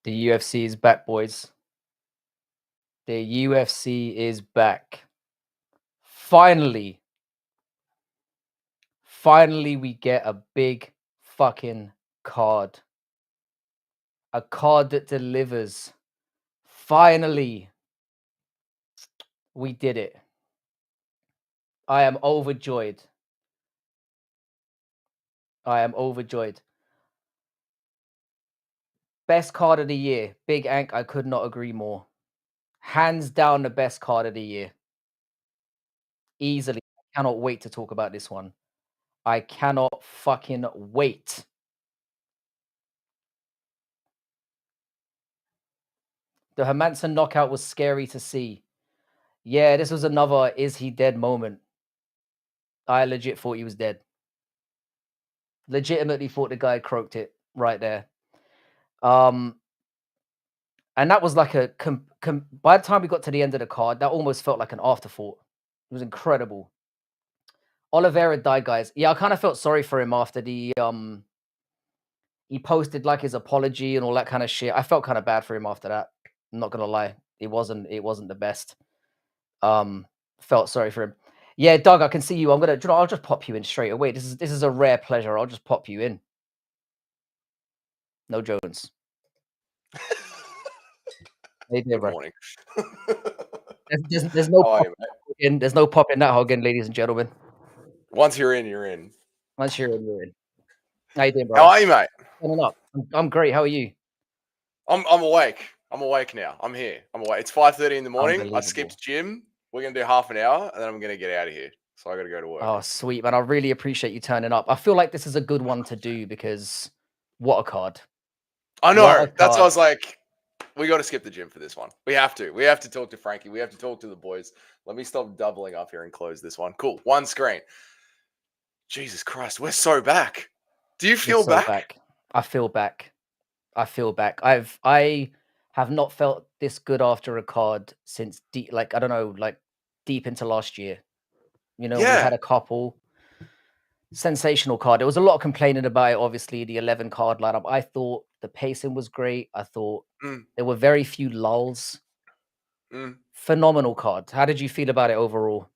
The UFC is back, boys. The UFC is back. Finally. Finally, we get a big fucking card. A card that delivers. Finally. We did it. I am overjoyed. I am overjoyed. Best card of the year. Big Ank, I could not agree more. Hands down the best card of the year. Easily. I cannot wait to talk about this one. I cannot fucking wait. The Hermansson knockout was scary to see. Yeah, this was another is he dead moment. I legit thought he was dead. Legitimately thought the guy croaked it right there. And that was like a by the time we got to the end of the card, that almost felt like an afterthought. It was incredible. Oliveira died, guys. Yeah, I kind of felt sorry for him after the he posted like his apology and all that kind of shit. I felt kind of bad for him after that. I'm not gonna lie. It wasn't the best. Felt sorry for him. Yeah, Doug, I can see you. I'll just pop you in straight away. This is a rare pleasure. I'll just pop you in. No Jones. Hey there, Good bro. morning. There's no How are pop you, mate? in. There's no pop in that hug in, ladies and gentlemen. Once you're in, you're in. Once you're in, you're in. How you doing, How brother? are you, mate? Coming up. I'm great. How are you? I'm awake. I'm awake now. I'm here. I'm awake. It's 5:30 in the morning. I Unbelievable. skipped gym. We're gonna do half an hour, and then I'm gonna get out of here. So I gotta go to work. Oh, sweet, man. I really appreciate you turning up. I feel like this is a good one to do because what a card. I What know. a That's why I card. was like, we got to skip the gym for this one. We have to. We have to talk to Frankie. We have to talk to the boys. Let me stop doubling up here and close this one. Cool. One screen. Jesus Christ, we're so back. Do you We're feel so back? back. I feel back. I feel back. I have not felt this good after a card since like I don't know, like deep into last year. You know, we Yeah. had a couple sensational card. There was a lot of complaining about it, obviously, the 11 card lineup. I thought the pacing was great. I thought Mm, there were very few lulls. mm. Phenomenal card. How did you feel about it overall?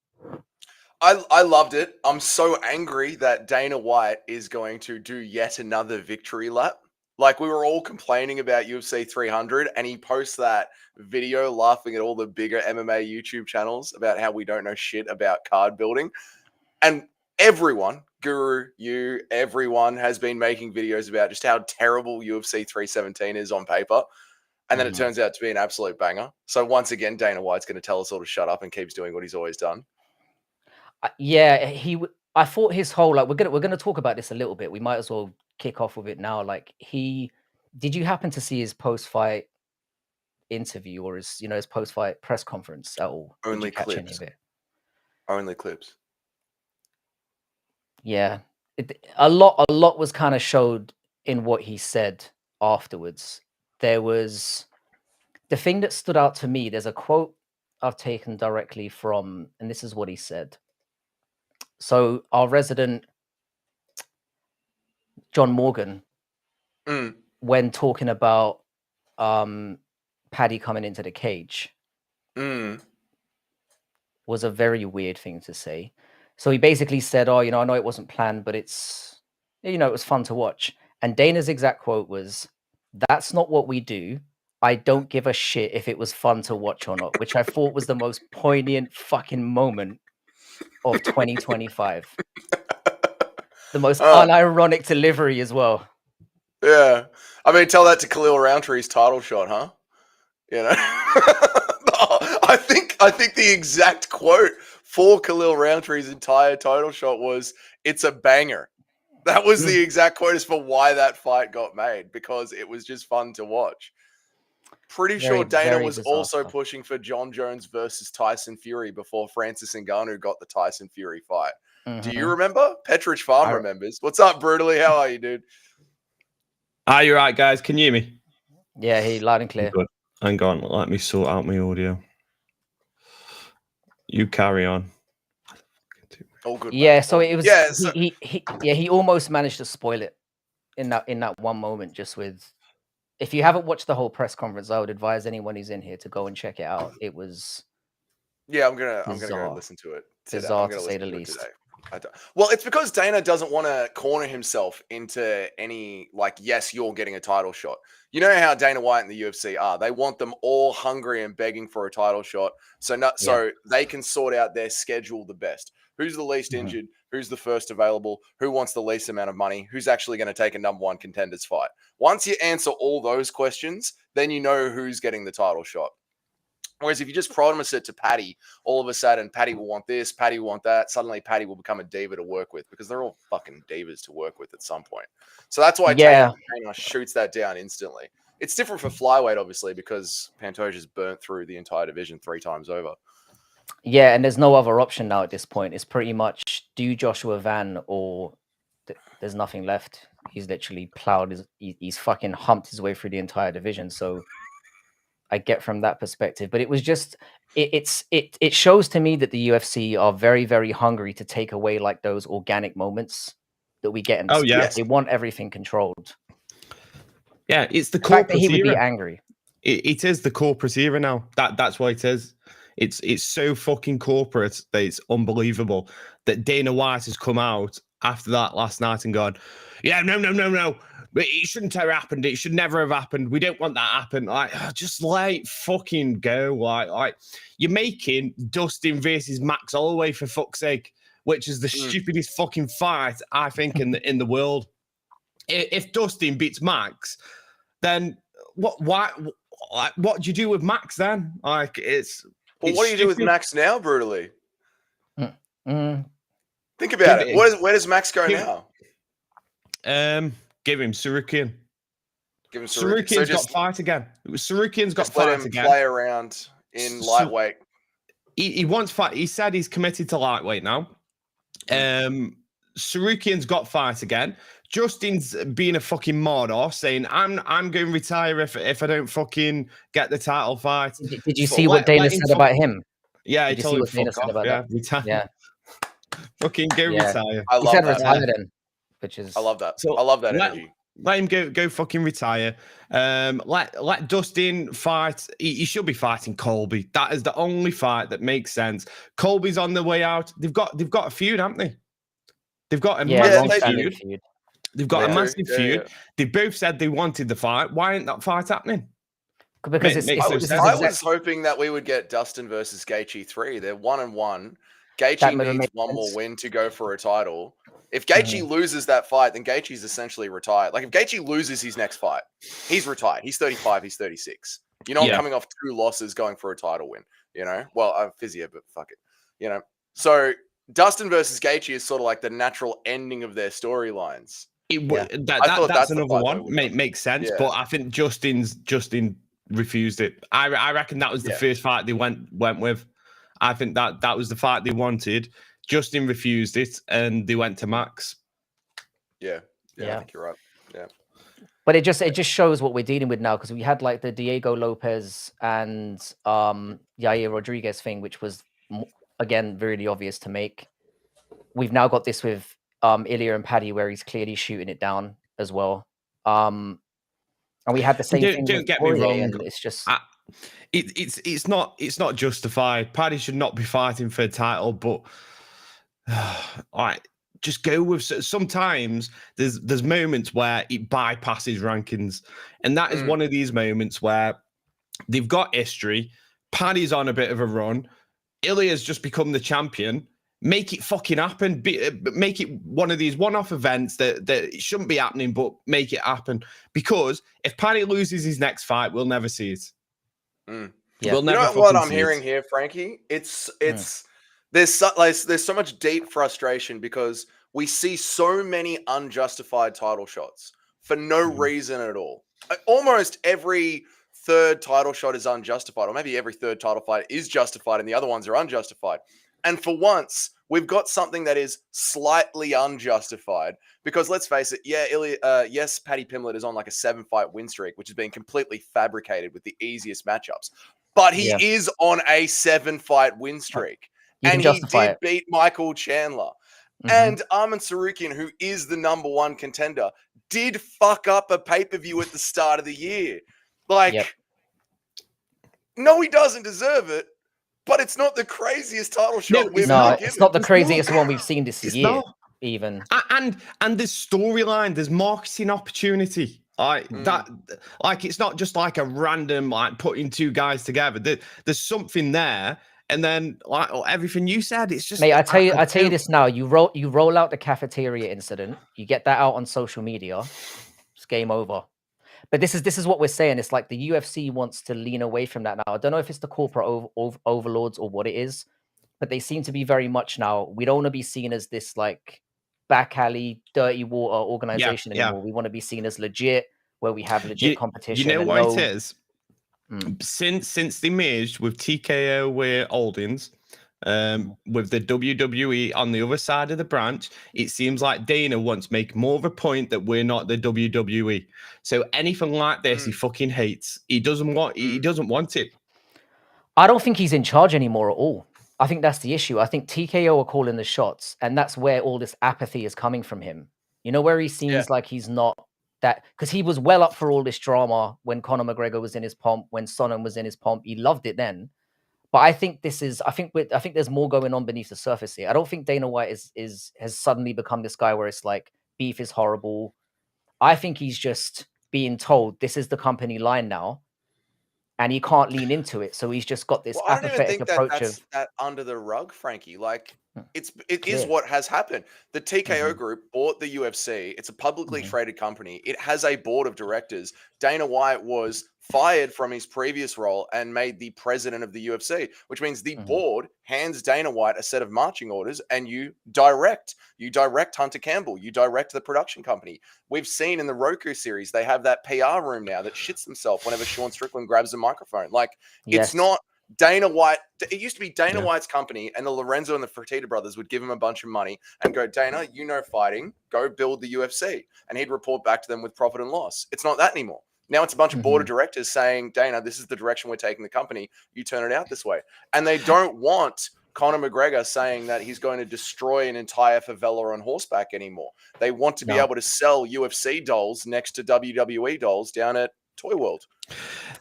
I loved it. I'm so angry that Dana White is going to do yet another victory lap. Like we were all complaining about UFC 300, and he posts that video laughing at all the bigger MMA YouTube channels about how we don't know shit about card building. And everyone, Guru, you, everyone has been making videos about just how terrible UFC 317 is on paper. And then it turns out to be an absolute banger. So once again, Dana White's going to tell us all to shut up and keeps doing what he's always done. Yeah, I thought his whole like we're gonna talk about this a little bit. We might as well kick off with it now. Like did you happen to see his post fight interview or his post fight press conference at all? Did you Only catch any clips. of it? Only clips. Yeah, a lot was kind of showed in what he said afterwards. There was the thing that stood out to me. There's a quote I've taken directly from, and this is what he said. So our resident John Morgan, when talking about Paddy coming into the cage, was a very weird thing to say. So he basically said, "Oh, I know it wasn't planned, but it was fun to watch." And Dana's exact quote was, "That's not what we do. I don't give a shit if it was fun to watch or not," which I thought was the most poignant fucking moment of 2025. The most unironic delivery as well. Yeah. I mean, tell that to Khalil Rountree's title shot, huh? You know? I think the exact quote for Khalil Rountree's entire title shot was, "It's a banger." That was the exact quote as for why that fight got made, because it was just fun to watch. Pretty Very, sure Dana very was bizarre also stuff. pushing for John Jones versus Tyson Fury before Francis Ngannou got the Tyson Fury fight. Do you remember? Petrich Farm remembers. What's up, Brutally? How are you, dude? Are you right, guys? Can you hear me? Yeah, he loud and clear. Good. Hang on, let me sort out my audio. You carry on. All good. Yeah, Man. so it was Yeah. So, he almost managed to spoil it in that one moment. Just with, if you haven't watched the whole press conference, I would advise anyone who's in here to go and check it out. It was yeah, I'm gonna go bizarre, listen to it today. bizarre I'm to gonna say listen the to it least. today. Well, it's because Dana doesn't want to corner himself into any yes, you're getting a title shot. You know how Dana White and the UFC are. They want them all hungry and begging for a title shot, so they can sort out their schedule the best. Who's the least injured? Who's the first available? Who wants the least amount of money? Who's actually going to take a number one contenders fight? Once you answer all those questions, then you know who's getting the title shot. Whereas if you just promise it to Paddy, all of a sudden Paddy will want this, Paddy will want that. Suddenly Paddy will become a diva to work with because they're all fucking divas to work with at some point. So that's why Dana shoots that down instantly. It's different for flyweight, obviously, because Pantoja's burnt through the entire division 3 times over. Yeah, and there's no other option now at this point. It's pretty much do Joshua Van or there's nothing left. He's literally plowed he's fucking humped his way through the entire division. So I get from that perspective, but it was just it shows to me that the UFC are very, very hungry to take away like those organic moments that we get in the sport. yes. They want everything controlled. Yeah, it's the fact that he would be era. angry. It is the corporate era now. That's what it is. It's so fucking corporate that it's unbelievable that Dana White has come out after that last night and gone, yeah, no. But it shouldn't have happened. It should never have happened. We don't want that to happen. Like, just let it fucking go. Like you're making Dustin versus Max Holloway for fuck's sake, which is the stupidest fucking fight I think in the world. If Dustin beats Max, then what do you do with Max then? Like Well, what do you do with Max now, brutally? Think about it. Where does Max go now? Give him Sarukian. Give him Sarukian. Sarukian's got fight again. Sarukian's got fight again. Let him play around in lightweight. He wants fight. He said he's committed to lightweight now. Sarukian's got fight again. Justin's being a fucking murder, saying I'm going to retire if I don't fucking get the title fight. Did you see what Dana said about him? Yeah, he told him fuck off. Yeah, retire. Yeah, fucking go retire. I love that. Retire then, which is I love that. So I love that energy. Let him go fucking retire. Let Dustin fight. He should be fighting Colby. That is the only fight that makes sense. Colby's on the way out. They've got a feud, haven't they? They've got a massive feud. They've got a massive feud. Yeah. They both said they wanted the fight. Why ain't that fight happening? Because I was hoping that we would get Dustin versus Gaethje 3. They're 1-1. Gaethje needs one more win to go for a title. If Gaethje loses that fight, then Gaethje's essentially retired. Like if Gaethje loses his next fight, he's retired. He's 35. He's 36. You're not coming off 2 losses going for a title win. You know, well, I'm physio, but fuck it. You know, so Dustin versus Gaethje is sort of like the natural ending of their storylines. That's another one. Makes sense, but I think Justin refused it. I reckon that was the first fight they went with. I think that was the fight they wanted. Justin refused it, and they went to Max. Yeah. I think you're right. Yeah, but it just shows what we're dealing with now because we had like the Diego Lopez and Yair Rodriguez thing, which was again really obvious to make. We've now got this with Ilia and Paddy, where he's clearly shooting it down as well. And we had the same thing. Don't get me wrong. It's just it's not justified. Paddy should not be fighting for a title, but just go with. Sometimes there's moments where it bypasses rankings, and that is one of these moments where they've got history. Paddy's on a bit of a run. Ilia's just become the champion. Make it fucking happen. Make it one of these one-off events that shouldn't be happening, but make it happen. Because if Paddy loses his next fight, we'll never see it. We'll never. You know what I'm hearing here, Frankie? It's there's so much deep frustration because we see so many unjustified title shots for no reason at all. Almost every third title shot is unjustified, or maybe every third title fight is justified, and the other ones are unjustified. And for once, we've got something that is slightly unjustified because let's face it, yes, Paddy Pimblett is on like a 7-fight win streak, which has been completely fabricated with the easiest matchups. But he is on a 7-fight win streak. And he did beat Michael Chandler. And Arman Sarukian, who is the #1 contender, did fuck up a pay-per-view at the start of the year. Like, no, he doesn't deserve it, but it's not the craziest title shot we've ever given. It's not the craziest one we've seen this year, not. even. And there's storyline, there's marketing opportunity. That, like, it's not just like a random, like, putting two guys together. There's something there. And then, like, everything you said, it's just. Mate, I tell you this now. You roll out the cafeteria incident. You get that out on social media. It's game over. But this is what we're saying. It's like the UFC wants to lean away from that now. I don't know if it's the corporate overlords or what it is, but they seem to be very much now. We don't want to be seen as this like back alley, dirty water organization anymore. We want to be seen as legit, where we have legit competition. You know what it is? Since they merged with TKO with Holdings, with the WWE on the other side of the branch, it seems like Dana wants to make more of a point that we're not the WWE. So anything like this, he fucking hates. He doesn't want. He doesn't want it. I don't think he's in charge anymore at all. I think that's the issue. I think TKO are calling the shots, and that's where all this apathy is coming from him. You know, where he seems like he's not that, because he was well up for all this drama when Conor McGregor was in his pomp, when Sonnen was in his pomp. He loved it then. But I think I think there's more going on beneath the surface here. I don't think Dana White has suddenly become this guy where it's like beef is horrible. I think he's just being told this is the company line now, and he can't lean into it. So he's just got this apathetic approach that's that under the rug, Frankie. Like, it is what has happened. The TKO group bought the UFC. It's a publicly traded company. It has a board of directors. Dana White was fired from his previous role and made the president of the UFC, which means the board hands Dana White a set of marching orders, and you direct Hunter Campbell, you direct the production company. We've seen in the Roku series, they have that PR room now that shits themselves whenever Sean Strickland grabs a microphone. Like, it's not Dana White. It used to be Dana White's company, and the Lorenzo and the Fertitta brothers would give him a bunch of money and go, Dana, you know fighting, go build the UFC. And he'd report back to them with profit and loss. It's not that anymore. Now it's a bunch of board of directors saying, Dana, this is the direction we're taking the company. You turn it out this way. And they don't want Conor McGregor saying that he's going to destroy an entire favela on horseback anymore. They want to be able to sell UFC dolls next to WWE dolls down at Toy World.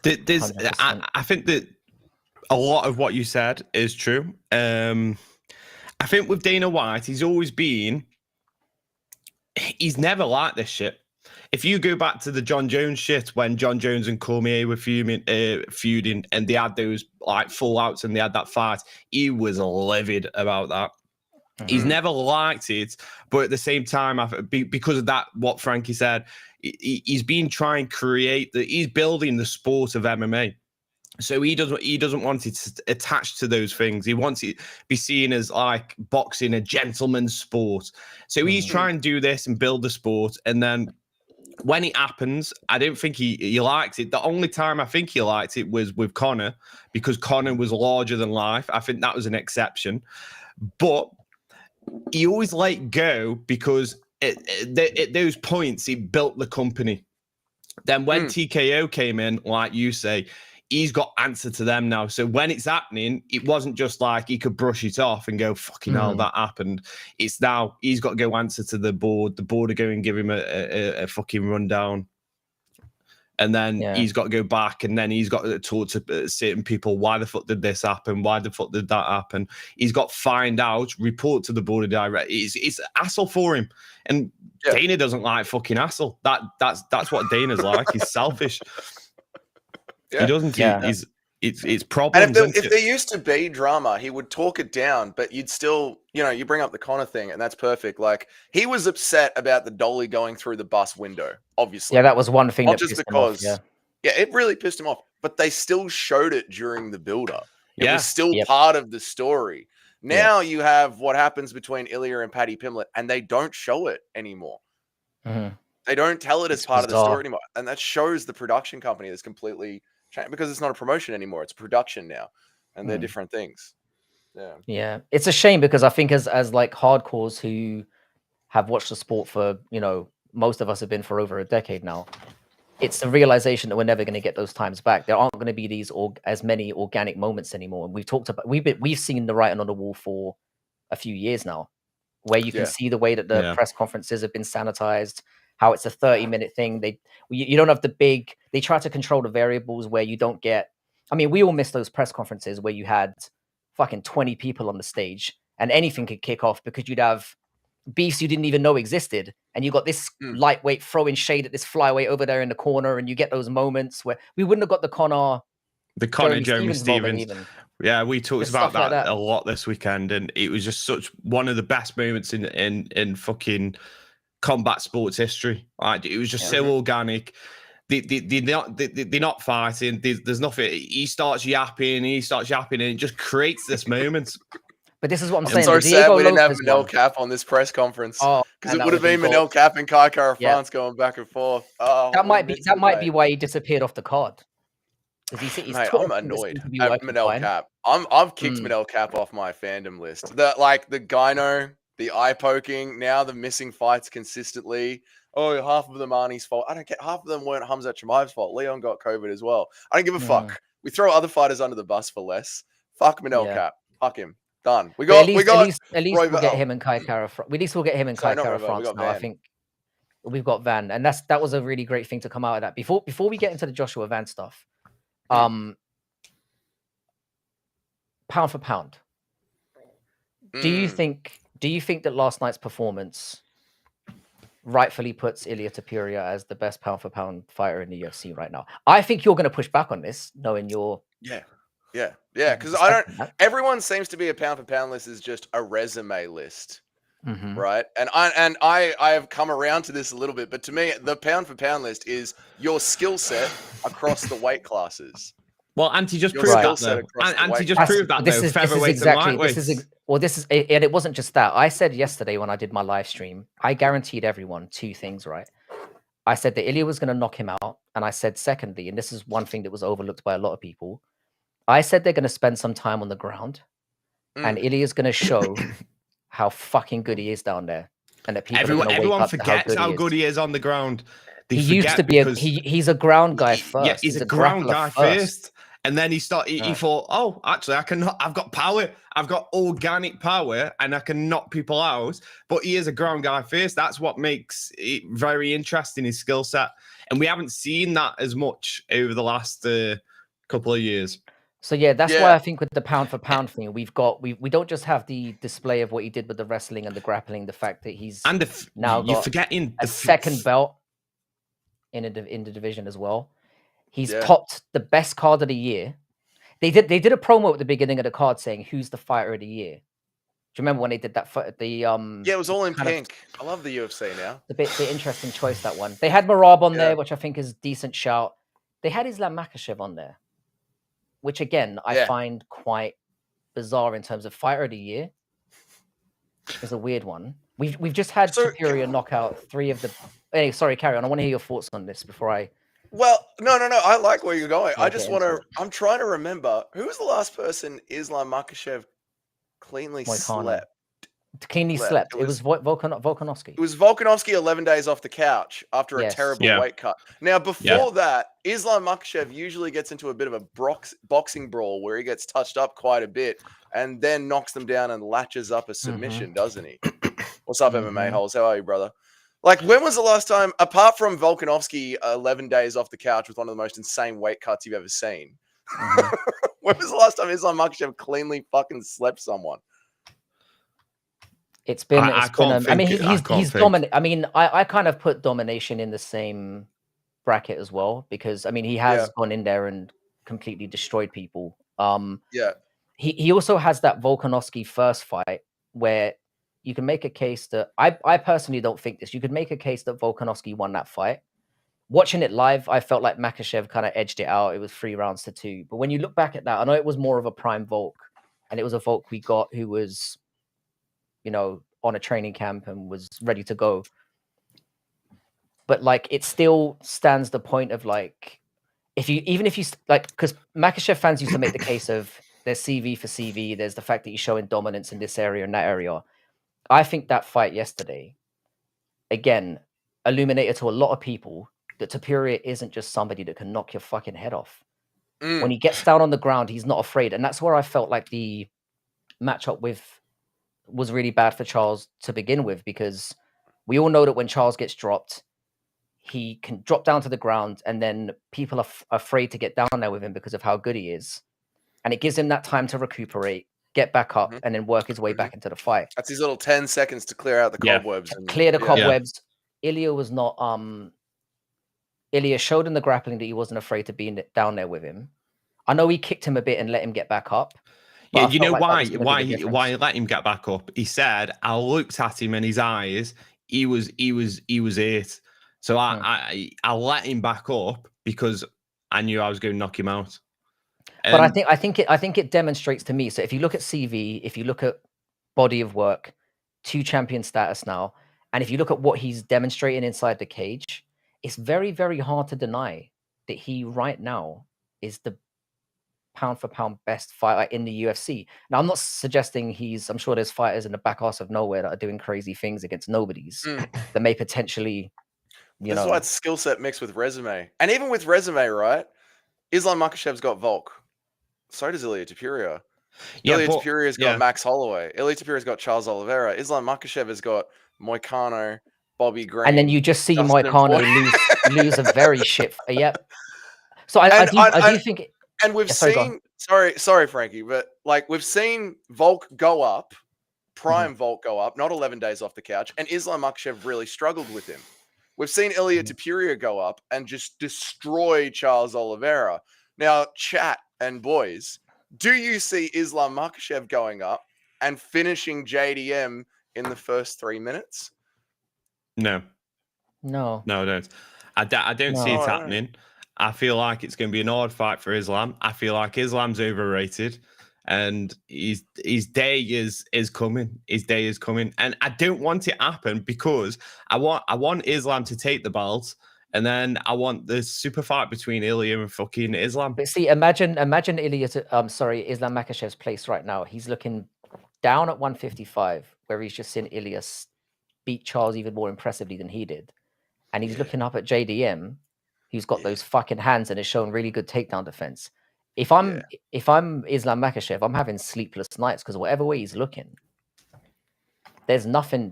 I think that a lot of what you said is true. I think with Dana White, he's never liked this shit. If you go back to the John Jones shit, when John Jones and Cormier were feuding, and they had those like full outs and they had that fight, he was livid about that. He's never liked it, but at the same time, because of that, what Frankie said, he's been trying to create he's building the sport of MMA. So he doesn't want it to attach to those things. He wants it to be seen as like boxing, a gentleman's sport. So he's trying to do this and build the sport, and then when it happens, I don't think he liked it. The only time I think he liked it was with Conor, because Conor was larger than life. I think that was an exception. But he always let go because at those points, he built the company. Then when TKO came in, like you say, he's got answer to them now. So when it's happening, it wasn't just like he could brush it off and go, fucking hell, that happened. It's now he's got to go answer to the board. The board are going and give him a fucking rundown. And then he's got to go back, and then he's got to talk to certain people. Why the fuck did this happen? Why the fuck did that happen? He's got to find out, report to the board of directors. It's hassle for him. And Dana doesn't like fucking hassle. That's what Dana's like. He's selfish. He doesn't. It's problems. And if there used to be drama, he would talk it down, but you'd still, you bring up the Conor thing, and that's perfect. Like, he was upset about the dolly going through the bus window, obviously. Yeah, that was one thing. Not just because, it really pissed him off, but they still showed it during the build-up. It was still part of the story. Now you have what happens between Ilia and Paddy Pimblett, and they don't show it anymore. They don't tell it as part of the story anymore. And that shows the production company is completely changed, because it's not a promotion anymore. It's a production now. And they're different things. Yeah. It's a shame, because I think as like hardcores who have watched the sport for, most of us have been for over a decade now, it's the realization that we're never going to get those times back. There aren't going to be these as many organic moments anymore. And we've seen the writing on the wall for a few years now, where you can Yeah. see the way that the Yeah. press conferences have been sanitized, how it's a 30-minute thing. You don't have the big. They try to control the variables where you don't get. I mean, we all miss those press conferences where you had fucking 20 people on the stage and anything could kick off because you'd have beefs you didn't even know existed, and you got this lightweight throwing shade at this flyweight over there in the corner, and you get those moments where we wouldn't have got the Connor Jeremy Stevens. Even. Yeah, we talked There's about stuff like that a lot this weekend, and it was just such one of the best moments in fucking combat sports history. Like, it was just so organic. They're not fighting. There's nothing. He starts yapping, and it just creates this moment. But this is what I'm I'm saying. so sad we didn't have Lopez Manel Cap on this press conference. Oh, because it would have been Manel Cap and Kai Kara France going back and forth. Oh, that might be why he disappeared off the card. Because Mate, I'm annoyed at Manel Cap. I've kicked Manel Cap off my fandom list. The gyno, the eye poking, now the missing fights consistently. Oh, half of them Arnie's fault. I don't care. Half of them weren't Hamzat Chimaev's fault. Leon got COVID as well. I don't give a fuck. We throw other fighters under the bus for less. Fuck Manel Cap. Fuck him. Done. At least we'll get him and Kai Kara. At least we'll get him and Kai Kara France now. I think we've got Van, and that was a really great thing to come out of that. Before we get into the Joshua Van stuff, pound for pound, do you think that last night's performance rightfully puts Ilia Topuria as the best pound for pound fighter in the UFC right now? I think you're going to push back on this, knowing your Yeah, because everyone seems to be a pound for pound list is just a resume list, right? And I have come around to this a little bit, but to me, the pound for pound list is your skill set across the weight classes. Well, Ante just proved that, though. Ante just proved that, though. Featherweight and lightweight. And it wasn't just that. I said yesterday when I did my live stream, I guaranteed everyone two things, right? I said that Ilia was going to knock him out, and I said secondly, and this is one thing that was overlooked by a lot of people, I said they're going to spend some time on the ground, and Ilia's going to show how fucking good he is down there, and that people everyone forgets how good he is on the ground. He used to be he's a ground guy first. Yeah, he's a ground guy first. And then he thought, oh, actually, I've got power. I've got organic power, and I can knock people out. But he is a ground guy first. That's what makes it very interesting, his skill set. And we haven't seen that as much over the last couple of years. So that's why I think with the pound for pound thing, we don't just have the display of what he did with the wrestling and the grappling, the fact that he's now you're forgetting a second belt in the division as well. He's topped the best card of the year. They did a promo at the beginning of the card saying who's the fighter of the year. Do you remember when they did that? It was all in pink. I love the UFC now. The interesting choice, that one. They had Marab on there, which I think is a decent shout. They had Islam Makhachev on there, which again I find quite bizarre in terms of fighter of the year. It's a weird one. We've just had Topuria knock out 3 of the. Anyway, sorry, carry on. I want to hear your thoughts on this before I. Well, no. I like where you're going. I just want to. I'm trying to remember who was the last person Islam Makhachev cleanly slept. Slept. It was Volkanovski. It was Volkanovski 11 days off the couch after a terrible weight cut. Now, before that, Islam Makhachev usually gets into a bit of a boxing brawl where he gets touched up quite a bit and then knocks them down and latches up a submission, doesn't he? What's up, MMA holes? How are you, brother? Like, when was the last time, apart from Volkanovski 11 days off the couch with one of the most insane weight cuts you've ever seen, when was the last time Islam Makhachev cleanly fucking slept someone? He's dominant. I mean, I kind of put domination in the same bracket as well, because I mean, he has gone in there and completely destroyed people. He also has that Volkanovski first fight where you can make a case that I personally don't think this. You could make a case that Volkanovski won that fight. Watching it live, I felt like Makhachev kind of edged it out. It was 3 rounds to 2. But when you look back at that, I know it was more of a prime Volk, and it was a Volk we got who was, on a training camp and was ready to go. But like, it still stands the point of like, because Makhachev fans used to make the case of there's CV for CV. There's the fact that he's showing dominance in this area and that area. I think that fight yesterday, again, illuminated to a lot of people that Topuria isn't just somebody that can knock your fucking head off. When he gets down on the ground, he's not afraid. And that's where I felt like the matchup with was really bad for Charles to begin with, because we all know that when Charles gets dropped, he can drop down to the ground, and then people are afraid to get down there with him because of how good he is. And it gives him that time to recuperate, get back up, and then work his way back into the fight. That's his little 10 seconds to clear out the cobwebs. And, Clear the cobwebs. Ilia was not. Ilia showed in the grappling that he wasn't afraid to be down there with him. I know he kicked him a bit and let him get back up. Yeah, you know why he let him get back up? He said, I looked at him in his eyes, he was it. So I let him back up because I knew I was going to knock him out. But I think it demonstrates to me. So if you look at CV, if you look at body of work, 2 champion status now, and if you look at what he's demonstrating inside the cage, it's very, very hard to deny that he right now is the pound for pound best fighter in the UFC. Now, I'm not suggesting I'm sure there's fighters in the back arse of nowhere that are doing crazy things against nobodies that may potentially, This is why it's skill set mixed with resume. And even with resume, right? Islam Makhachev's got Volk. So does Ilia Topuria. Ilia Topuria's got Max Holloway. Ilia Topuria's got Charles Oliveira. Islam Makhachev has got Moicano, Bobby Green. And then you just see Moicano lose a very shit. Yep. So I do think. And we've seen. Sorry, Frankie, but like we've seen Volk go up, prime Volk go up, not 11 days off the couch, and Islam Makhachev really struggled with him. We've seen Ilia Topuria go up and just destroy Charles Oliveira. Now, chat and boys, do you see Islam Makhachev going up and finishing JDM in the first 3 minutes? No, I don't. I don't see it happening. I feel like it's going to be an hard fight for Islam. I feel like Islam's overrated, and his day is coming. His day is coming, and I don't want it to happen because I want Islam to take the belt, and then I want the super fight between Ilia and fucking Islam. But see, imagine Ilia, Islam Makhachev's place right now. He's looking down at 155, where he's just seen Ilia beat Charles even more impressively than he did, and he's looking up at JDM, who's got those fucking hands and has shown really good takedown defense. If I'm Islam Makhachev, I'm having sleepless nights because whatever way he's looking, there's nothing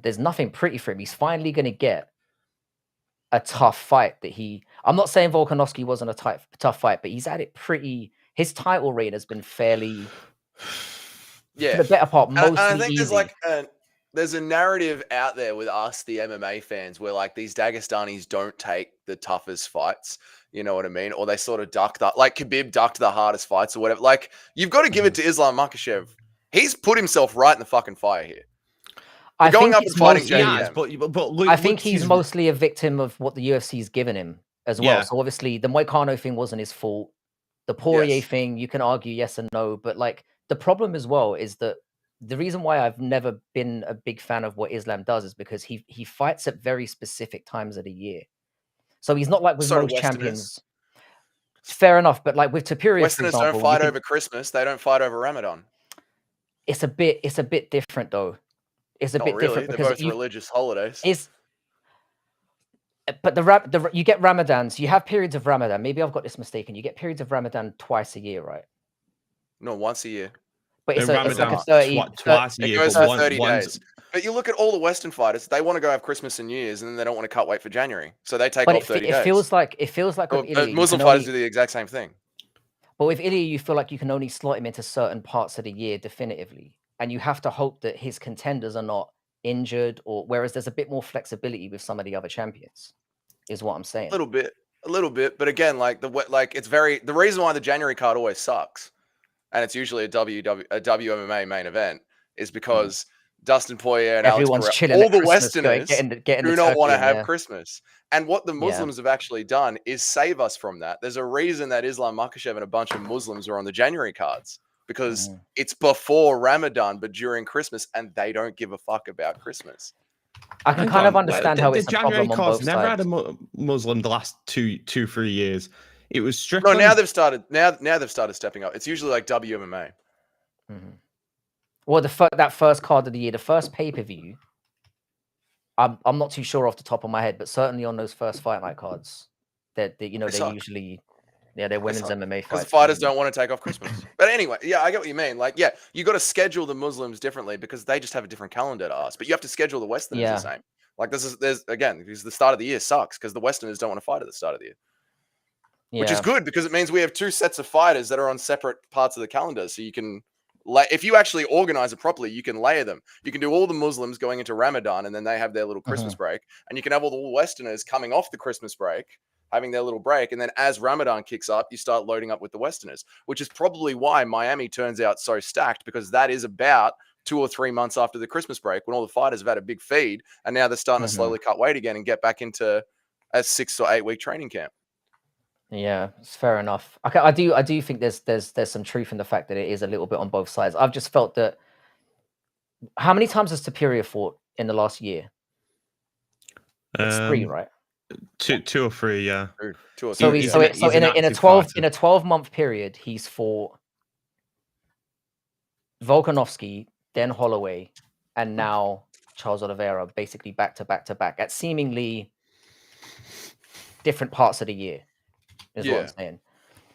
pretty for him. He's finally going to get a tough fight I'm not saying Volkanovski wasn't a tough fight, but he's had it pretty. His title reign has been fairly, for the better part, mostly I think easy. There's a narrative out there with us, the MMA fans, where like these Dagestanis don't take the toughest fights. You know what I mean? Or they sort of duck that, like Khabib ducked the hardest fights or whatever. Like, you've got to give it to Islam Makhachev. He's put himself right in the fucking fire here. I going think up and fighting JDM. But I think he's mostly a victim of what the UFC's given him as well. So obviously the Moicano thing wasn't his fault. The Poirier thing, you can argue yes and no, but like the problem as well is that the reason why I've never been a big fan of what Islam does is because he fights at very specific times of the year. So he's not like with most champions. Fair enough, but like with Topuria, Westerners for example, don't fight over Christmas. They don't fight over Ramadan. It's a bit different though. It's a bit different because they're both religious holidays. But you get Ramadans. You have periods of Ramadan. Maybe I've got this mistaken. You get periods of Ramadan twice a year, right? No, once a year. But it's like a 30, twice a year. It goes for 30 days. But you look at all the Western fighters; they want to go have Christmas and New Year's, and then they don't want to cut weight for January, so they take off 30 days. It feels like with Ilia, Muslim fighters do the exact same thing. But with Ilia, you feel like you can only slot him into certain parts of the year definitively, and you have to hope that his contenders are not injured, or whereas there's a bit more flexibility with some of the other champions, is what I'm saying. A little bit, but again, the reason why the January card always sucks, and it's usually a WMMA main event, is because Dustin Poirier and everyone's Alex chilling. All the Westerners getting do not want to have Christmas. And what the Muslims have actually done is save us from that. There's a reason that Islam Makhachev and a bunch of Muslims are on the January cards, because it's before Ramadan, but during Christmas, and they don't give a fuck about Christmas. I can kind of understand how it's a January problem on both never sides. had a Muslim the last 2-3 years. It was strictly. No, now they've started. Now they've started stepping up. It's usually like WMMA. Well, that first card of the year, the first pay-per-view, I'm not too sure off the top of my head, but certainly on those first fight night cards, they usually Yeah, they're women's MMA because the fights. fighters don't want to take off Christmas. But anyway, yeah, I get what you mean. Like, yeah, you got to schedule the Muslims differently because they just have a different calendar to us. But you have to schedule the Westerners the same. Like, there's again, because the start of the year sucks because the Westerners don't want to fight at the start of the year. Which is good because it means we have two sets of fighters that are on separate parts of the calendar. So you can, if you actually organize it properly, you can layer them. You can do all the Muslims going into Ramadan and then they have their little Christmas break. And you can have all the Westerners coming off the Christmas break, having their little break. And then as Ramadan kicks up, you start loading up with the Westerners, which is probably why Miami turns out so stacked, because that is about 2 or 3 months after the Christmas break when all the fighters have had a big feed. And now they're starting to slowly cut weight again and get back into a 6 or 8 week training camp. Yeah, it's fair enough. I do think there's some truth in the fact that it is a little bit on both sides. I've just felt that. How many times has Superior fought in the last year? It's 3, right? Two or three, yeah. Two or So three, in a 12-month period, he's fought Volkanovski, then Holloway, and now Charles Oliveira, basically back to back to back at seemingly different parts of the year. Is what I'm saying.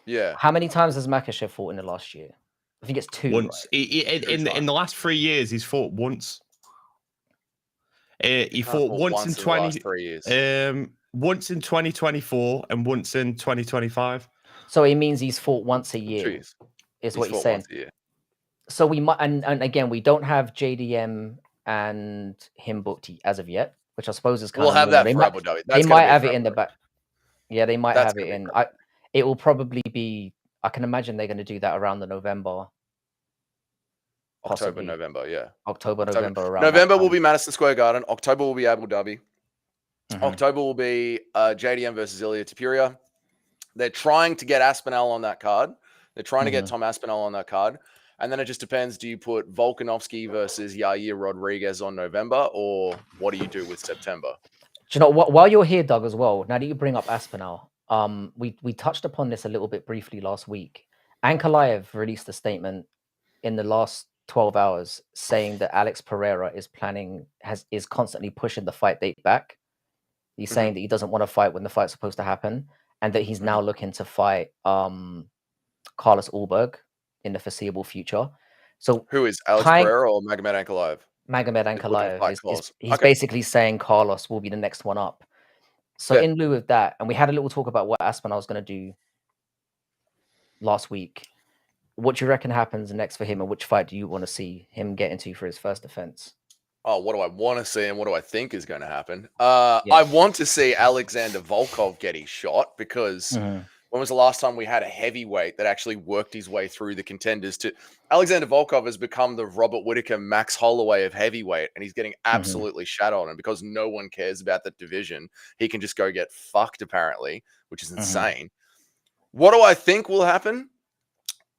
Yeah. How many times has Makhachev fought in the last year? I think it's 2. Once. Right? In the last 3 years, he's fought once. He fought once in 3 years. Once in 2024 and once in 2025. So it means he's fought once a year. Jeez. Is what you're saying. So we might, and again, we don't have JDM and him booked as of yet, which I suppose is kind of. We'll have that for Abu Dhabi. They might have it in the back. Yeah, they might have it in. It will probably be. I can imagine they're going to do that around the November. October, November, yeah. October, November. Around November will be Madison Square Garden. October will be Abu Dhabi. October will be JDM versus Ilia Topuria. They're trying to get Aspinall on that card. They're trying to get Tom Aspinall on that card. And then it just depends. Do you put Volkanovski versus Yair Rodriguez on November, or what do you do with September? Do you know what? While you're here, Doug, as well, now that you bring up Aspinall, we touched upon this a little bit briefly last week. Ankalaev released a statement in the last 12 hours saying that Alex Pereira is constantly pushing the fight date back. He's saying that he doesn't want to fight when the fight's supposed to happen, and that he's now looking to fight Carlos Ulberg in the foreseeable future. So who is Alex Pereira or Magomed Ankalaev? Magomed Ankalaev. He's basically saying Carlos will be the next one up. So in lieu of that, and we had a little talk about what Aspinall was going to do last week. What do you reckon happens next for him, and which fight do you want to see him get into for his first defense? Oh, what do I want to see and what do I think is going to happen? I want to see Alexander Volkov get his shot because when was the last time we had a heavyweight that actually worked his way through the contenders? Alexander Volkov has become the Robert Whittaker, Max Holloway of heavyweight, and he's getting absolutely shat on. And because no one cares about that division, he can just go get fucked, apparently, which is insane. What do I think will happen?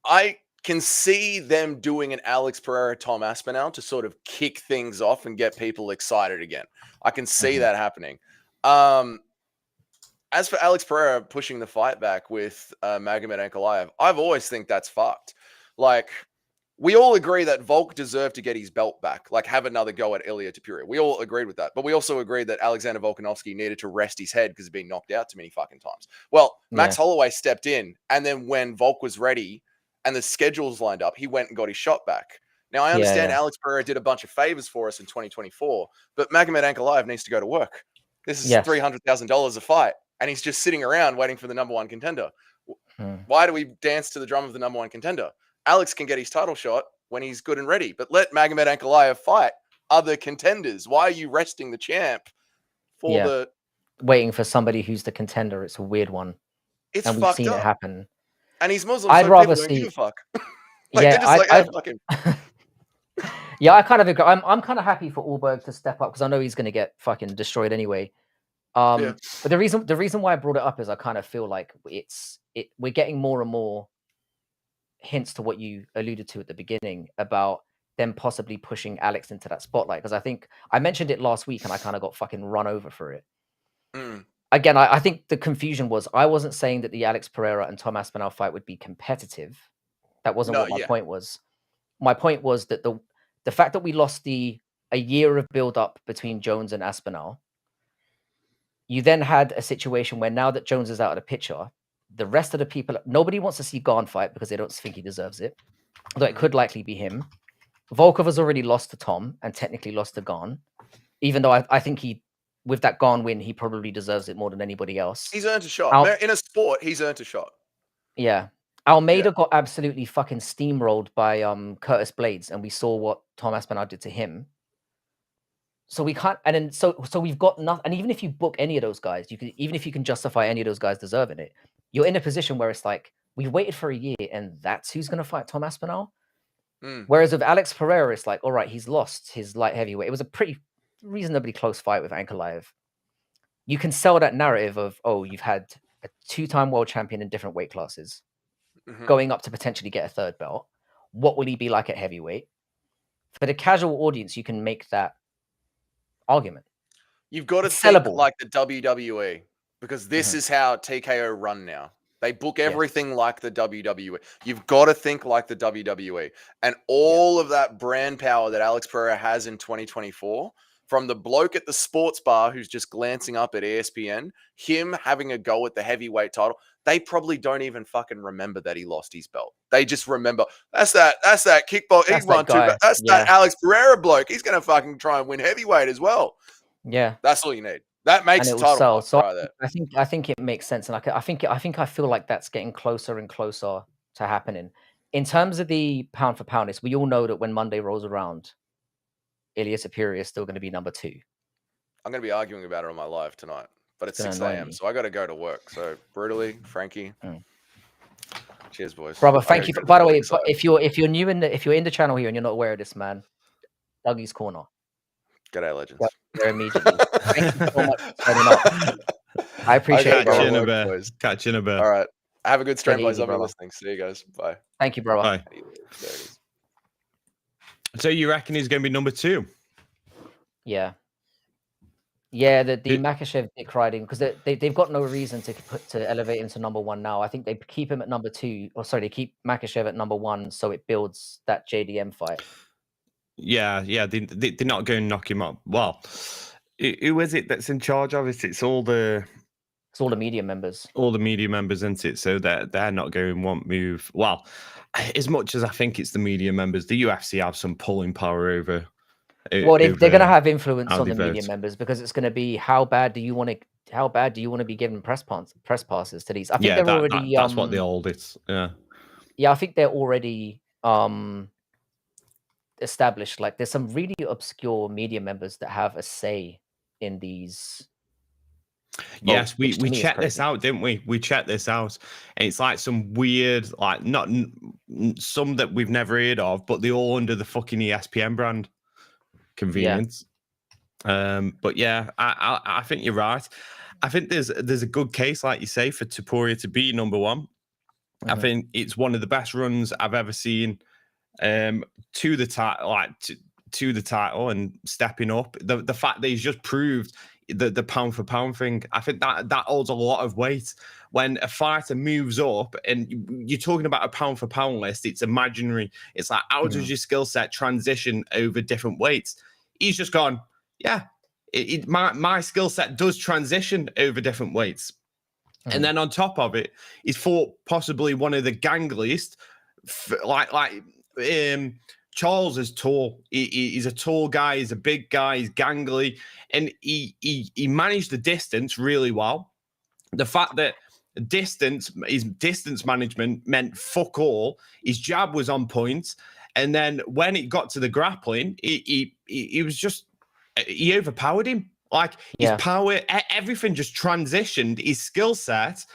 I can see them doing an Alex Pereira, Tom Aspinall to sort of kick things off and get people excited again. I can see that happening. As for Alex Pereira pushing the fight back with Magomed Ankalaev, I've always think that's fucked. Like, we all agree that Volk deserved to get his belt back, like have another go at Ilia Topuria. We all agreed with that. But we also agreed that Alexander Volkanovski needed to rest his head because he'd been knocked out too many fucking times. Well, Max Holloway stepped in, and then when Volk was ready and the schedules lined up, he went and got his shot back. Now, I understand Alex Pereira did a bunch of favors for us in 2024, but Magomed Ankalaev needs to go to work. This is $300,000 a fight, and he's just sitting around waiting for the number one contender. Why do we dance to the drum of the number one contender? Alex can get his title shot when he's good and ready, but let Magomed Ankalaev fight other contenders. Why are you resting the champ for waiting for somebody who's the contender? It's a weird one. And we've seen it happen. And he's Muslim, I'd so rather people don't give a fuck. Fuck him. Yeah, I kind of agree. I'm kind of happy for Ulberg to step up because I know he's going to get fucking destroyed anyway. But the reason why I brought it up is I kind of feel like we're getting more and more hints to what you alluded to at the beginning about them possibly pushing Alex into that spotlight. Because I think I mentioned it last week and I kind of got fucking run over for it. Again, I think the confusion was I wasn't saying that the Alex Pereira and Tom Aspinall fight would be competitive. That wasn't what my point was. My point was that the fact that we lost a year of build-up between Jones and Aspinall, you then had a situation where now that Jones is out of the picture, the rest of the people, nobody wants to see Garn fight because they don't think he deserves it. Although it could likely be him. Volkov has already lost to Tom and technically lost to Garn. Even though I think with that Garn win, he probably deserves it more than anybody else. He's earned a shot. In a sport, he's earned a shot. Yeah. Almeida got absolutely fucking steamrolled by Curtis Blades, and we saw what Tom Aspinall did to him. So we can't, and then so we've got nothing. And even if you book any of those guys, even if you can justify any of those guys deserving it, you're in a position where it's like we've waited for a year, and that's who's going to fight Tom Aspinall. Whereas with Alex Pereira, it's like, all right, he's lost his light heavyweight. It was a pretty reasonably close fight with Ankalaev. You can sell that narrative of, oh, you've had a 2-time world champion in different weight classes, going up to potentially get a third belt. What will he be like at heavyweight? For the casual audience, you can make that argument. You've got to think like the WWE, because this is how TKO run now. They book everything like the WWE. You've got to think like the WWE. And all of that brand power that Alex Pereira has in 2024, from the bloke at the sports bar who's just glancing up at ESPN, him having a go at the heavyweight title, they probably don't even fucking remember that he lost his belt. They just remember, that's that kickball. That Alex Pereira bloke. He's going to fucking try and win heavyweight as well. Yeah. That's all you need. That makes the title. So I think it makes sense, and I feel like that's getting closer and closer to happening. In terms of the pound for pound, we all know that when Monday rolls around, Ilia Superior is still going to be number 2. I'm going to be arguing about it on my live tonight, but it's 6 a.m. so I got to go to work. So brutally, Frankie. Cheers, boys, brother. Thank you. By the way, if you're in the channel here and you're not aware of this, man, Dougie's Corner. G'day, legends. There immediately. Thank you so much for turning up. I appreciate it. Catch you in a bit. All right. Have a good stream, boys. Love you listening. See you guys. Bye. Thank you, brother. Bye. So you reckon he's going to be number 2? Yeah. Yeah, the Makhachev dick riding, because they've got no reason to elevate him to number 1 now. I think they keep him at number 2, or sorry, they keep Makhachev at number 1, so it builds that JDM fight. Yeah, they're not going to knock him up. Well, who is it that's in charge of it? It's all the media members. All the media members, isn't it? So they're not going one move. Well, as much as I think it's the media members, the UFC have some pulling power over. Well, they're going to have influence on the media members, because it's going to be how bad do you want to be given press passes to these? I think they're already. That's what the audits. Yeah. Yeah, I think they're already established. Like, there's some really obscure media members that have a say in these. Yes, we checked this out, didn't we? We checked this out, and it's like some weird, like not some that we've never heard of, but they're all under the fucking ESPN brand. Convenience. But yeah, I think you're right. I think there's a good case, like you say, for Topuria to be number 1. I think it's one of the best runs I've ever seen to the title, to the title and stepping up. The fact that he's just proved the pound for pound thing, I think that holds a lot of weight. When a fighter moves up, and you're talking about a pound for pound list, it's imaginary. It's like, how does your skill set transition over different weights? He's just gone, yeah, my skill set does transition over different weights. And then on top of it, he's fought possibly one of the gangliest, Charles is tall. He's a tall guy. He's a big guy. He's gangly, and he managed the distance really well. The fact that his distance management meant fuck all. His jab was on point, and then when it got to the grappling, he was just he overpowered him. Like his power, everything just transitioned. His skill set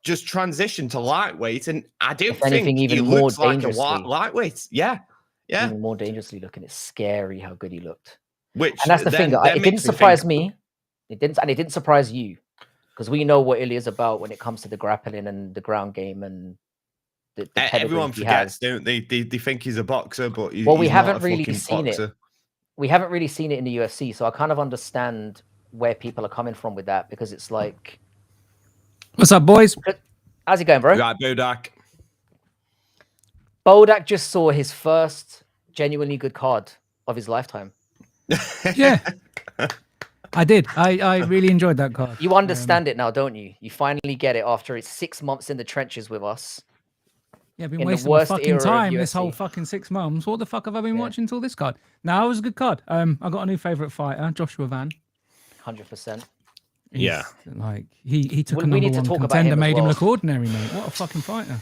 just transitioned to lightweight, and I don't think he looks like a lightweight. Yeah. Even more dangerously looking. It's scary how good he looked. And that's the thing. It didn't surprise me. It didn't surprise you, because we know what Ilia's about when it comes to the grappling and the ground game and the everyone forgets, don't they? They think he's a boxer, but we haven't really seen it. We haven't really seen it in the UFC, so I kind of understand where people are coming from with that, because it's like, what's up, boys? How's it going, bro? Right, Bodak. Bodak just saw his first genuinely good card of his lifetime. Yeah. I did. I really enjoyed that card. You understand it now, don't you? You finally get it after it's 6 months in the trenches with us. Yeah, I've been in the wasting my worst fucking era of time this whole UFC. fucking 6 months. What the fuck have I been Yeah. watching till this card? Now, it was a good card. I got a new favourite fighter, Joshua Van. 100%. Yeah. Like, he took a We number need to one talk about contender, him as made him well. look ordinary, mate. What a fucking fighter.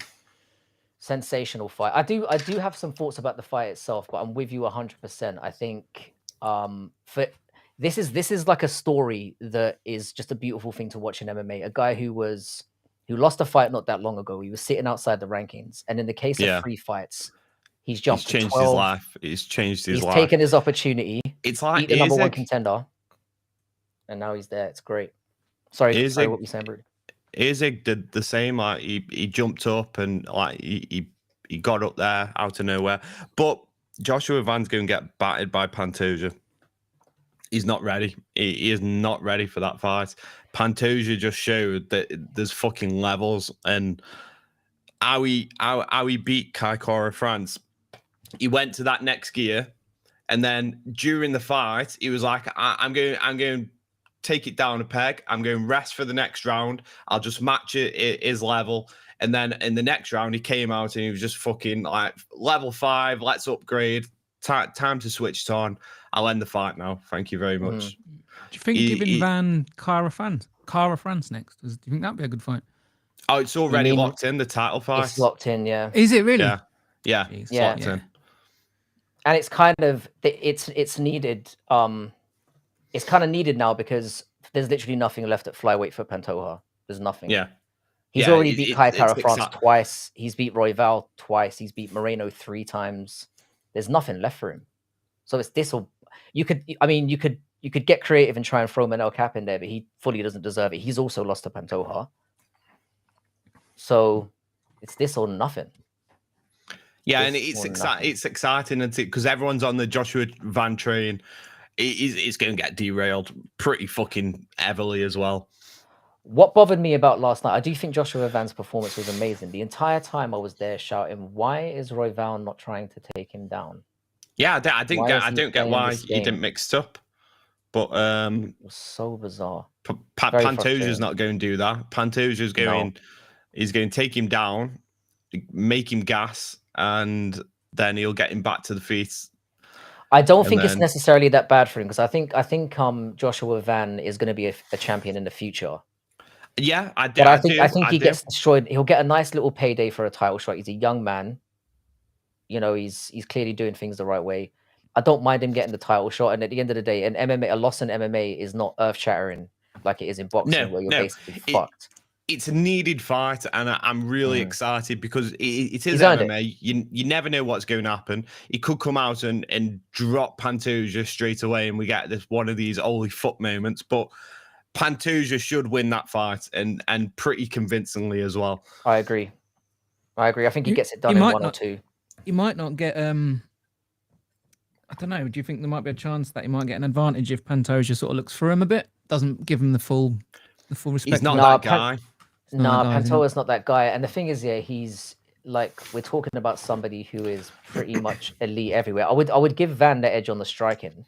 Sensational fight. I do have some thoughts about the fight itself, but I'm with you 100%. I think for this is like a story that is just a beautiful thing to watch in MMA. A guy who lost a fight not that long ago. He was sitting outside the rankings, and in the case of 3 fights, he's jumped He's changed to 12. his life. He's changed his life. He's taken his opportunity. It's like beat the number 1 contender, and now he's there. It's great. Sorry, what were you saying, Bruce? Izig did the same. Like he jumped up and like he got up there out of nowhere. But Joshua Van's going to get battered by Pantoja. He's not ready. He is not ready for that fight. Pantoja just showed that there's fucking levels, and how he beat Kai Kara France. He went to that next gear, and then during the fight, he was like, I'm going to take it down a peg. I'm going to rest for the next round. I'll just match it his level. And then in the next round, he came out and he was just fucking like level 5. Let's upgrade. Time to switch it on. I'll end the fight now. Thank you very much. Do you think giving Van Cara France next? Do you think that'd be a good fight? Oh, it's already locked in, the title fight. It's locked in, yeah. Is it really? Yeah. Jeez. It's locked in. And it's kind of it's needed. It's kind of needed now because there's literally nothing left at flyweight for Pantoja. There's nothing. Yeah. He's already beat Kai Kara France twice. He's beat Royval twice. He's beat Moreno 3 times. There's nothing left for him. So it's this or you could get creative and try and throw Manel Cap in there, but he fully doesn't deserve it. He's also lost to Pantoja. So it's this or nothing. Yeah, and it's exciting because everyone's on the Joshua Van train. It's going to get derailed pretty fucking heavily as well. What bothered me about last night, I do think Joshua Van's performance was amazing. The entire time I was there shouting, why is Royval not trying to take him down? Yeah, I don't get why he didn't mix it up. But it was so bizarre. Pantoja's not going to do that. Pantoja's going he's going to take him down, make him gas, and then he'll get him back to the feet. I don't think it's necessarily that bad for him because I think Joshua Van is going to be a champion in the future. Yeah, I do. But I think he gets destroyed. He'll get a nice little payday for a title shot. He's a young man. You know, he's clearly doing things the right way. I don't mind him getting the title shot. And at the end of the day, a loss in MMA is not earth shattering like it is in boxing, where you're basically fucked. It's a needed fight, and I'm really excited because it is MMA. You never know what's going to happen. He could come out and drop Pantoja straight away, and we get this one of these holy fuck moments. But Pantoja should win that fight, and pretty convincingly as well. I agree. I think he gets it done in 1 or 2. He might not get. I don't know. Do you think there might be a chance that he might get an advantage if Pantoja sort of looks for him a bit, doesn't give him the full respect? He's not that guy. No, Pantoja's not that guy. And the thing is, he's like, we're talking about somebody who is pretty much elite everywhere. I would give Van the edge on the striking,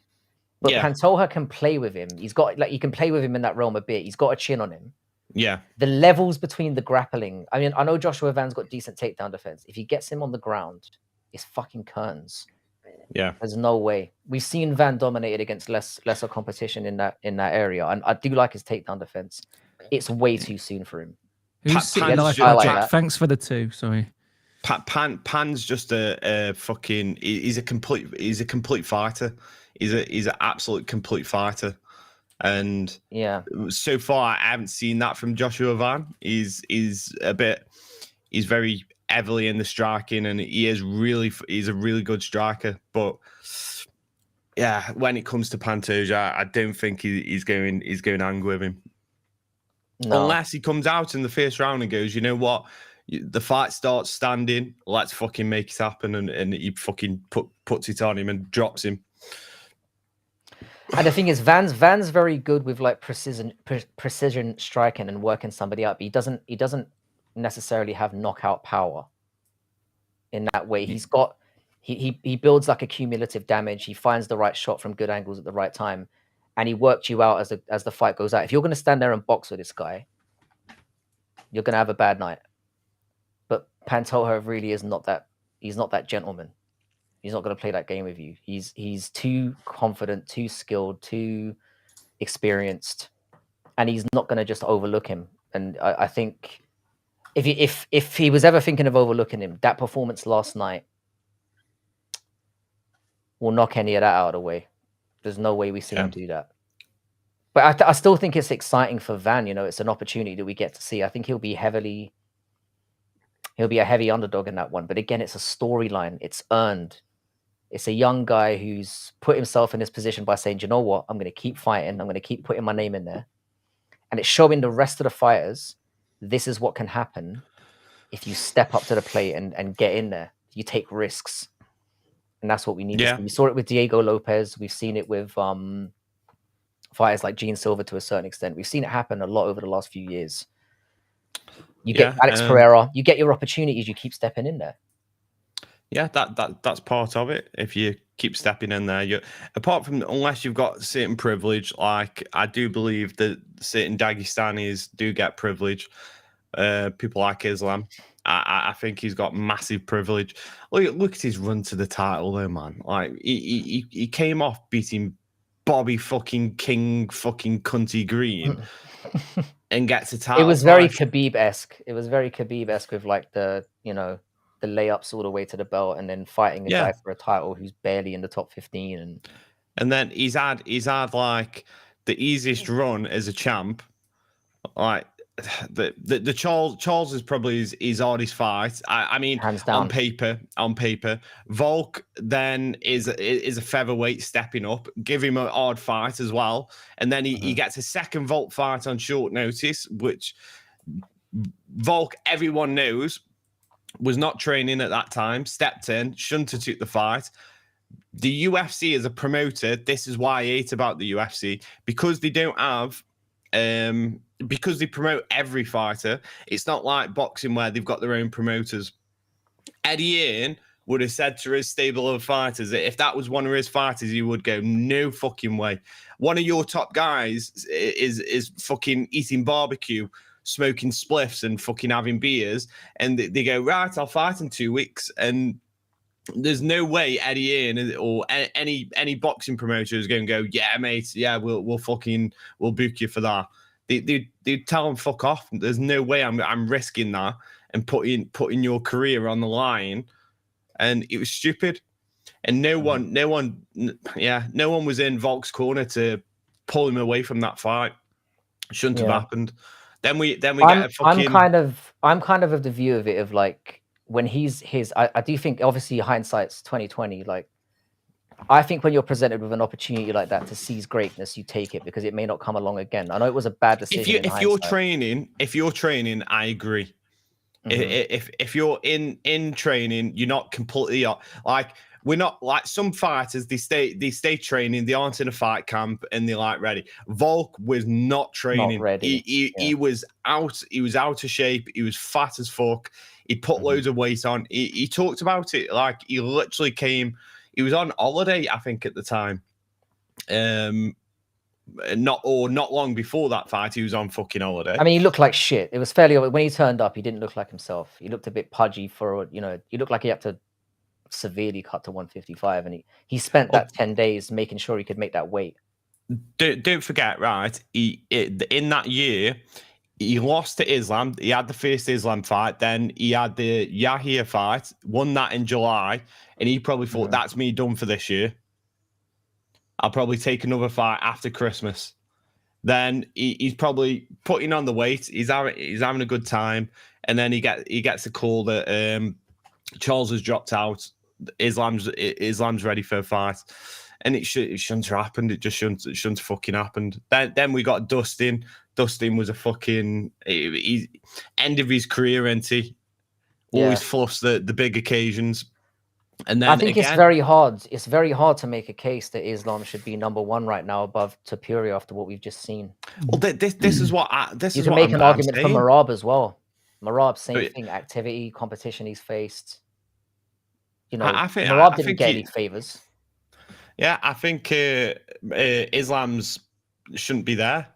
but Pantoja can play with him. He's got you can play with him in that realm a bit. He's got a chin on him. Yeah. The levels between the grappling. I mean, I know Joshua Van's got decent takedown defense. If he gets him on the ground, it's fucking curtains. Yeah. There's no way. We've seen Van dominated against lesser competition in that area, and I do like his takedown defense. It's way too soon for him. Thanks for the 2. Sorry. Pan's just a fucking. He's a complete fighter. He's an absolute complete fighter. And so far I haven't seen that from Joshua Van. He's very heavily in the striking, and he's a really good striker. But yeah, when it comes to Pantoja, I don't think he's going to hang with him. No. Unless he comes out in the first round and goes, you know what, the fight starts standing, let's fucking make it happen, and he fucking puts it on him and drops him. And the thing is, Van's very good with like precision striking and working somebody up. He doesn't necessarily have knockout power in that way. He's got he builds like a cumulative damage. He finds the right shot from good angles at the right time. and he worked you out as the fight goes out. If you're going to stand there and box with this guy, you're going to have a bad night. But Pantoja really is not that. He's not that gentleman. He's not going to play that game with you. He's too confident, too skilled, too experienced, and he's not going to just overlook him. And I think if he was ever thinking of overlooking him, that performance last night will knock any of that out of the way. There's no way we see him do that. But I still think it's exciting for Van. It's an opportunity that we get to see. I think he'll be a heavy underdog in that one. But again, it's a storyline. It's earned. It's a young guy who's put himself in this position by saying, you know what? I'm going to keep fighting. I'm going to keep putting my name in there. And it's showing the rest of the fighters, this is what can happen if you step up to the plate and get in there. You take risks. And that's what we need to see. We saw it with Diego Lopez. We've seen it with fighters like Gene Silva to a certain extent. We've seen it happen a lot over the last few years. You get Alex Pereira. You get your opportunities. You keep stepping in there. Yeah, that's part of it. If you keep stepping in there, apart from unless you've got certain privilege, like I do believe that certain Dagestanis do get privilege. People like Islam, I think he's got massive privilege. Look at his run to the title, though, man. Like he came off beating Bobby fucking King fucking Cunty Green and gets a title. It was very Khabib-esque. It was very Khabib-esque with like the layups all the way to the belt, and then fighting a guy for a title who's barely in the top 15. And then he's had like the easiest run as a champ. Like the Charles is probably his hardest fight. I mean, hands down. On paper, Volk then is a featherweight stepping up. Give him a hard fight as well, and then he gets a second Volk fight on short notice, which Volk, everyone knows, was not training at that time, stepped in, shouldn't have took the fight. The UFC as a promoter, this is why I hate about the UFC, because they don't have, because they promote every fighter. It's not like boxing where they've got their own promoters. Eddie Hearn would have said to his stable of fighters that if that was one of his fighters, he would go, no fucking way. One of your top guys is fucking eating barbecue, smoking spliffs and fucking having beers, and they go, right, I'll fight in 2 weeks. And there's no way Eddie Hearn or any boxing promoter is going to go, yeah, mate, yeah, we'll book you for that. They tell him fuck off. There's no way I'm risking that and putting your career on the line. And it was stupid. And no one was in Volk's corner to pull him away from that fight. Shouldn't have happened. Then we get a fucking... I'm kind of the view of it of like when he's his. I do think obviously hindsight's 2020. Like I think when you're presented with an opportunity like that to seize greatness, you take it because it may not come along again. I know it was a bad decision. If you're training, I agree. If you're in training, you're not completely like. We're not like some fighters. They stay training. They aren't in a fight camp and they're like ready. Volk was not training. Not ready. He was out. He was out of shape. He was fat as fuck. He put loads of weight on. He talked about it like he literally came. He was on holiday, I think, at the time. Not long before that fight, he was on fucking holiday. I mean, he looked like shit. It was fairly when he turned up. He didn't look like himself. He looked a bit pudgy he looked like he had to severely cut to 155, and he spent that 10 days making sure he could make that weight. Don't forget, right? In that year, he lost to Islam. He had the first Islam fight. Then he had the Yahya fight. Won that in July, and he probably thought, "That's me done for this year. I'll probably take another fight after Christmas." Then he's probably putting on the weight. He's having a good time, and then he gets a call that Charles has dropped out. Islam's ready for a fight, and it shouldn't have happened. It just shouldn't have fucking happened. Then we got Dustin. Dustin was a fucking end of his career, ain't he? Always fluffs the big occasions. And then I think it's very hard. It's very hard to make a case that Islam should be number one right now above Topuria after what we've just seen. Well, this is what you can make an argument for Merab as well. Merab, same thing. Activity, competition he's faced. Merab didn't get any favors. Yeah, I think Islam's shouldn't be there.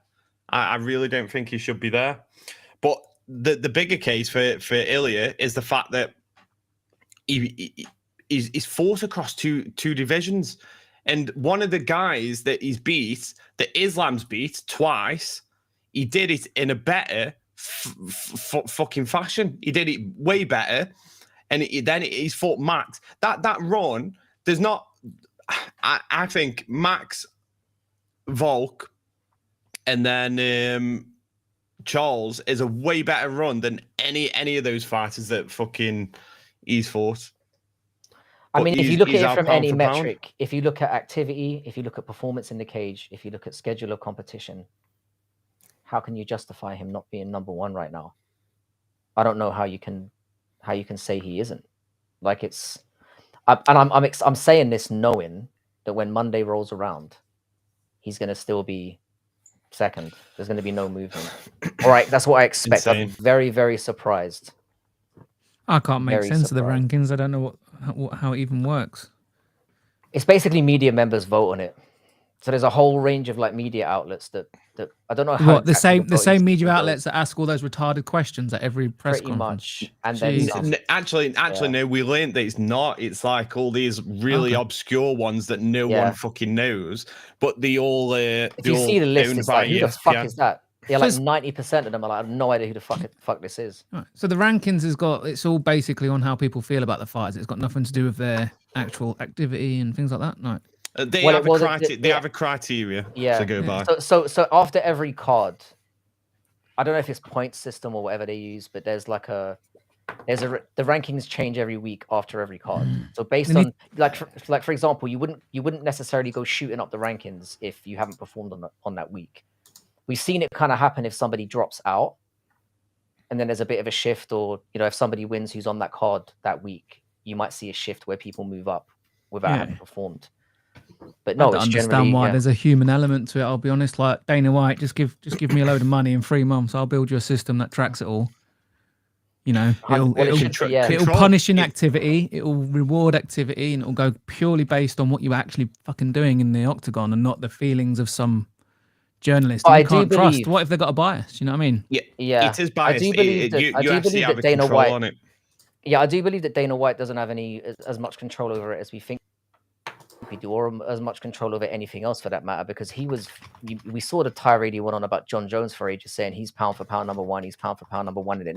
I really don't think he should be there. But the bigger case for Ilia is the fact that he's fought across two divisions. And one of the guys that he's beat, that Islam's beat twice, he did it in a better fucking fashion. He did it way better. And then he's fought Max. That run, there's not... I think Max, Volk, and then Charles is a way better run than any of those fighters that fucking he's fought. I mean, if you look at it from any pound. metric, if you look at activity, if you look at performance in the cage, if you look at schedule of competition, how can you justify him not being number one right now? I don't know how you can say he isn't. Like I'm saying this knowing that when Monday rolls around, he's going to still be second. There's going to be no movement. All right, that's what I expect. I'm very, very surprised. I can't make sense of the rankings. I don't know how it even works. It's basically media members vote on it. So there's a whole range of like media outlets that I don't know how. What, the same media outlets that ask all those retarded questions at every press conference. Much. And then actually, no, we learned that it's not. It's like all these really obscure ones that no one fucking knows, but they all. If you see the list, it's like, who the fuck is that? Yeah, like 90% of them are like, I have no idea who the fuck this is. Right. So the rankings it's all basically on how people feel about the fights. It's got nothing to do with their actual activity and things like that. No. They have a criteria to go by. So after every card, I don't know if it's point system or whatever they use, but there's like the rankings change every week after every card. So based on like for example, you wouldn't necessarily go shooting up the rankings if you haven't performed on that week. We've seen it kind of happen if somebody drops out, and then there's a bit of a shift, or if somebody wins who's on that card that week, you might see a shift where people move up without having performed. But no, I don't understand why there's a human element to it. I'll be honest. Like Dana White, just give me a load of money in 3 months. I'll build you a system that tracks it all. It'll punish inactivity, it'll reward activity, and it'll go purely based on what you're actually fucking doing in the octagon, and not the feelings of some journalist you can't trust. What if they've got a bias? You know what I mean? Yeah. It is biased. I do believe that Dana White on it. Yeah, I do believe that Dana White doesn't have as much control over it as we think we do, or as much control over anything else for that matter, because we saw the tirade he went on about John Jones for ages, saying he's pound for pound number one, and it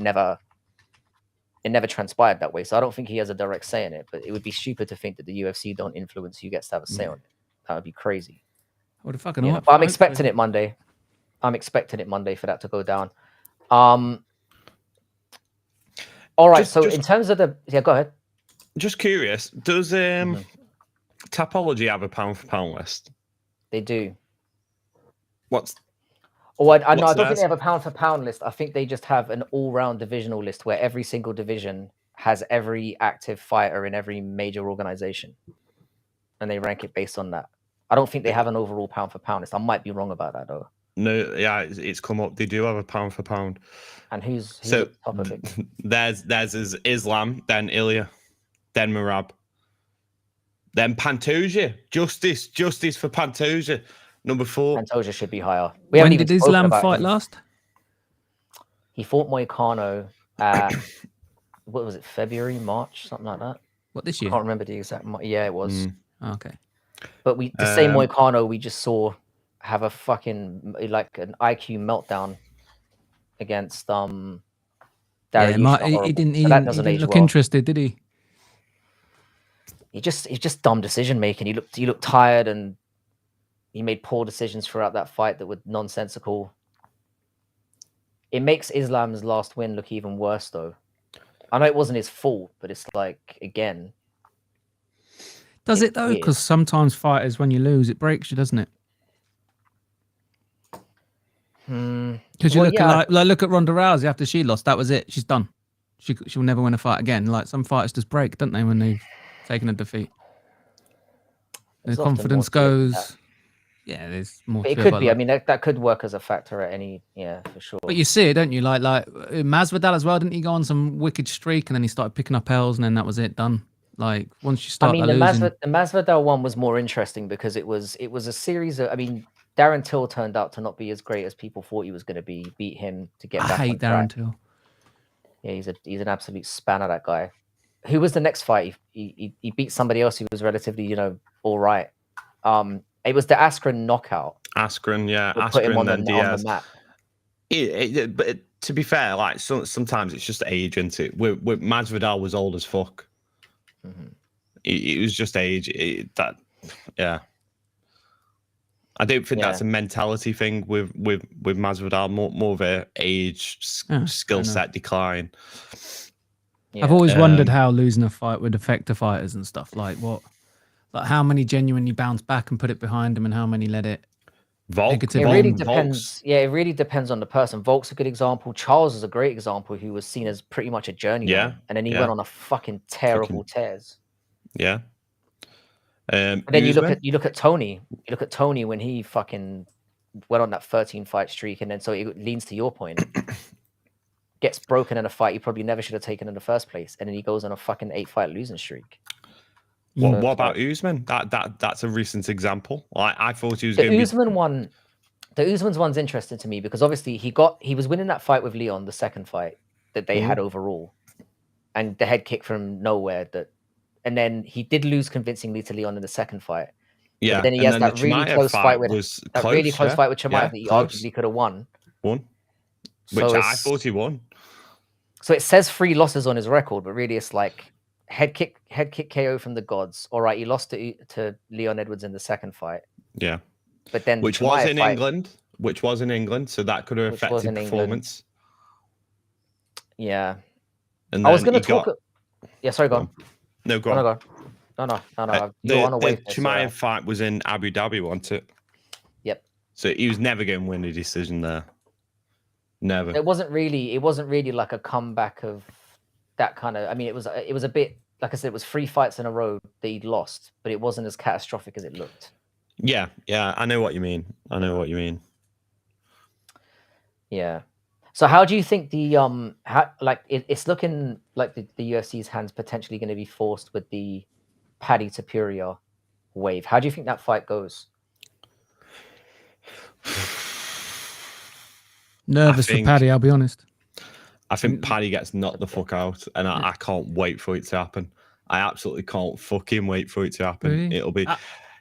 never transpired that way. So I don't think he has a direct say in it, but it would be stupid to think that the UFC don't influence who gets to have a say on it. That would be crazy. What the fucking but I'm expecting it Monday. I'm expecting it Monday for that to go down. All right. In terms of go ahead. Just curious, does Tapology have a pound for pound list? They do. I don't think they have a pound for pound list. I think they just have an all round divisional list where every single division has every active fighter in every major organization, and they rank it based on that. I don't think they have an overall pound for pound list. I might be wrong about that though. No, yeah, it's come up. They do have a pound for pound. And who's at the top of it? There's is Islam, then Ilia, then Merab, then Pantoja. Justice for Pantoja, number 4. Pantoja should be higher. When did Islam fight last? He fought Moicano at what was it, February, March, something like that. What, this year? I can't remember the exact. Yeah, it was. Okay. But the same Moicano we just saw have a fucking like an IQ meltdown against Dariush. He didn't look interested, did he? He's just dumb decision making. He looked tired, and he made poor decisions throughout that fight that were nonsensical. It makes Islam's last win look even worse, though. I know it wasn't his fault, but it's like, again. Does it though? Because sometimes fighters, when you lose, it breaks you, doesn't it? Because you look at Ronda Rousey after she lost, that was it. She's done. She'll never win a fight again. Like some fighters just break, don't they, when they've taken a defeat? Their confidence goes. Yeah, there's more. But it could be. I mean, that could work as a factor at any. Yeah, for sure. But you see it, don't you? Like Masvidal as well. Didn't he go on some wicked streak and then he started picking up L's and then that was it, done. Like once you start, I mean, losing. the Masvidal one was more interesting because it was a series of. I mean, Darren Till turned out to not be as great as people thought he was going to be. Beat him to get I back hate on Darren track. Till. Yeah, he's an absolute spanner. That guy. Who was the next fight? He beat somebody else who was relatively, all right. It was the Askren knockout. Askren, yeah, Would put him Askren, on then the Diaz. map. But to be fair, like sometimes it's just age, isn't it? With Masvidal was old as fuck. It was just age. Yeah. I don't think that's a mentality thing with Masvidal. More of a age skill set decline. Yeah. I've always wondered how losing a fight would affect the fighters and stuff. Like how many genuinely bounced back and put it behind them, and how many let it. It really depends. Yeah, it really depends on the person. Volk's a good example. Charles is a great example, who was seen as pretty much a journeyman, and then he went on a fucking terrible tears. Yeah. And then you look at Tony. You look at Tony when he fucking went on that 13 fight streak, and then so it leans to your point. Gets broken in a fight he probably never should have taken in the first place, and then he goes on a fucking 8-fight losing streak. What about Usman? That's a recent example. I thought he was the Usman one. The Usman's one's interesting to me because obviously he was winning that fight with Leon, the second fight that they had overall, and the head kick from nowhere and then he did lose convincingly to Leon in the second fight. Yeah, but then he has that really close fight with Chimaev that he arguably could have won. Which I thought he won. So it says 3 losses on his record, but really it's like head kick KO from the gods. All right, he lost to Leon Edwards in the second fight. Yeah. But then which was in England, so that could have affected performance. Yeah. And I was going to talk. Yeah, sorry, go on. No, go on. No. The Chimaev fight was in Abu Dhabi, wasn't it? Yep. So he was never going to win a decision there. Never. It wasn't really like a comeback of that kind of. I mean, it was a bit, like I said, it was 3 fights in a row that he'd lost, but it wasn't as catastrophic as it looked. Yeah, I know what you mean. Yeah. So how do you think the it's looking like the UFC's hands potentially going to be forced with the Paddy Topuria wave? How do you think that fight goes? Nervous for Paddy, I'll be honest. I think Paddy gets knocked the fuck out, and I can't wait for it to happen. I absolutely can't fucking wait for it to happen. Really? It'll be.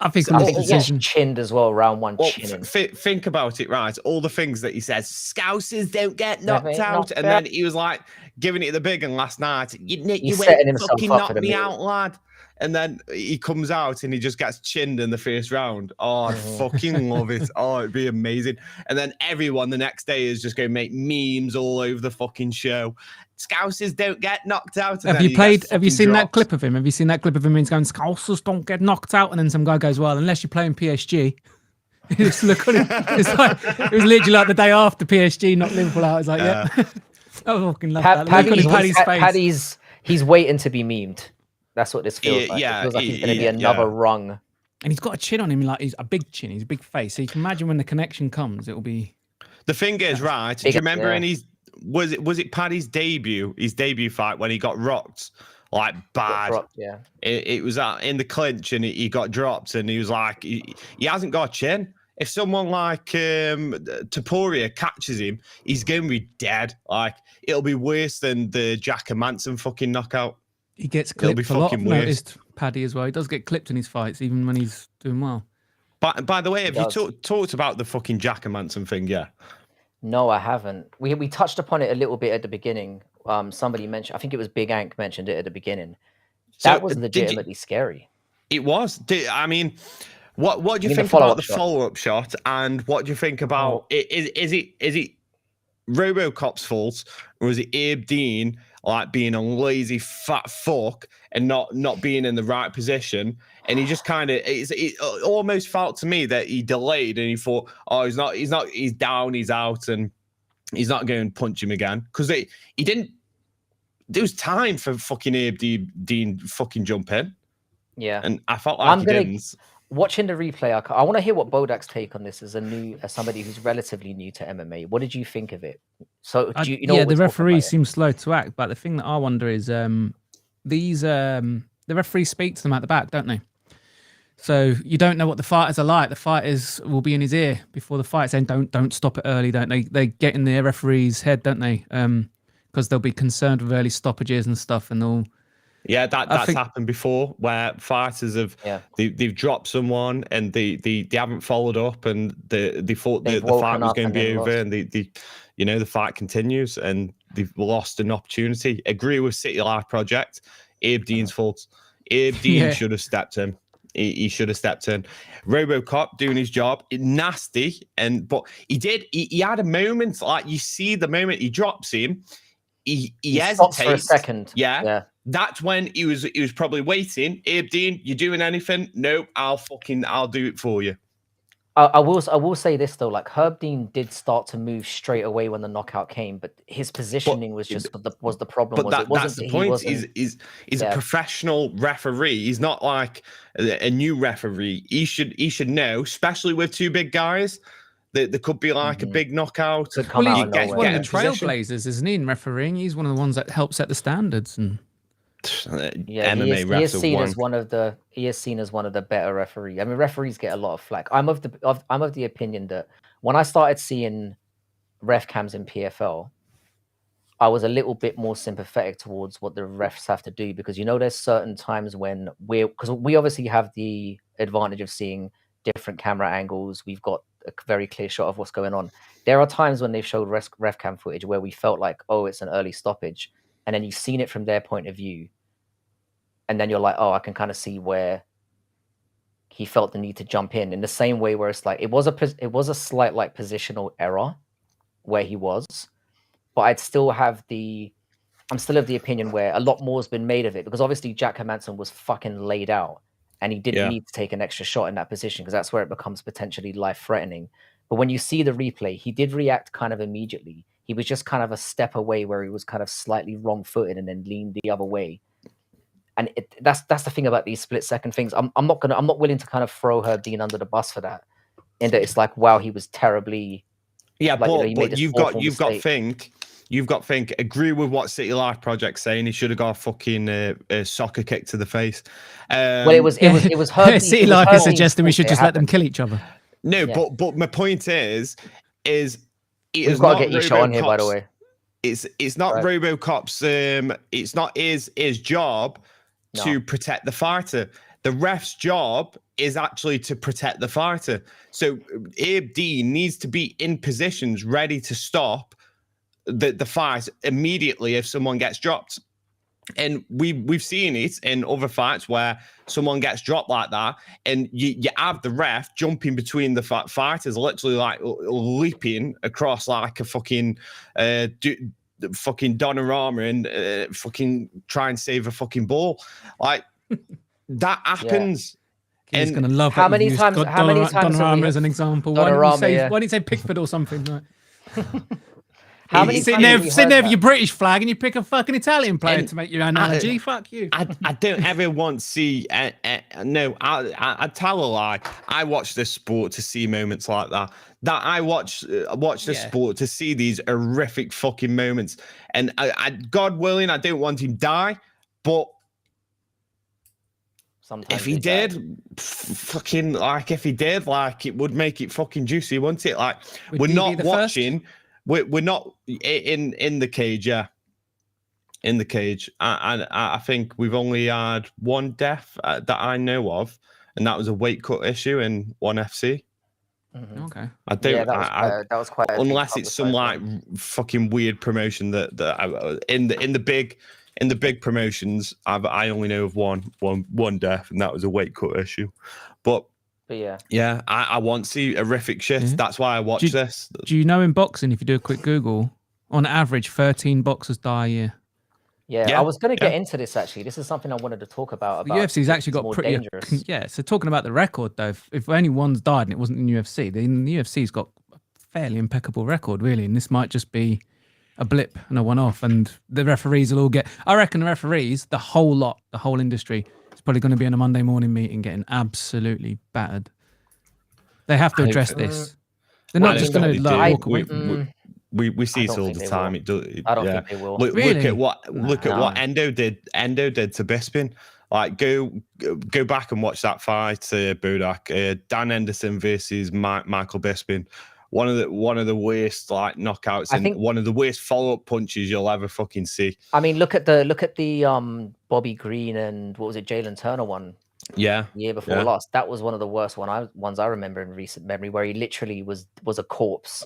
I think he gets chinned as well, round 1 chinning. Think about it, right? All the things that he says, Scousers don't get knocked out. And then he was like giving it the big one last night. You went fucking knock me out, lad. And then he comes out and he just gets chinned in the first round. Oh, I fucking love it. Oh, it'd be amazing. And then everyone the next day is just going to make memes all over the fucking show. Scousers don't get knocked out. Have you seen that clip of him? Have you seen that clip of him? He's going, Scousers don't get knocked out. And then some guy goes, well, unless you're playing PSG. It's like, it was literally like the day after PSG knocked Liverpool out. It's like, yeah. I fucking love that. Paddy's he's waiting to be memed. That's what this feels like. It feels like he's going to be another rung. And he's got a chin on him, like he's a big chin. He's a big face. So you can imagine when the connection comes, it'll be. The thing is, right? Do you remember in his was it Paddy's debut? His debut fight when he got rocked like bad. It was in the clinch and he got dropped and he was like he hasn't got a chin. If someone like Topuria catches him, he's going to be dead. Like it'll be worse than the Jack and Manson fucking knockout. He gets clipped a lot. I've noticed Paddy as well. He does get clipped in his fights, even when he's doing well. By the way, have you talked about the fucking Jack and Manson thing? Yeah. No, I haven't. We touched upon it a little bit at the beginning. Somebody mentioned, I think it was Big Ank mentioned it at the beginning. That was legitimately scary. It was. I mean, what do you think about the follow-up shot? And what do you think about it? Is it RoboCop's fault, or is it Abe Dean like being a lazy fat fuck and not being in the right position? And he just kind of it almost felt to me that he delayed and he thought, oh, he's down, he's out, and he's not going to punch him again because he didn't. There was time for fucking Abe Dean fucking jump in. Yeah, and I felt like he didn't. Watching the replay, I want to hear what Bodak's take on this as somebody who's relatively new to MMA. What did you think of it? So, you know, the referee seems slow to act, but the thing that I wonder is these the referees speak to them at the back, don't they? So you don't know what the fighters are like. The fighters will be in his ear before the fight, saying, "Don't stop it early." Don't they? They get in the referee's head, don't they? Because they'll be concerned with early stoppages and stuff, and they'll. Yeah, that's happened before, where fighters have they've dropped someone and they haven't followed up, and they thought the fight was going to be over, and the fight continues, and they've lost an opportunity. Agree with City Life Project. Abe Dean's fault. Abe Dean should have stepped in. He should have stepped in. RoboCop doing his job, nasty, but he did. He had a moment, like you see the moment he drops him, he hesitates for a second. Yeah. That's when he was probably waiting. Abe Dean, you doing anything? No, I'll do it for you. I will say this though, like Herb Dean did start to move straight away when the knockout came, but his positioning was the problem. But that's the point. He's a professional referee. He's not like a new referee. He should know, especially with two big guys, that there could be like a big knockout. He's one of the trailblazers, isn't he? In refereeing, he's one of the ones that helped set the standards and. MMA he is seen as one of the better referees. I mean, referees get a lot of flack. I'm of the opinion that when I started seeing ref cams in PFL, I was a little bit more sympathetic towards what the refs have to do, because there's certain times when because we obviously have the advantage of seeing different camera angles. We've got a very clear shot of what's going on. There are times when they've showed ref cam footage where we felt like, oh, it's an early stoppage. And then you've seen it from their point of view. And then you're like, oh, I can kind of see where he felt the need to jump in the same way where it's like, it was a slight like positional error where he was, but I'm still of the opinion where a lot more has been made of it, because obviously Jack Hermansson was fucking laid out and he didn't need to take an extra shot in that position, because that's where it becomes potentially life-threatening. But when you see the replay, he did react kind of immediately. He was just kind of a step away where he was kind of slightly wrong-footed and then leaned the other way. And that's the thing about these split-second things. I'm not willing to kind of throw Herb Dean under the bus for that. In that it's like, wow, he was terribly. Yeah, like, but you've got to think. Agree with what City Life Project's saying. He should have got a fucking soccer kick to the face. Well, it was Herb. City Life is suggesting we should just let them kill each other. No, but my point is. We've got to get you shot on here, by the way. It's not RoboCop's. It's not his job to protect the fighter. The ref's job is actually to protect the fighter. So Abe Dean needs to be in positions ready to stop the fight immediately if someone gets dropped. And we've seen it in other fights where someone gets dropped like that, and you have the ref jumping between the fighters, literally like leaping across like a fucking fucking Donnarumma and fucking try and save a fucking ball. Like that happens. He's going to love how many times Donnarumma as an example. Why don't you say Pickford or something? Like? How many sitting there with your British flag and you pick a fucking Italian player to make your analogy? Fuck you. I don't ever want to see. No, I tell a lie. I watch this sport to see moments like that. That I watch the sport to see these horrific fucking moments. And God willing, I don't want him to die, but. Sometimes if he did, fucking like if he did, like it would make it fucking juicy, wouldn't it? Like we're not watching. We're not in the cage, in the cage. I think we've only had one death that I know of, and that was a weight cut issue in ONE FC. Mm-hmm. Okay. I don't. Yeah, that was quite. Unless it's some like fucking weird promotion that in the big promotions, I only know of one death, and that was a weight cut issue. But yeah, I want to see horrific shit. Mm-hmm. That's why I watch this. Do you know in boxing, if you do a quick Google, on average, 13 boxers die a year? Yeah, I was going to get into this actually. This is something I wanted to talk about. The UFC's actually got pretty dangerous. Yeah, so talking about the record though, if only one's died and it wasn't in UFC, then the UFC's got a fairly impeccable record really, and this might just be a blip and a one-off, and the referees will all get. I reckon the referees, the whole industry. Probably going to be in a Monday morning meeting getting absolutely battered. They have to address this. They're not just going to walk away. We see it all the time. I don't think they will. Look at what Endo did. Endo did to Bisping. Like, go back and watch that fight, Bodak. Dan Henderson versus Michael Bisping. One of the worst like knockouts, and one of the worst follow-up punches you'll ever fucking see. I mean, look at the Bobby Green and what was it, Jalen Turner one? Yeah, the year before last. That was one of the worst ones I remember in recent memory, where he literally was a corpse,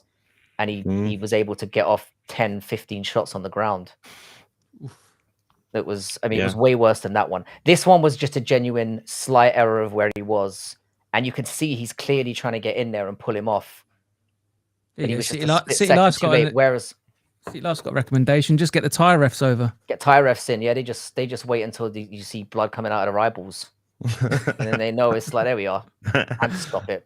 and he was able to get off 10, 15 shots on the ground. It was, I mean, it was way worse than that one. This one was just a genuine slight error of where he was, and you could see he's clearly trying to get in there and pull him off. But he was just a split second too late. Whereas City Life's got a recommendation: just get the Thai refs over. Get Thai refs in. Yeah, they just wait until you see blood coming out of their eyeballs, and then they know it's like, there we are. Time to stop it.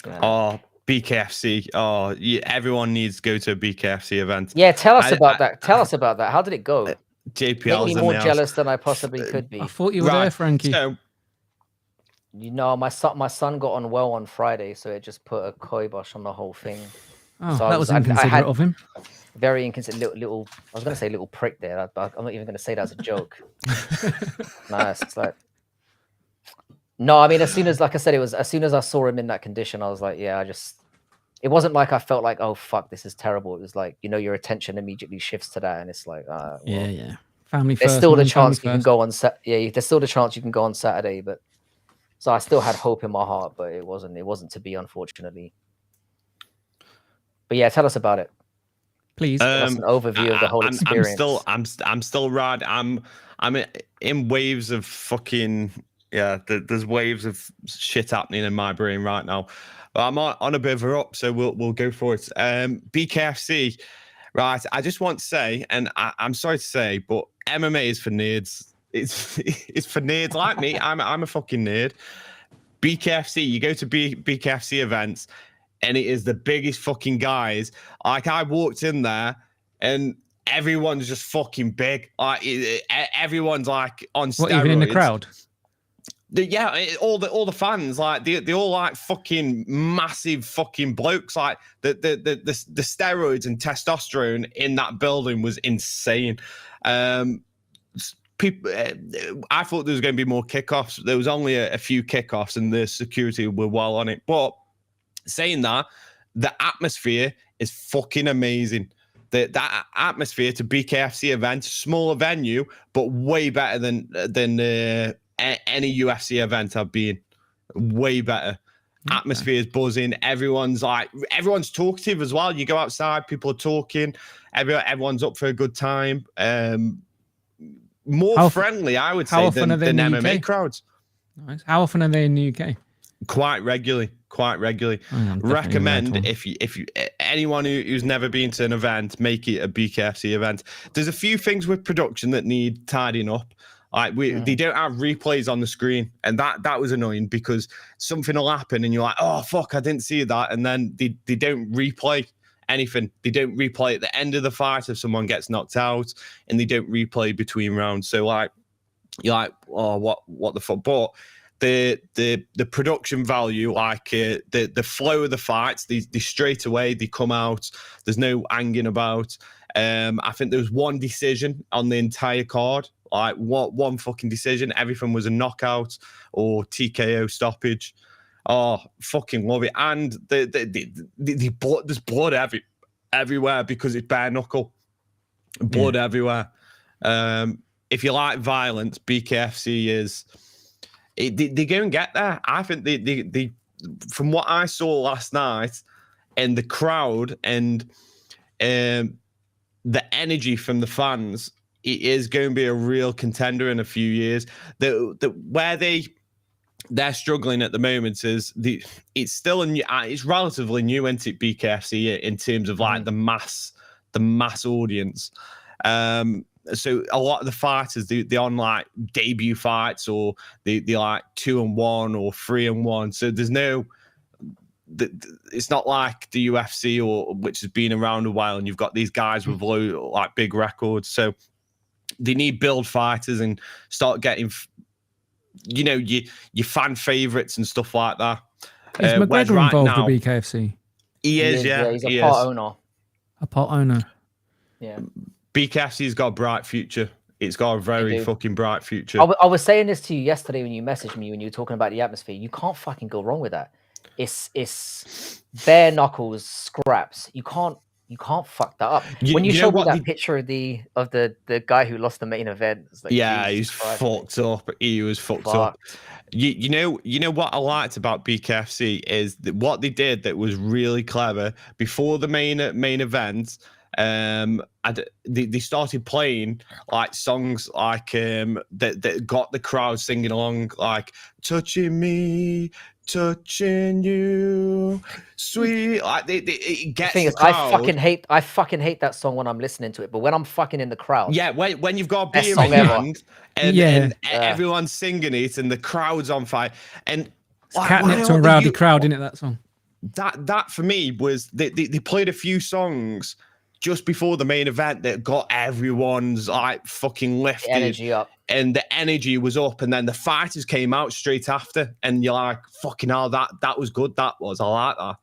Oh, BKFC. Oh, everyone needs to go to a BKFC event. Yeah, tell us about that. Tell us about that. How did it go? JPL. Make me more jealous than I possibly could be. I thought you were there, Frankie. So, my son got on well on Friday, so it just put a kibosh on the whole thing. Oh, so that was inconsiderate of him. Very inconsiderate. Little. I was going to say little prick there. I'm not even going to say that as a joke. Nice. It's like. No, I mean, as soon as I saw him in that condition, I was like, yeah, it wasn't like I felt like, oh, fuck, this is terrible. It was like, your attention immediately shifts to that. And it's like, well, yeah. Family first. There's still the chance you can go on there's still the chance you can go on Saturday, but so I still had hope in my heart, but it wasn't to be, unfortunately. But yeah, tell us about it. Please. Give us an overview of the whole experience. I'm still rad. I'm in waves of fucking... Yeah, there's waves of shit happening in my brain right now. But I'm on a bit of a up, so we'll go for it. BKFC, right? I just want to say, and I'm sorry to say, but MMA is for nerds. It's for nerds like me. I'm a fucking nerd. BKFC, you go to BKFC events, and it is the biggest fucking guys. Like, I walked in there, and everyone's just fucking big. Like, everyone's like on steroids. What, even in the crowd? All the fans, like they all like fucking massive fucking blokes. Like the steroids and testosterone in that building was insane. People, I thought there was going to be more kickoffs. There was only a few kickoffs, and the security were well on it. But saying that, the atmosphere is fucking amazing. That atmosphere to BKFC event, smaller venue, but way better than any UFC event I've been. Way better. Okay. Atmosphere is buzzing. Everyone's talkative as well. You go outside, people are talking. Everyone's up for a good time. More friendly, I would say, than MMA UK? Crowds. Nice. How often are they in the UK? Quite regularly. Recommend if you anyone who's never been to an event, make it a BKFC event. There's a few things with production that need tidying up. Like they don't have replays on the screen, and that was annoying because something will happen and you're like, oh fuck, I didn't see that, and then they don't replay anything. They don't replay at the end of the fight if someone gets knocked out, and they don't replay between rounds. So like you're like, oh what the fuck? But the production value, like the flow of the fights, they straight away they come out. There's no hanging about. I think there was one decision on the entire card. Like one fucking decision. Everything was a knockout or TKO stoppage. Oh, fucking love it. And the blood, there's blood everywhere because it's bare knuckle. Blood everywhere. If you like violence, BKFC is. They go and get there. I think they from what I saw last night, and the crowd and the energy from the fans, it is going to be a real contender in a few years. Where they're struggling at the moment is it's still it's relatively new into BKFC in terms of like the mass audience. So a lot of the fighters they're on like debut fights, or they like 2-1 or 3-1. So there's no. It's not like the UFC which has been around a while, and you've got these guys with like big records. So they need build fighters and start getting, your fan favorites and stuff like that. Is McGregor involved with BKFC? He is, yeah. He's a part owner. A part owner. Yeah. BKFC's got a bright future. It's got a very fucking bright future. I was saying this to you yesterday when you messaged me when you were talking about the atmosphere. You can't fucking go wrong with that. It's bare knuckles scraps. You can't fuck that up. When you showed me that picture of the guy who lost the main event, it's like, yeah, he's fucked up. He was fucked up. You know what I liked about BKFC is that what they did that was really clever before the main event. They started playing like songs like that got the crowd singing along, like touching me, touching you, sweet. Like it gets the crowd. I fucking hate that song when I'm listening to it, but when I'm fucking in the crowd, yeah, when you've got a beer in hand and everyone's singing it and the crowd's on fire, and it's catnip to a rowdy crowd, isn't it? That song. That for me was they played a few songs just before the main event that got everyone's like fucking lifted, the energy up, and the energy was up, and then the fighters came out straight after, and you're like, fucking hell, that was good. That was, I like that.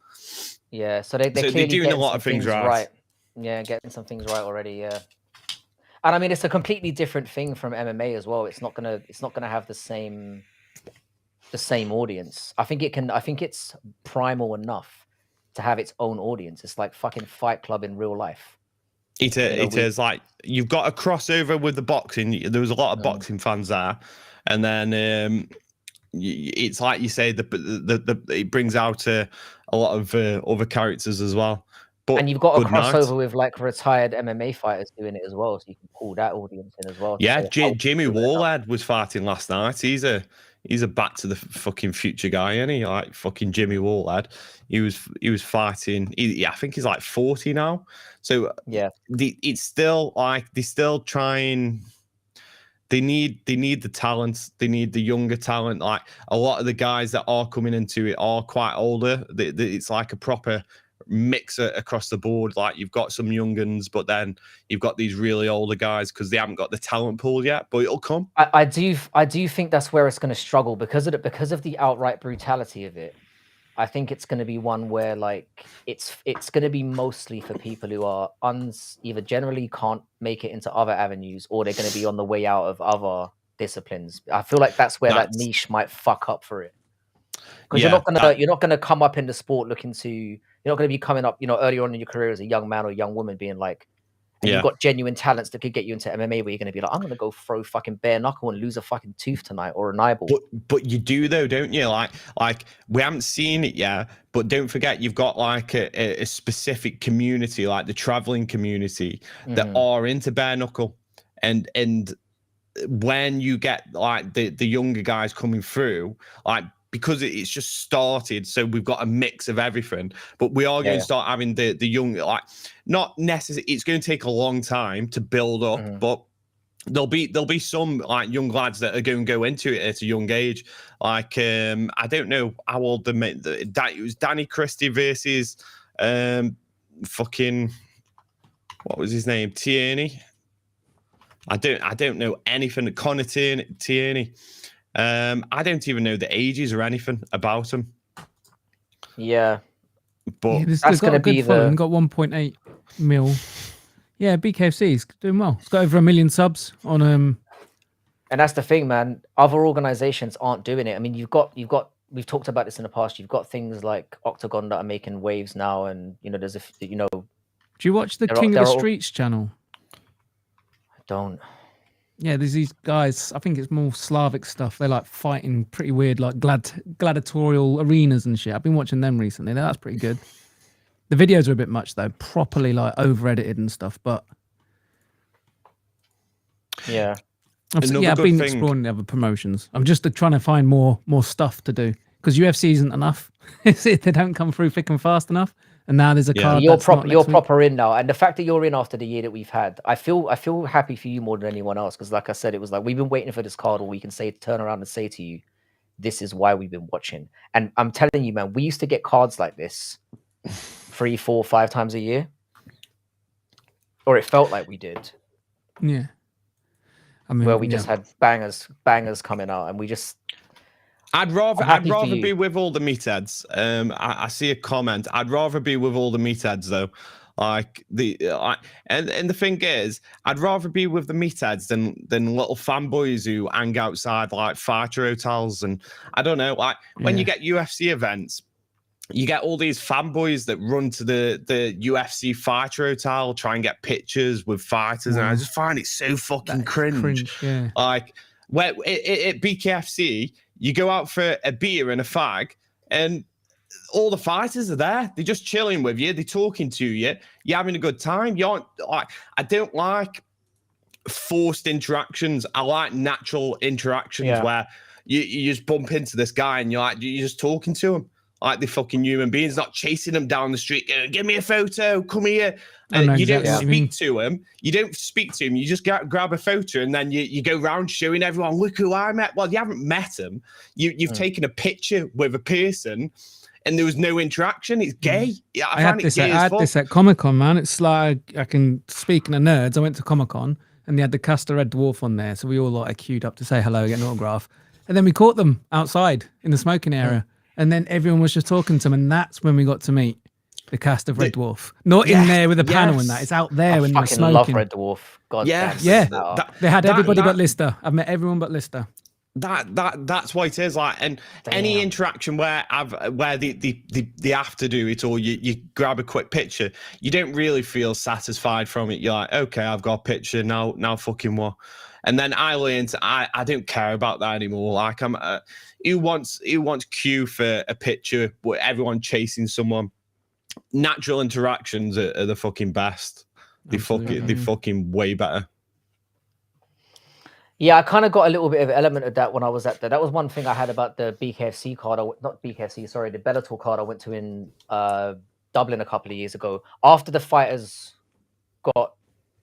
Yeah, so they're doing a lot of things right. Yeah, getting some things right already. Yeah, and I mean it's a completely different thing from MMA as well. It's not gonna have the same audience. I think it's primal enough to have its own audience. It's like fucking Fight Club in real life. It is like you've got a crossover with the boxing. There was a lot of boxing fans there, and then it's like you say, it brings out a lot of other characters as well. But and you've got a crossover with like retired MMA fighters doing it as well, so you can pull that audience in as well. Yeah, Jimmy Warlad was fighting last night. He's a Back to the fucking Future guy, isn't he? Like fucking Jimmy Warlad. He was fighting. I think he's like 40 now. So yeah, it's still like they're still trying. They need the talent. They need the younger talent. Like a lot of the guys that are coming into it are quite older. It's like a proper mix across the board. Like you've got some young uns, but then you've got these really older guys because they haven't got the talent pool yet. But it'll come. I do think that's where it's going to struggle because of the outright brutality of it. I think it's going to be one where like it's going to be mostly for people who are either generally can't make it into other avenues, or they're going to be on the way out of other disciplines. I feel like that's where that niche might fuck up for it. Because you're not gonna come up in the sport looking to, you're not gonna be coming up, earlier on in your career as a young man or young woman being like, and you've got genuine talents that could get you into MMA where you're gonna be like, I'm gonna go throw fucking bare knuckle and lose a fucking tooth tonight or an eyeball. But you do though, don't you? Like we haven't seen it yet, but don't forget you've got like a specific community, like the traveling community that are into bare knuckle, and when you get like the younger guys coming through, like. Because it's just started, so we've got a mix of everything. But we are going to start having the young, like, not necessarily. It's going to take a long time to build up, but there'll be some like young lads that are going to go into it at a young age. Like I don't know how old it was Danny Christie versus fucking what was his name, Tierney. I don't know anything. Connor Tierney. I don't even know the ages or anything about him. Yeah, but that's going to be got 1.8 mil. Yeah, BKFC is doing well. It's got over 1 million subs on And that's the thing, man. Other organizations aren't doing it. I mean, you've got. We've talked about this in the past. You've got things like Octagon that are making waves now, and there's Do you watch the King of the Streets channel? I don't. Yeah, there's these guys, I think it's more Slavic stuff. They're like fighting pretty weird, like gladiatorial arenas and shit. I've been watching them recently. That's pretty good. The videos are a bit much though, properly like over edited and stuff, but yeah. I've been exploring the other promotions. I'm just trying to find more stuff to do because UFC isn't enough. They don't come through thick and fast enough. And now there's a card. You're proper in now, and the fact that you're in after the year that we've had, I feel happy for you more than anyone else. Because, like I said, it was like we've been waiting for this card, or we can turn around and say to you, "This is why we've been watching." And I'm telling you, man, we used to get cards like this 3, 4, 5 times a year, or it felt like we did. Yeah, I mean, where we just had bangers coming out, and we just. I'd rather be with all the meatheads. I see a comment. I'd rather be with all the meatheads though. Like and the thing is, I'd rather be with the meatheads than little fanboys who hang outside like fighter hotels. And I don't know, like when you get UFC events, you get all these fanboys that run to the UFC fighter hotel, try and get pictures with fighters, and I just find it so fucking cringe. Yeah. Like where at BKFC, you go out for a beer and a fag, and all the fighters are there. They're just chilling with you. They're talking to you. You're having a good time. You aren't like, I don't like forced interactions. I like natural interactions where you just bump into this guy and you're just talking to him like they're fucking human beings, not chasing them down the street. Give me a photo. Come here. And you don't speak to him. You don't speak to him. You just grab a photo and then you go around showing everyone, look who I met. Well, you haven't met him. You've taken a picture with a person and there was no interaction. It's gay. Yeah, I had this at Comic-Con, man. It's like, I can speak to nerds. I went to Comic-Con and they had the Custer Red Dwarf on there. So we all like queued up to say hello, get an autograph. And then we caught them outside in the smoking area. And then everyone was just talking to them. And that's when we got to meet the cast of Red Dwarf. Not in there with a panel and that. It's out there when they're smoking. I love Red Dwarf. God damn. Yeah. They had everybody but Lister. I've met everyone but Lister. That's what it is like, and any interaction where they have to do it, or you grab a quick picture, you don't really feel satisfied from it. You're like, okay, I've got a picture now fucking what? And then I learned I don't care about that anymore. Like I'm who wants Q for a picture with everyone chasing someone? Natural interactions are the fucking best. They fucking way better. Yeah, I kind of got a little bit of an element of that when I was at there. That was one thing I had about the BKFC card. Not BKFC, sorry, the Bellator card I went to in Dublin a couple of years ago. After the fighters got,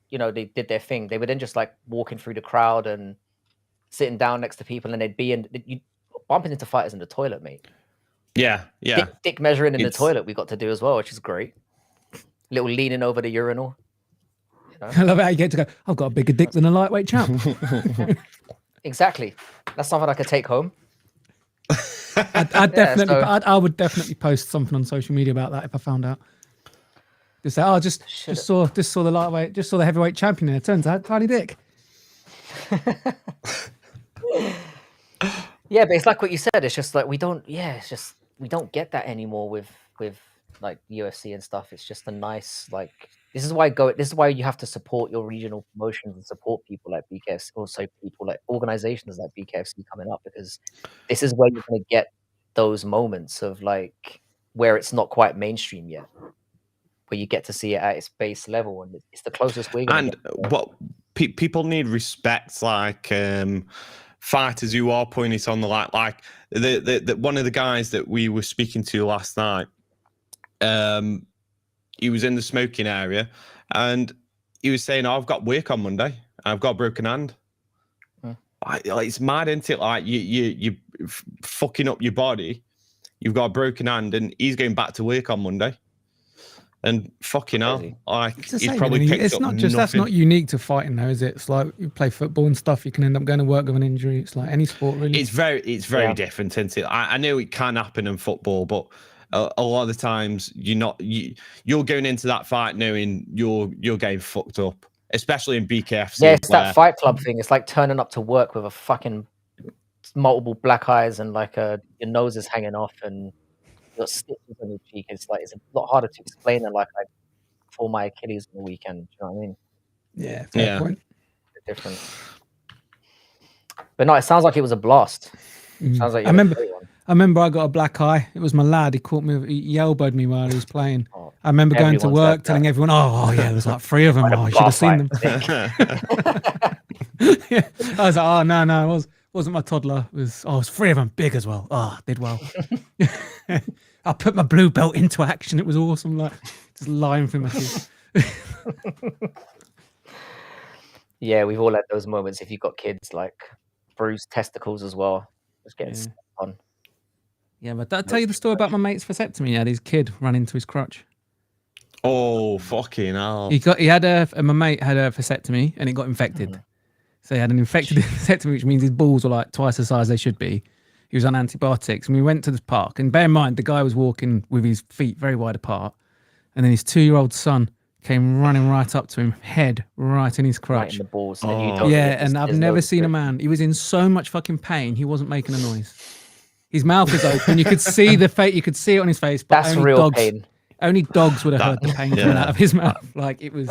they did their thing, they were then just like walking through the crowd and sitting down next to people, and they'd be you bumping into fighters in the toilet, mate. Yeah. Dick measuring in the toilet we got to do as well, which is great. Little leaning over the urinal. I love how you get to go, I've got a bigger dick than a lightweight champ. Exactly. That's something I could take home. I would definitely post something on social media about that if I found out. Just say, just saw the lightweight, just saw the heavyweight champion there. Turns out, tiny dick. Yeah, but it's like what you said. It's just like we don't get that anymore with like UFC and stuff. It's just a nice this is why you have to support your regional promotions and support people like BKFC, also people like organizations like BKFC coming up, because this is where you're going to get those moments of like where it's not quite mainstream yet, where you get to see it at its base level, and it's the closest we're going to get. What people need respect, like fighters who are putting it on the like the one of the guys that we were speaking to last night. He was in the smoking area and he was saying, I've got work on Monday. I've got a broken hand. It's mad, isn't it? Like you fucking up your body. You've got a broken hand and he's going back to work on Monday. And fucking hell, he's probably picked up nothing. That's not unique to fighting though, is it? It's like you play football and stuff, you can end up going to work with an injury. It's like any sport really. It's very different, isn't it? I know it can happen in football, but a lot of the times you're going into that fight knowing you're getting fucked up, especially in BKFC. Yeah, it's that Fight Club thing. It's like turning up to work with a fucking multiple black eyes and like your nose is hanging off and you got stitches on your cheek. It's a lot harder to explain than like I tore my Achilles on the weekend. Do you know what I mean? Yeah, fair point. Different. But no, it sounds like it was a blast. Sounds like I remember I got a black eye. It was my lad. He caught me. He elbowed me while he was playing. I remember going to work, telling everyone, "Oh yeah, there was like 3 of them. Oh, you should have seen them." Yeah. I was like, "Oh no, it wasn't my toddler. It was 3 of them, big as well. Oh, did well." I put my blue belt into action. It was awesome. Like just lying through my teeth. Yeah, we've all had those moments. If you've got kids, like bruised testicles as well, just getting stepped on. Yeah, but did I tell you the story about my mate's vasectomy? He had his kid run into his crotch. Oh, fucking hell. My mate had a vasectomy and it got infected. So he had an infected vasectomy, which means his balls were like twice the size they should be. He was on antibiotics and we went to this park. And bear in mind, the guy was walking with his feet very wide apart. And then his 2-year-old son came running right up to him, head right in his crotch. Right in the balls. Oh. And you don't, Yeah, and I've never seen a man. He was in so much fucking pain. He wasn't making a noise. His mouth was open. You could see the face. You could see it on his face. But that's only real dogs, pain. Only dogs would have heard the pain coming out of his mouth. Like it was.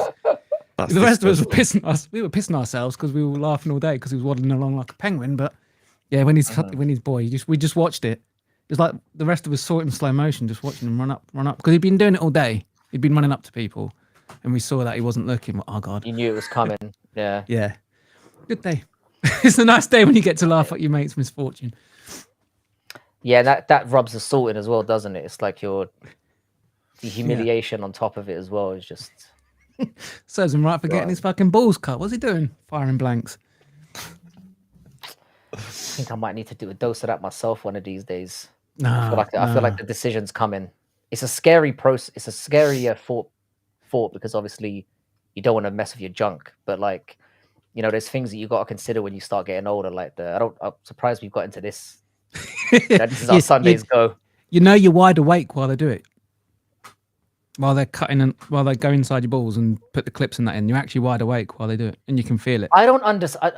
The rest of us were pissing us. We were pissing ourselves because we were laughing all day because he was waddling along like a penguin. But yeah, when his boy, we just watched it. It was like the rest of us saw it in slow motion, just watching him run up because he'd been doing it all day. He'd been running up to people, and we saw that he wasn't looking. Oh God! You knew it was coming. Yeah. Yeah. Good day. It's a nice day when you get to laugh at your mate's misfortune. Yeah, that rubs the salt in as well, doesn't it? It's like the humiliation on top of it as well is just. Serves him right for getting his fucking balls cut. What's he doing? Firing blanks. I think I might need to do a dose of that myself one of these days. Nah, I feel like the decision's coming. It's a scary process. It's a scary thought because obviously you don't want to mess with your junk, but like, you know, there's things that you got to consider when you start getting older. Like I'm surprised we've got into this. This is how Sundays go. You know, you're wide awake while they do it. While they're cutting and while they go inside your balls and put the clips in that in, you're actually wide awake while they do it, and you can feel it. I don't understand.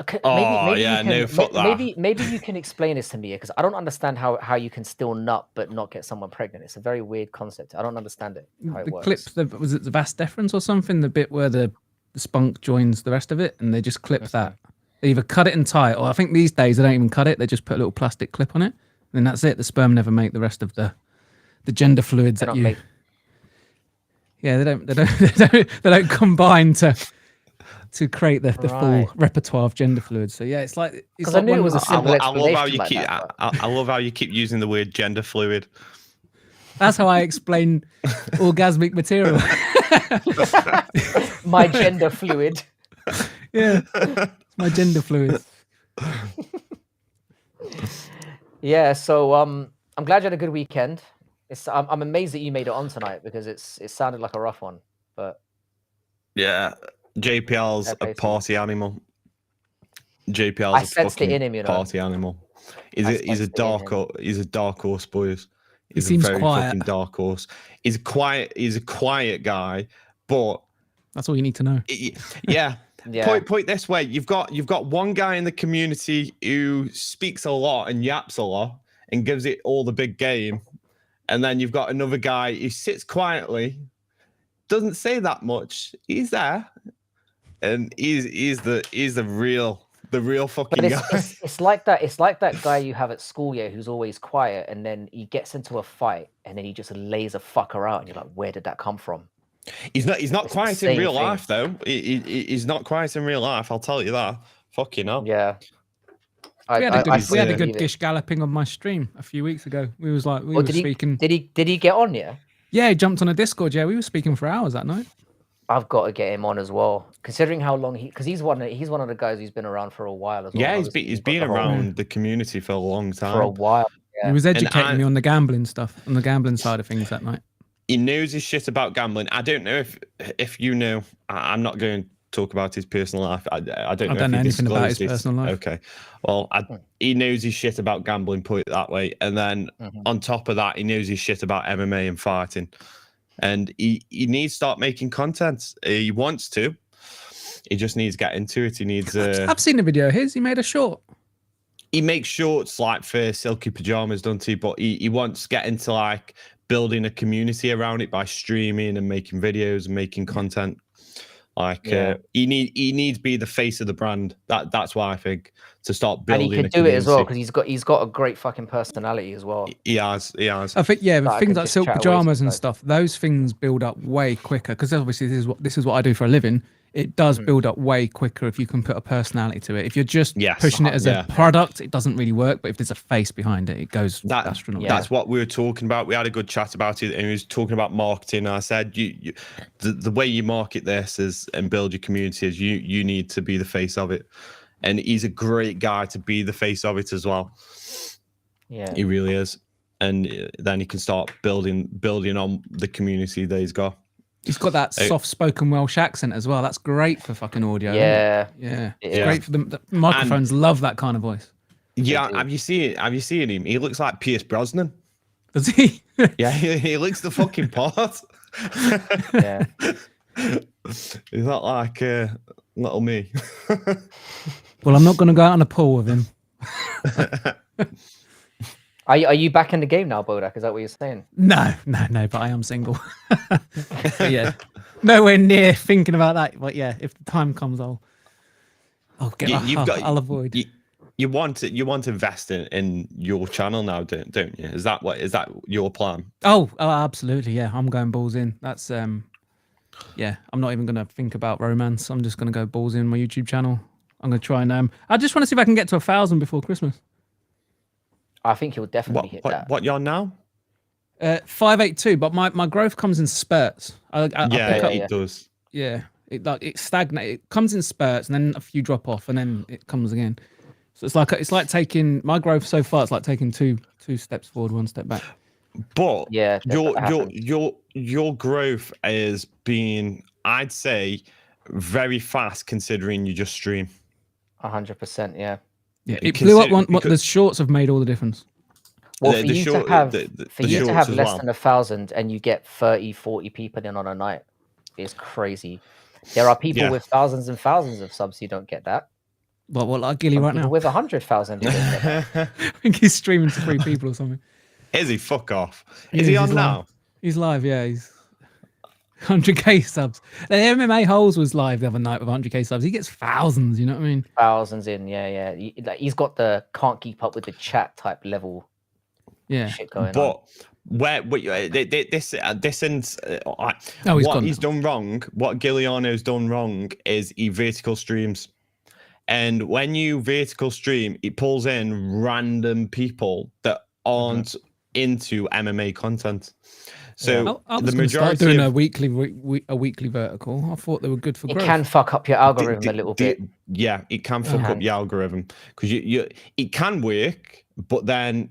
Maybe you can explain this to me because I don't understand how you can still nut but not get someone pregnant. It's a very weird concept. I don't understand it. How it works. Clip, was it the vas deferens or something? The bit where the spunk joins the rest of it, and they just clip that. They either cut it and tie it, or I think these days they don't even cut it. They just put a little plastic clip on it, and then that's it. The sperm never make the rest of the gender fluids that you. Yeah, they don't combine to create the full repertoire of gender fluids. So yeah, it's like I knew it was a simple explanation. I love how you keep using the word gender fluid. That's how I explain orgasmic material. My gender fluid. Yeah, it's my gender fluid. Yeah, so I'm glad you had a good weekend. I'm amazed that you made it on tonight because it sounded like a rough one, but yeah, JPL's a party animal. JPL's a fucking party animal. He's a dark horse, boys. He's a very fucking dark horse. He's a quiet guy, but that's all you need to know. Yeah. Point this way: you've got one guy in the community who speaks a lot and yaps a lot and gives it all the big game. And then you've got another guy who sits quietly, doesn't say that much. He's there, and he's the real fucking guy. It's like that. It's like that guy you have at school, who's always quiet, and then he gets into a fight, and then he just lays a fucker out, and you're like, where did that come from? He's not quiet in real life, though. He's not quiet in real life. I'll tell you that. Fucking hell. Yeah. We had a good gish galloping on my stream a few weeks ago. We were speaking. Did he get on? Yeah. Yeah, he jumped on a Discord. Yeah, we were speaking for hours that night. I've got to get him on as well, considering how long because he's one of the guys who's been around for a while as well. Yeah, he's been around the community for a long time. For a while. Yeah. He was educating me on the gambling stuff, on the gambling side of things that night. He knows his shit about gambling. I don't know if you know. I'm not going to talk about his personal life. I don't know anything about his personal life. Okay. Well, he knows his shit about gambling, put it that way. And then on top of that, he knows his shit about MMA and fighting. And he needs to start making content. He wants to. He just needs to get into it. He needs. I've seen the video of his. He made a short. He makes shorts like for Silky Pajamas, doesn't he? But he wants to get into like building a community around it by streaming and making videos and making content. Like he needs to be the face of the brand. That's why I think to start building. And he can do it as well because he's got a great fucking personality as well. He has. I think things like Silk Pajamas and stuff. Those things build up way quicker because obviously this is what I do for a living. It does build up way quicker if you can put a personality to it. If you're just pushing it as a product, it doesn't really work. But if there's a face behind it, it goes astronomical. That's what we were talking about. We had a good chat about it, and he was talking about marketing. I said, the way you market this and build your community is you need to be the face of it. And he's a great guy to be the face of it as well. Yeah, he really is. And then he can start building on the community that he's got. He's got that soft-spoken Welsh accent as well. That's great for fucking audio. Yeah, It's great for the microphones. Love that kind of voice. Yeah, have you seen him? He looks like Pierce Brosnan. Does he? Yeah, he looks the fucking part. Yeah, Is that like little me? Well, I'm not going to go out on a pool with him. Are you back in the game now, Bodak? Is that what you're saying? No, but I am single. But yeah, nowhere near thinking about that. But yeah, if the time comes, I'll I'll avoid. You want to invest in your channel now, don't you? Is that your plan? Oh, absolutely. Yeah, I'm going balls in. That's yeah. I'm not even going to think about romance. I'm just going to go balls in my YouTube channel. I'm going to try and I just want to see if I can get to 1,000 before Christmas. I think you'll definitely hit that. What you're on now? 582, but my growth comes in spurts. It does. Yeah, it stagnates. It comes in spurts, and then a few drop off, and then it comes again. So it's like taking my growth so far. It's like taking two steps forward, one step back. But yeah, your growth is being, I'd say, very fast considering you just stream. 100%, yeah. Yeah, it blew up. The shorts have made all the difference. Well, for you to have less than 1,000 and you get 30, 40 people in on a night is crazy. There are people with thousands and thousands of subs who don't get that. Well, like Gilly right now. With 100,000. I think he's streaming to 3 people or something. Is he? Fuck off. Is he on now? He's live, yeah. He's 100k subs. The MMA Holes was live the other night with 100k subs. He gets thousands, you know what I mean? Thousands in, yeah. He's got the can't keep up with the chat type level. Yeah, shit going on. But what he's done wrong, what Giuliano's done wrong is he vertical streams. And when you vertical stream, it pulls in random people that aren't into MMA content. So I was going to start doing a weekly vertical. I thought they were good for growth. It can fuck up your algorithm a little bit. Yeah, it can fuck up your algorithm because it can work, but then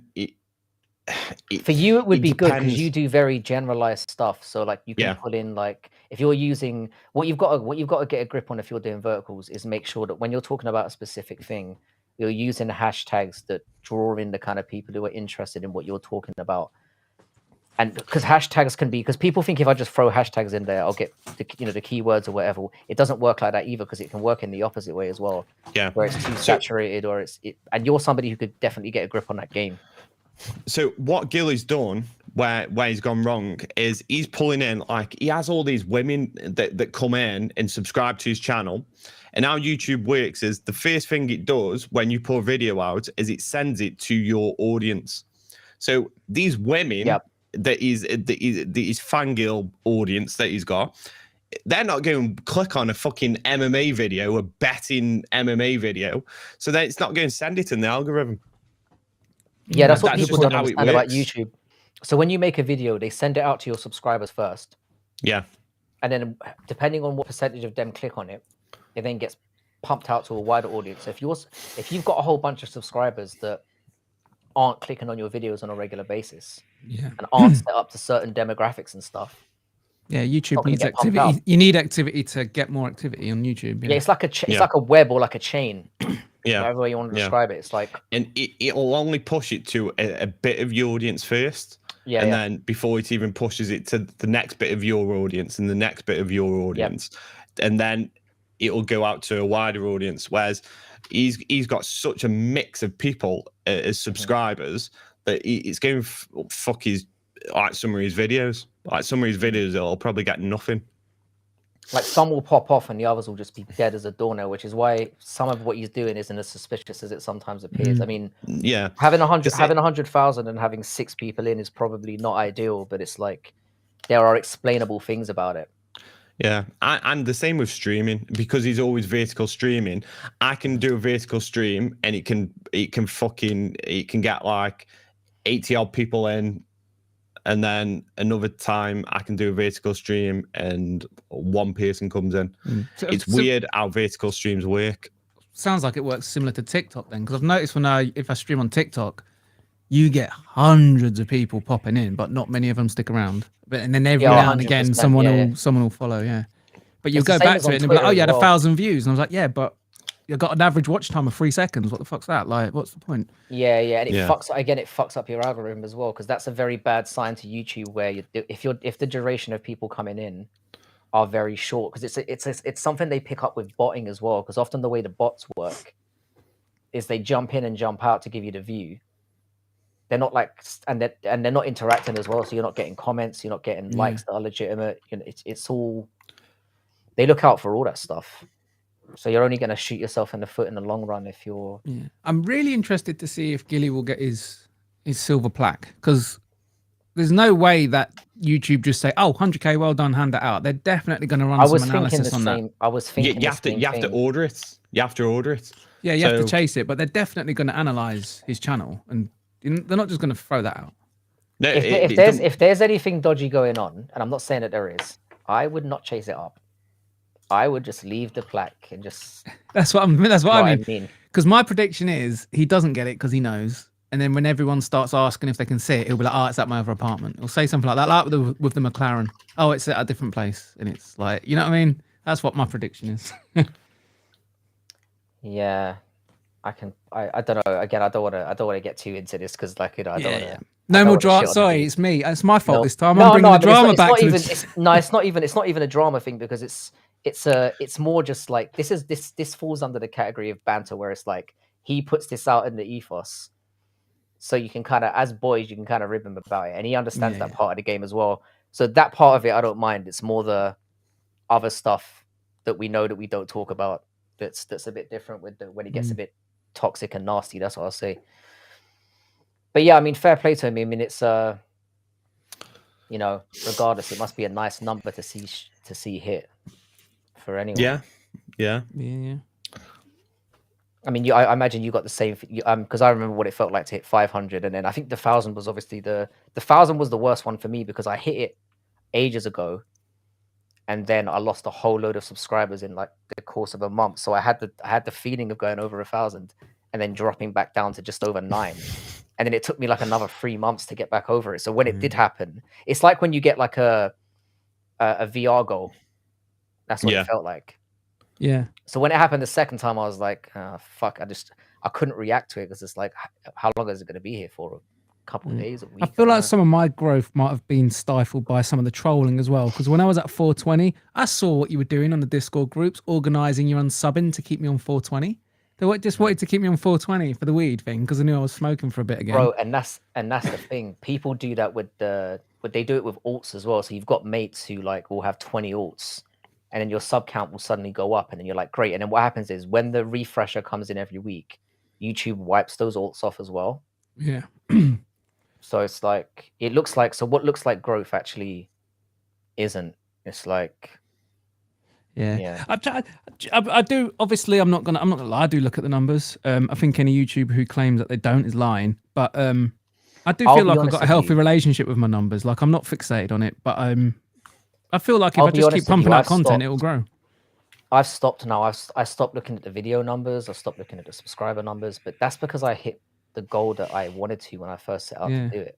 for you it would be good because you do very generalized stuff. So like you can put in like if you're using what you've got to get a grip on if you're doing verticals is make sure that when you're talking about a specific thing, you're using hashtags that draw in the kind of people who are interested in what you're talking about. And because hashtags can be, because people think if I just throw hashtags in there, I'll get the keywords or whatever. It doesn't work like that either, because it can work in the opposite way as well. Yeah, where it's too saturated, or and you're somebody who could definitely get a grip on that game. So what Gilly's done, where he's gone wrong, is he's pulling in, like, he has all these women that come in and subscribe to his channel. And how YouTube works is the first thing it does when you put a video out is it sends it to your audience. So these women that his fangirl audience that he's got, they're not going to click on a fucking MMA video, a betting MMA video. So then it's not going to send it in the algorithm. Yeah, that's what people don't understand about YouTube. So when you make a video, they send it out to your subscribers first. Yeah. And then depending on what percentage of them click on it, it then gets pumped out to a wider audience. So if you've got a whole bunch of subscribers that aren't clicking on your videos on a regular basis and aren't set up to certain demographics and stuff. Yeah, YouTube needs activity. You need activity to get more activity on YouTube. Yeah, it's like it's like a web or like a chain. Yeah, however way you want to describe it. It's like, and it'll only push it to a bit of your audience first. Yeah, and then before it even pushes it to the next bit of your audience and the next bit of your audience, and then it'll go out to a wider audience. Whereas he's got such a mix of people as subscribers that it's going to fuck his some of his videos. Like some of his videos, it'll probably get nothing. Like some will pop off and the others will just be dead as a doornail, which is why some of what he's doing isn't as suspicious as it sometimes appears. I mean, having 100,000 and having 6 people in is probably not ideal, but it's like there are explainable things about it. Yeah, and the same with streaming, because he's always vertical streaming. I can do a vertical stream and it can get like 80 odd people in. And then another time I can do a vertical stream and 1 person comes in. It's weird how vertical streams work. Sounds like it works similar to TikTok then, because I've noticed if I stream on TikTok, you get hundreds of people popping in, but not many of them stick around. And then every now and again, someone will follow. Yeah, but you go back to it and be like, oh, you had 1,000 views, and I was like, yeah, but you got an average watch time of 3 seconds. What the fuck's that? Like, what's the point? Yeah, and it fucks up your algorithm as well, because that's a very bad sign to YouTube. Where if the duration of people coming in are very short because it's something they pick up with botting as well. Because often the way the bots work is they jump in and jump out to give you the view. They're not like, and they're not interacting as well. So you're not getting comments, you're not getting likes that are legitimate. You know, it's all, they look out for all that stuff. So you're only going to shoot yourself in the foot in the long run if you're. Yeah, I'm really interested to see if Gilly will get his silver plaque, because there's no way that YouTube just say, "Oh, 100K, well done, hand it out." They're definitely going to run some analysis on that. I was thinking you have to order it. You have to order it. Yeah, you have to chase it, but they're definitely going to analyze his channel, and they're not just going to throw that out. No, if there's anything dodgy going on, and I'm not saying that there is, I would not chase it up. I would just leave the plaque and just. That's what I mean. Because my prediction is he doesn't get it because he knows, and then when everyone starts asking if they can see it, he'll be like, "Oh, it's at my other apartment." He'll say something like that, like with the McLaren. "Oh, it's at a different place," and it's like, you know what I mean? That's what my prediction is. Yeah, I don't know. Again, I don't want to get too into this because, like, you know, I don't want to. No more drama. Sorry, it's me. It's my fault this time. I'm bringing the drama back. It's not even a drama thing, because it's more just like this falls under the category of banter, where it's like he puts this out in the ethos, so you can kind of, as boys, you can kind of rib him about it, and he understands that part of the game as well. So that part of it, I don't mind. It's more the other stuff that we know that we don't talk about. That's a bit different with when it gets a bit toxic and nasty. That's what I'll say. But yeah, I mean, fair play to him. I mean, it's you know, regardless, it must be a nice number to see hit for anyone. Yeah. I mean, I imagine you got the same, because I remember what it felt like to hit 500, and then I think the 1,000 was obviously the 1,000 was the worst one for me, because I hit it ages ago, and then I lost a whole load of subscribers in like the course of a month. So I had the feeling of going over 1,000 and then dropping back down to just over 9. And then it took me like another 3 months to get back over it. So when it did happen, it's like when you get like a VR goal. That's what it felt like. Yeah. So when it happened the second time, I was like, fuck, I couldn't react to it, because it's like, how long is it going to be here for? A couple of days, a week? I feel like some of my growth might have been stifled by some of the trolling as well. Because when I was at 420, I saw what you were doing on the Discord groups, organizing your unsubbing to keep me on 420. They just wanted to keep me on 420 for the weed thing, because I knew I was smoking for a bit again. Bro, and that's the thing. People do that but they do it with alts as well. So you've got mates who like will have 20 alts, and then your sub count will suddenly go up, and then you're like, great. And then what happens is, when the refresher comes in every week, YouTube wipes those alts off as well. Yeah. So it's like, it looks like, so what looks like growth actually isn't. It's like, yeah. I do. Obviously, I'm not gonna lie. I do look at the numbers. I think any YouTuber who claims that they don't is lying. But I do feel like I've got a healthy relationship with my numbers. Like, I'm not fixated on it, but I feel like if I just keep pumping out content, it will grow. I've stopped now. I stopped looking at the video numbers. I stopped looking at the subscriber numbers. But that's because I hit the goal that I wanted to when I first set out to do it.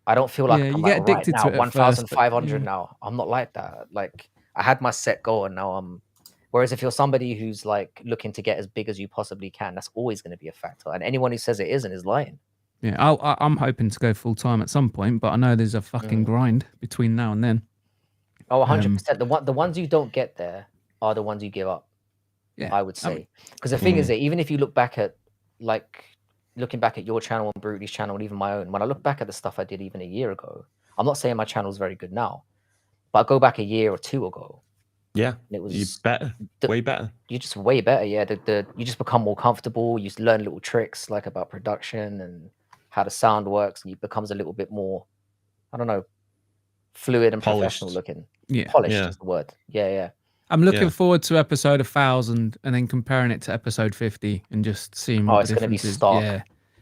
I don't feel like I'm like, right now 1,500 now. I'm not like that. Like, I had my set goal, and now I'm. Whereas if you're somebody who's like looking to get as big as you possibly can, that's always going to be a factor. And anyone who says it isn't is lying. Yeah, I'm hoping to go full time at some point, but I know there's a fucking grind between now and then. Oh, 100%. The ones you don't get there are the ones you give up. Yeah, I would say, because the thing is that even if you look back at looking back at your channel and Brutally's channel and even my own, when I look back at the stuff I did even a year ago, I'm not saying my channel is very good now, but I go back a year or two ago. Yeah, it was better, way better. You're just way better. Yeah, you just become more comfortable. You learn little tricks like about production and how the sound works, and it becomes a little bit more, I don't know, fluid and professional looking. Yeah, polished is the word. Yeah. I'm looking forward to episode 1,000 and then comparing it to episode 50 and just seeing what it's going to be stark. Yeah,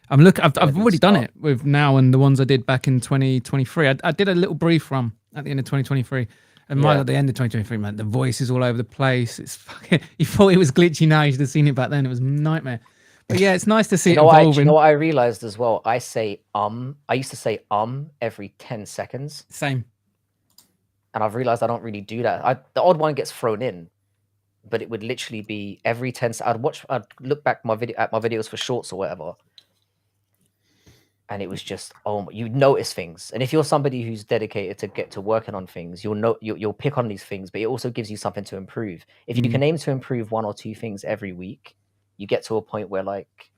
I've already done it with now and the ones I did back in 2023. I did a little brief run at the end of 2023, and mine at the end of 2023, man, the voice is all over the place. It's fucking. You thought it was glitchy now. You should have seen it back then. It was a nightmare. But yeah, it's nice to see it evolving. You know what I realized as well? I say I used to say every 10 seconds. Same. And I've realized I don't really do that. The odd one gets thrown in, but it would literally be every 10 seconds. I'd look back at my videos for shorts or whatever. and it was just, oh, you notice things. And if you're somebody who's dedicated to get to working on things, you'll pick on these things, but it also gives you something to improve. If you can aim to improve 1 or 2 things every week, you get to a point where, like,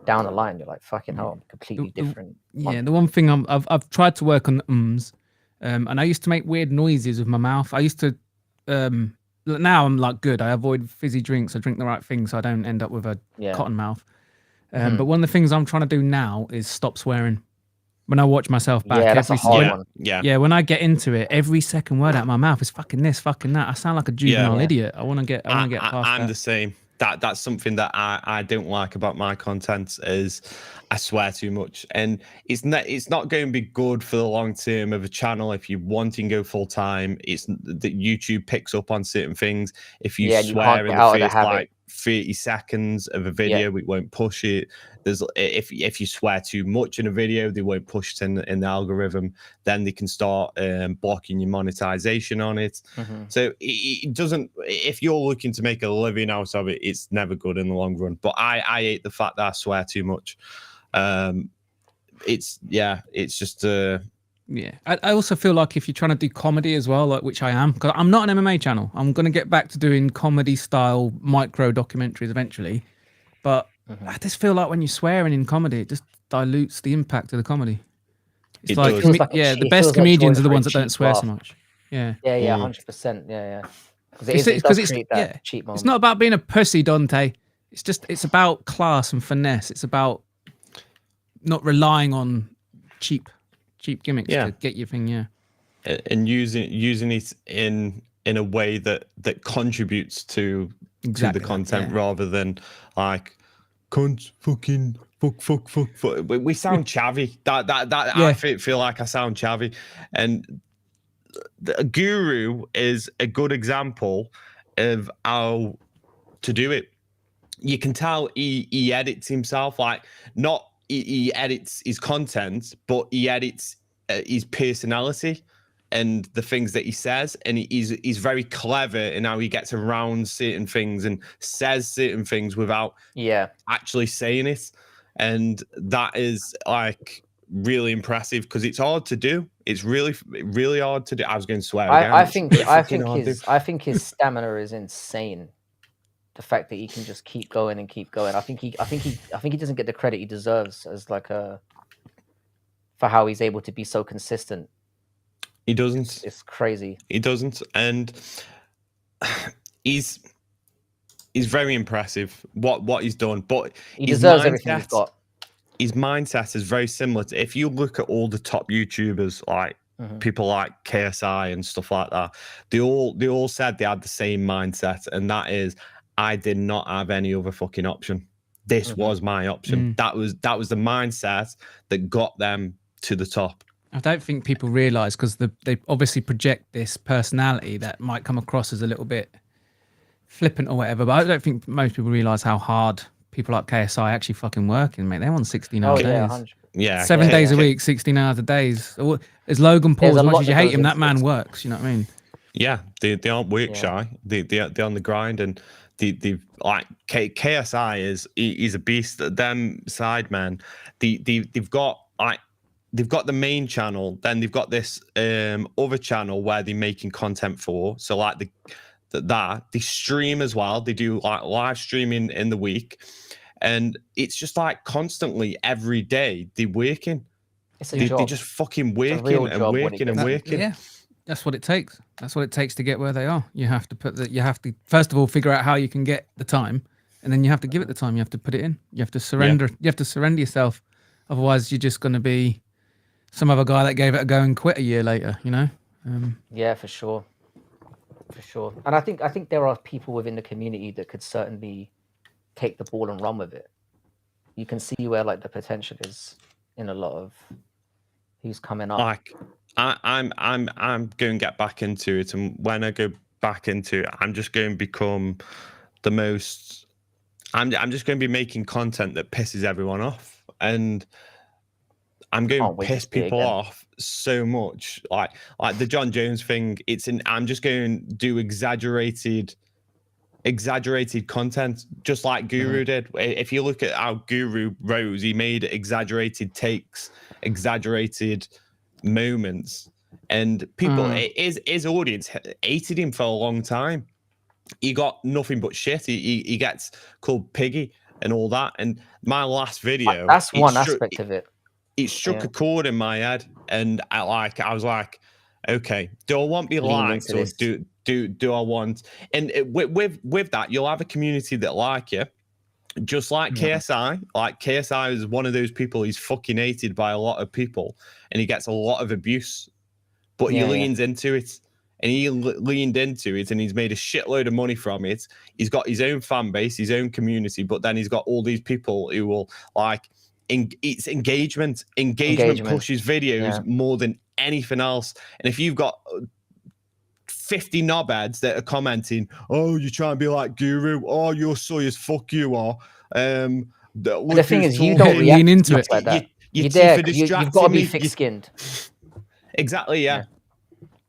down the line, you're like, fucking hell, I'm completely different. The one thing I've tried to work on the and I used to make weird noises with my mouth. I used to now I'm like good. I avoid fizzy drinks. I drink the right thing so I don't end up with a cotton mouth. But one of the things I'm trying to do now is stop swearing. When I watch myself back, yeah, that's a hard one. Yeah, when I get into it, every second word out of my mouth is fucking this, fucking that. I sound like a juvenile idiot. I want to get past that. I'm the same. That's something that I don't like about my content is I swear too much, and it's not going to be good for the long term of a channel. If you want to go full time, it's that YouTube picks up on certain things. If you swear in the first like 30 seconds of a video, it won't push it. There's if you swear too much in a video, they won't push it in the algorithm. Then they can start blocking your monetization on it. So it doesn't. If you're looking to make a living out of it, it's never good in the long run. But I hate the fact that I swear too much. It's just I also feel like if you're trying to do comedy as well, like which I am, because I'm not an MMA channel. I'm going to get back to doing comedy style micro documentaries eventually, but I just feel like when you're swearing in comedy, it just dilutes the impact of the comedy. It's the best comedians are the ones that don't swear so much. Yeah 100%. Because it does create that cheap moment. It's not about being a pussy, Dante. It's about class and finesse. It's about not relying on cheap gimmicks to get your thing, and using it in a way that contributes to the content rather than like cunt, fucking, fuck. We sound chavvy. I feel like I sound chavvy, and the Guru is a good example of how to do it. You can tell he edits himself, like not. He edits his content, but he edits his personality and the things that he says, and he's very clever in how he gets around certain things and says certain things without actually saying it, and that is like really impressive because it's hard to do. It's really hard to do. I was going to swear again. I think his stamina is insane. The fact that he can just keep going and keep going. I think he doesn't get the credit he deserves as like for how he's able to be so consistent. He doesn't. It's crazy. He doesn't, and he's very impressive what he's done. But he deserves everything he's got. His mindset is very similar to if you look at all the top YouTubers like people like KSI and stuff like that. They all said they had the same mindset, and that is, I did not have any other fucking option. This was my option. That was the mindset that got them to the top. I don't think people realize, because they obviously project this personality that might come across as a little bit flippant or whatever, but I don't think most people realize how hard people like KSI actually fucking working, mate. They're on 16 hour days. 7 days a week, 16 hours a day. As Logan Paul, as much as you hate him, that man works. You know what I mean? Yeah, they aren't work shy. They're on the grind, and they like KSI he's a beast. Them side man, they've got the main channel, then they've got this other channel where they're making content for. So like they stream as well. They do like live streaming in the week, and it's just like constantly every day they're working. They're just fucking working and working. Yeah. That's what it takes. That's what it takes to get where they are. You have to first of all figure out how you can get the time, and then you have to give it the time. You have to put it in. You have to surrender. You have to surrender yourself. Otherwise, you're just going to be some other guy that gave it a go and quit a year later. You know? Yeah, for sure. And I think there are people within the community that could certainly take the ball and run with it. You can see where like the potential is in a lot of who's coming up. Like, I'm going to get back into it, and when I go back into it, I'm just going to become the most. I'm just going to be making content that pisses everyone off, and I'm going to piss people off so much, like the John Jones thing. I'm just going to do exaggerated exaggerated content, just like Guru did. If you look at how Guru rose, he made exaggerated takes, exaggerated moments, and people, his audience hated him for a long time. He got nothing but shit. He gets called Piggy and all that. And my last video, that's one aspect of it. It struck a chord in my head, and I was like, okay, do I want to be liked, or do I want? And with that, you'll have a community that like you, just like KSI. Like KSI is one of those people. He's fucking hated by a lot of people, and he gets a lot of abuse, but he leans into it. And he leaned into it, and he's made a shitload of money from it. He's got his own fan base, his own community, but then he's got all these people who will like. It's engagement. Engagement pushes videos more than anything else. And if you've got 50 knobheads that are commenting, "Oh, you're trying to be like Guru. Oh, you're soy as fuck. You are." The thing is, you don't react into it like that. You've got to be thick-skinned. Exactly. Yeah.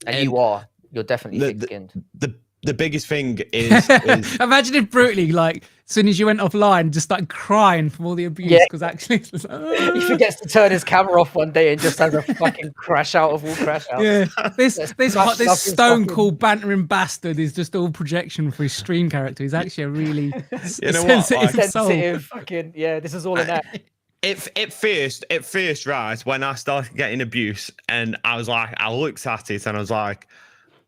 And you are. You're definitely thick-skinned. The biggest thing is imagine if brutally, like, as soon as you went offline, just started crying from all the abuse because actually he forgets to turn his camera off one day and just has a fucking crash out of all crash outs. Yeah, this stone cold bantering bastard is just all projection for his stream character. He's actually a really sensitive fucking this is all an act. At first, right, when I started getting abuse, and I looked at it and I was like,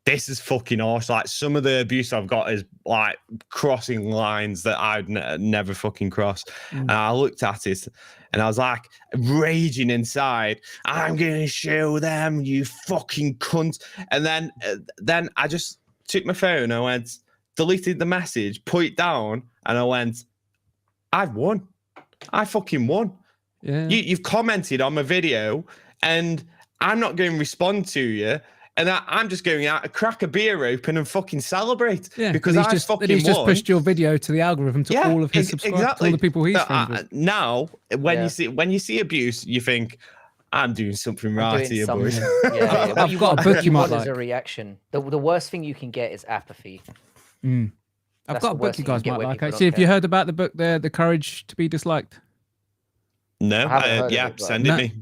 this is fucking harsh. Like, some of the abuse I've got is like crossing lines that I'd never fucking cross. And I looked at it and I was like raging inside. I'm going to show them, you fucking cunt. And then I just took my phone, I went, deleted the message, put it down, and I went, I've won. I fucking won. Yeah. You've commented on my video and I'm not going to respond to you. And I'm just going out to crack a beer open and fucking celebrate because he's just pushed your video to the algorithm to all of his subscribers, to all the people he's friends with. Now, when you see abuse, you think, I'm doing something right here, boys. I've got a book you might like. A reaction. The worst thing you can get is apathy. I've got a book you guys might like. Actually, have you heard about the book, The Courage to be Disliked? No, send it me.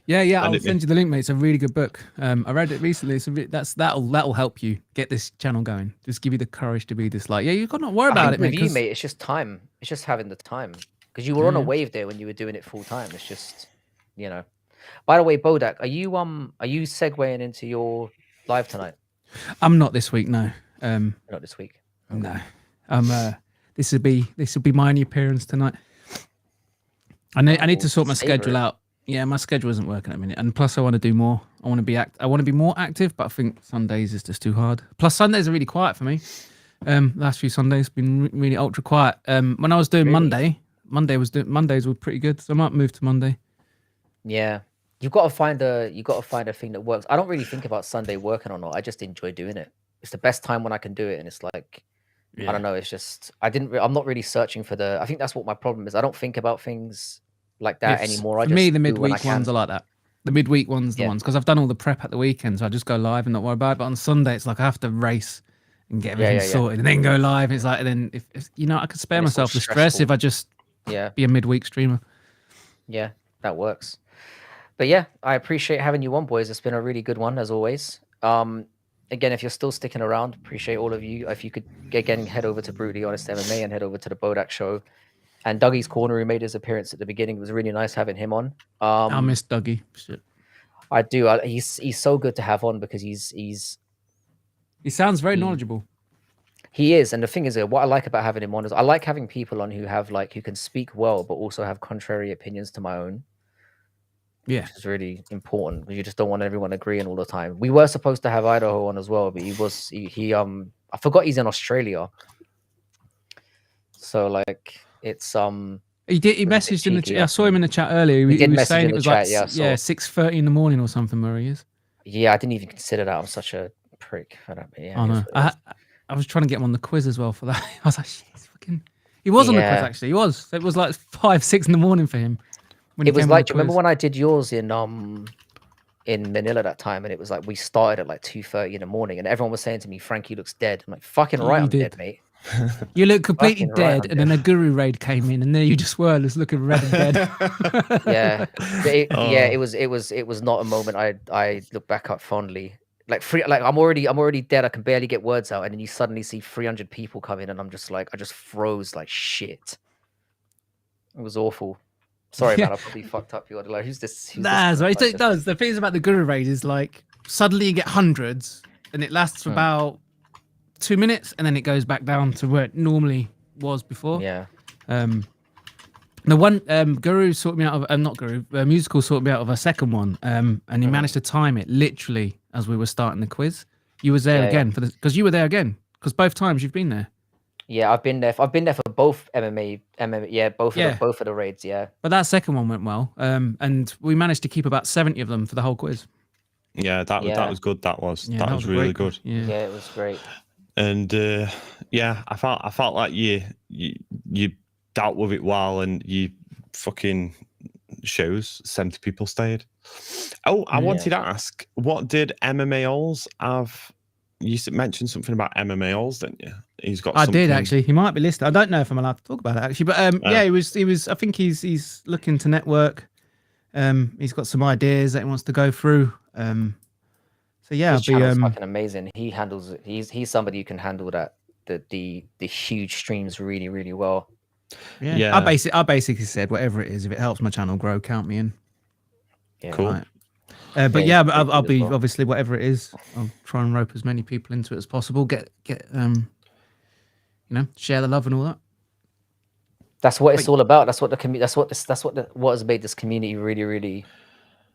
Yeah, I'll send you the link, mate. It's a really good book. I read it recently. That'll help you get this channel going. Just give you the courage to be disliked. Yeah, you've got to not worry about it, mate. Mate, it's just time. It's just having the time. Because you were on a wave there when you were doing it full time. It's just, By the way, Bodak, are you segueing into your live tonight? I'm not this week, no. Not this week. Okay. No. This will be my only appearance tonight. I need to sort my schedule out. Yeah, my schedule isn't working at the minute, and plus I want to do more. I want to be more active, but I think Sundays is just too hard. Plus Sundays are really quiet for me. Last few Sundays been really ultra quiet. When I was doing Mondays were pretty good, so I might move to Monday. Yeah, you've got to find a thing that works. I don't really think about Sunday working or not. I just enjoy doing it. It's the best time when I can do it, and it's like I don't know. It's just I'm not really searching for I think that's what my problem is. I don't think about things like that anymore. For me, the midweek ones are like that. The midweek ones, the ones, because I've done all the prep at the weekend, so I just go live and not worry about it. But on Sunday, it's like I have to race and get everything sorted and then go live. It's like, and then if I could spare myself the stress if I just be a midweek streamer. Yeah, that works. But yeah, I appreciate having you on, boys. It's been a really good one as always. Again, if you're still sticking around, appreciate all of you. If you could again head over to Brutally Honest MMA and head over to the Bodak Show. And Dougie's Corner, who made his appearance at the beginning, it was really nice having him on. I miss Dougie. Shit. I do. He's so good to have on because he sounds very knowledgeable. He is, and the thing is, what I like about having him on is I like having people on who can speak well, but also have contrary opinions to my own. Yeah, which is really important because you just don't want everyone agreeing all the time. We were supposed to have Idaho on as well, but he I forgot he's in Australia. So like. It's he messaged in the chat. I saw him in the chat earlier. He was saying it was like 6:30 in the morning or something where he is. Yeah, I didn't even consider that. I'm such a prick for that. But yeah, I know. I was trying to get him on the quiz as well for that. I was like, fucking. He was on the quiz actually. He was. It was like 5, 6 in the morning for him. It was like, do you remember when I did yours in Manila that time, and it was like we started at like 2:30 in the morning, and everyone was saying to me, "Frankie looks dead." I'm like, "Fucking right, I'm dead, mate." You look completely Fucking dead, right, and then a guru raid came in, and there you just were, just looking red and dead. Yeah, it was not a moment I look back at fondly. Like I'm already dead. I can barely get words out, and then you suddenly see 300 people come in, and I'm just like, I just froze like shit. It was awful. Sorry, man. I probably fucked up your like. Who's this? Nah, right. It does. The thing about the guru raid is like suddenly you get hundreds, and it lasts for about 2 minutes, and then it goes back down to where it normally was before. Yeah. The one Guru sorted me out of not Guru, Musical sorted me out of a second one, and he managed to time it literally as we were starting the quiz. You was there again for because you were there again because both times you've been there. Yeah, I've been there. I've been there for both MMA. Yeah, both of the raids. Yeah. But that second one went well, and we managed to keep about 70 of them for the whole quiz. Yeah, that was good. That was really good. Yeah, it was great. And I felt like you dealt with it well, and you fucking shows 70 people stayed. Oh, I wanted to ask, what did MMA have? You mentioned something about MMA Alls, didn't you? He's got. I did actually. He might be listed. I don't know if I'm allowed to talk about it actually, but yeah, he was. I think he's looking to network. He's got some ideas that he wants to go through. So yeah, his channel's fucking amazing. He handles it. He's somebody who can handle that the huge streams really, really well. Yeah. I basically said whatever it is, if it helps my channel grow, count me in. Yeah, cool. Right. But yeah, I'll be obviously whatever it is. I'll try and rope as many people into it as possible. Get share the love and all that. That's what it's all about. That's what the community. What has made this community really, really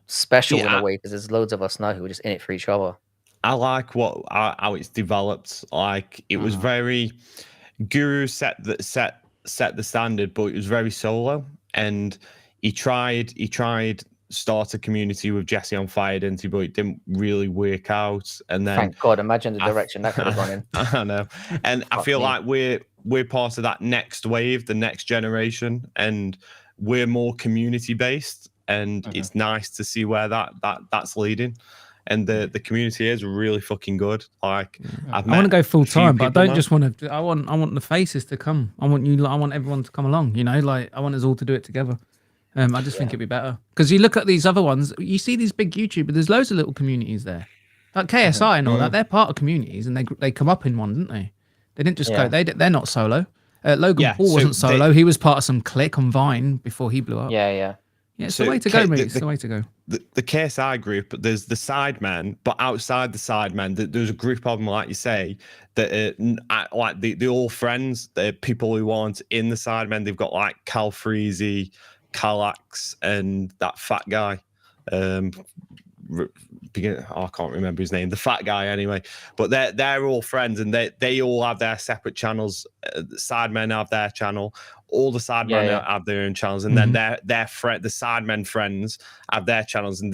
special in a way, because there's loads of us now who are just in it for each other. I like how it's developed. Like it was very Guru set the standard, but it was very solo, and he tried start a community with Jesse on Fire, didn't he? But it didn't really work out. And then thank God, imagine the direction that could have gone in. I know, and I feel like we're part of that next wave, the next generation, and we're more community based, and it's nice to see where that's leading. And the community is really fucking good. Like I want to go full time, but I don't just want to. I want the faces to come. I want everyone to come along. Like I want us all to do it together. I just think it'd be better because you look at these other ones. You see these big YouTubers. There's loads of little communities there, like KSI and all that. They're part of communities, and they come up in one, didn't they? They didn't just go. They're not solo. Logan Paul wasn't solo. He was part of some clique on Vine before he blew up. Yeah. Yeah, it's the way to go, mate. It's the way to go. The KSI group, there's the Sidemen, but outside the Sidemen, there's a group of them, like you say, that like they're all friends. They're people who aren't in the Sidemen. They've got like Cal Freezy, Calax, and that fat guy. I can't remember his name. The fat guy, anyway. But they're all friends, and they all have their separate channels. The Sidemen have their channel. All the Sidemen have their own channels, and then the Sidemen friends have their channels, and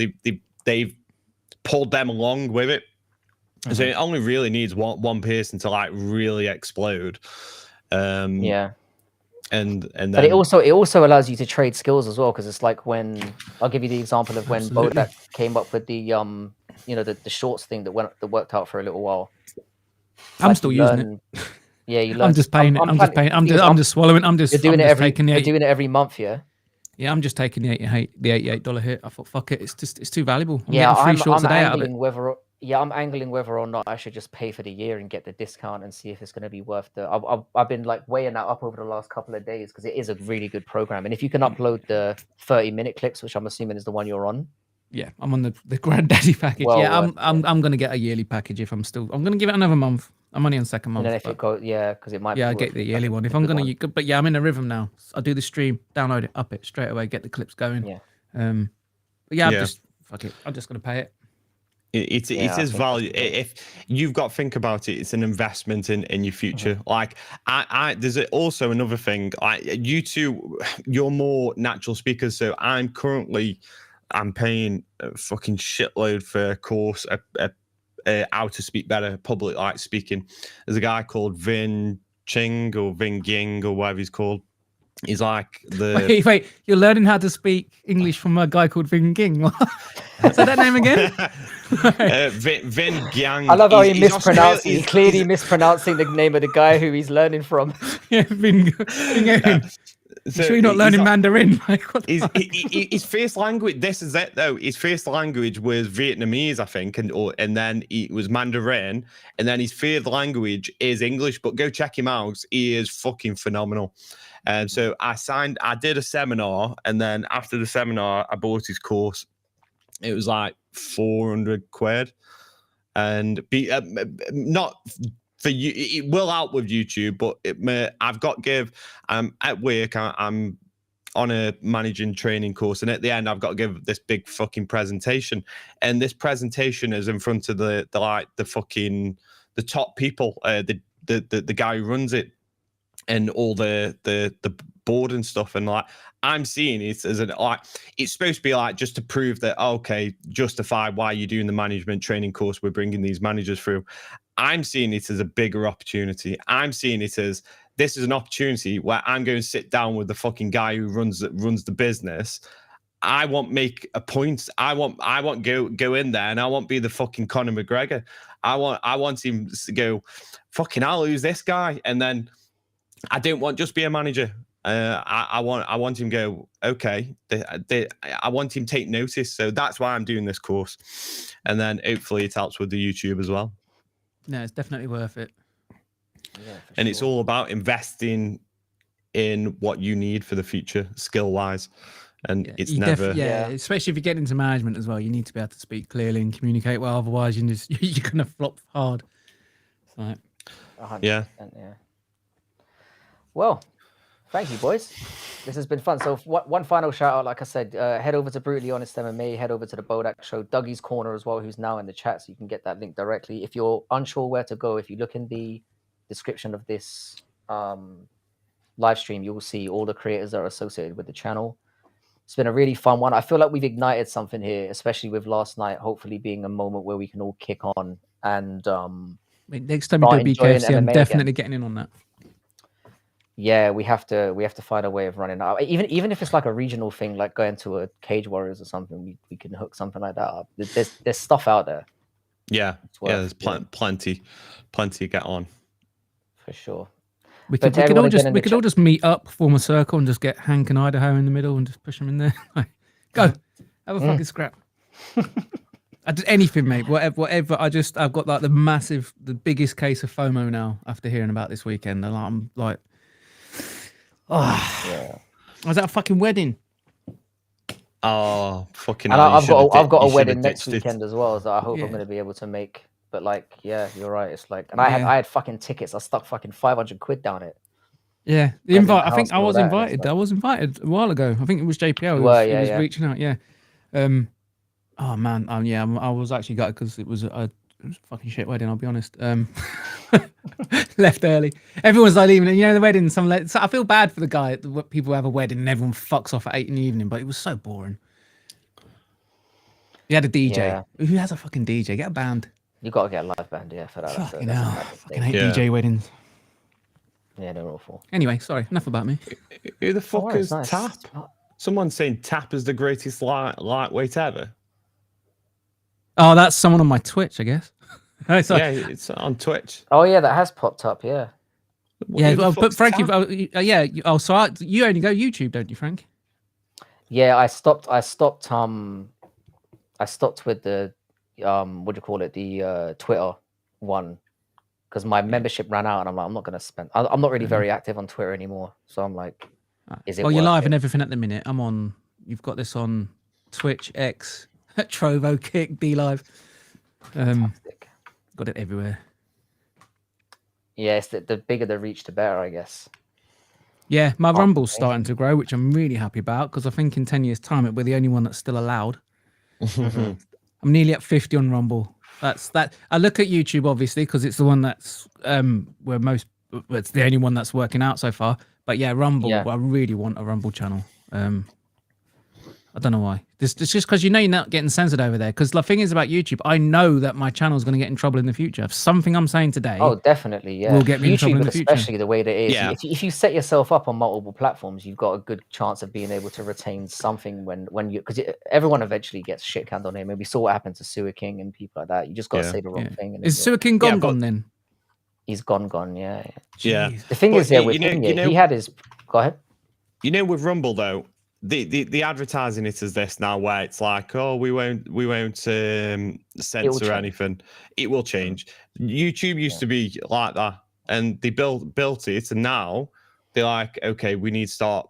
they've pulled them along with it. So it only really needs one person to like really explode. And then, but it also allows you to trade skills as well, because it's like when I'll give you the example of when Bodak came up with the the shorts thing that worked out for a little while. I'm still using it. Yeah, you learn. I'm just paying it. I'm just paying. I'm just swallowing. You're doing it every month, yeah. Yeah, I'm just taking the $88 hit. I thought, fuck it, it's too valuable. I'm angling whether or not I should just pay for the year and get the discount and see if it's going to be worth the. I've been like weighing that up over the last couple of days because it is a really good program, and if you can upload the 30-minute clips, which I'm assuming is the one you're on. Yeah, I'm on the granddaddy package. I'm going to get a yearly package if I'm going to give it another month. I'm only on second month. And then if it goes, because it might. Yeah, I get the yearly one. If I'm going to, but yeah, I'm in a rhythm now. I do the stream, download it, up it straight away, get the clips going. Yeah. But yeah, I'm just fuck it. I'm just going to pay it. It is value. If you've got to think about it, it's an investment in your future. Like there's also another thing. Like you two, you're more natural speakers. So I'm paying a fucking shitload for a course, how to speak better, public like speaking. There's a guy called Vin Ching or Vin Ging or whatever he's called. He's like wait, you're learning how to speak English from a guy called Vin Ging. Say that name again. Vin Giang. I love how he mispronounced. He's clearly mispronouncing the name of the guy who he's learning from. Yeah, Vin. So sure you're not learning Mandarin? Like, his first language. This is it though. His first language was Vietnamese, I think, and then it was Mandarin, and then his third language is English. But go check him out. He is fucking phenomenal. And so I did a seminar, and then after the seminar, I bought his course. It was like 400 quid, and not. For you, it will help with YouTube, but I've got to give. At work, I'm on a managing training course, and at the end, I've got to give this big fucking presentation. And this presentation is in front of the top people, the guy who runs it, and all the board and stuff. And like, I'm seeing it as it's supposed to be like just to prove that okay, justify why you're doing the management training course. We're bringing these managers through. I'm seeing it as a bigger opportunity. I'm seeing it as this is an opportunity where I'm going to sit down with the fucking guy who runs the business. I won't make a point. I won't go in there, and I won't be the fucking Conor McGregor. I want him to go, fucking I'll lose this guy, and then I don't want just be a manager. I want him to go, okay. I want him to take notice. So that's why I'm doing this course, and then hopefully it helps with the YouTube as well. No, it's definitely worth it. Yeah, and it's all about investing in what you need for the future, skill-wise. And it's never... especially if you get into management as well, you need to be able to speak clearly and communicate well. Otherwise, you're going to flop hard. So, 100%, yeah. Well, thank you, boys. This has been fun. So one final shout out, like I said, head over to Brutally Honest MMA, head over to the Bodak Show, Dougie's Corner as well, who's now in the chat, so you can get that link directly. If you're unsure where to go, if you look in the description of this live stream, you will see all the creators that are associated with the channel. It's been a really fun one. I feel like we've ignited something here, especially with last night, hopefully being a moment where we can all kick on and next time you do BKFC, I'm definitely getting in on that. Yeah, we have to find a way of running out. Even if it's like a regional thing, like going to a Cage Warriors or something, we can hook something like that up. There's stuff out there. Yeah, there's plenty to get on. For sure. We could all just meet up, form a circle, and just get Hank and Idaho in the middle and just push them in there. Go, have a fucking scrap. I did anything, mate. Whatever. I've got like the biggest case of FOMO now after hearing about this weekend. And I'm like, I was at a fucking wedding. Oh, fucking! And I've got a wedding next weekend as well that I hope I'm going to be able to make. But like, yeah, you're right. It's like, and I had fucking tickets. I stuck fucking 500 quid down it. Yeah, the invite. I think I was invited. I was invited a while ago. I think it was JPL. He was reaching out. Yeah. Oh man. I was actually gutted because it was a fucking shit wedding. I'll be honest. Left early. Everyone's like leaving. You know, the wedding. So I feel bad for the guy. People have a wedding and everyone fucks off at 8 in the evening. But it was so boring. He had a DJ. Yeah. Who has a fucking DJ? Get a band. You got to get a live band, yeah, for that. Fucking hell. I fucking hate DJ weddings. Yeah, they're awful. Anyway, sorry, enough about me. Who the fuck is Tap? Someone's saying Tap is the greatest lightweight ever. Oh, that's someone on my Twitch, I guess. Yeah, it's on Twitch. Oh yeah, that has popped up. Yeah. Yeah, but Frankie, so you only go YouTube, don't you, Frank? Yeah, I stopped with the what do you call it? The Twitter one, because my membership ran out, and I'm like, I'm not going to spend. I'm not really very active on Twitter anymore, so I'm like, is it? Well, you're live and everything at the minute. I'm on. You've got this on Twitch, X, Trovo, Kick, B Live. Got it everywhere. Yeah, it's the bigger the reach, the better, I guess. Yeah, my Rumble's starting to grow, which I'm really happy about, because I think in 10 years' time, we're the only one that's still allowed. I'm nearly at 50 on Rumble. That's that. I look at YouTube obviously because it's the one that's it's the only one that's working out so far. But yeah, Rumble. Yeah. I really want a Rumble channel. I don't know why. It's just because you're not getting censored over there. Because the thing is about YouTube, I know that my channel is going to get in trouble in the future. If something I'm saying today, oh, definitely, yeah, will get me in trouble in YouTube, the future. especially the way that it is. Yeah. If you set yourself up on multiple platforms, you've got a good chance of being able to retain something when you, because everyone eventually gets shit canned on him. And we saw what happened to Sewer King and people like that. You just got to say the wrong thing. And is Sewer King gone then? He's gone. Yeah. Yeah. The thing is, with him, he had his. Go ahead. You know, with Rumble though, the advertising it as this now, where it's like, oh, we won't censor anything. It will change. YouTube used to be like that, and they built it, and now they're like, okay, we need to start,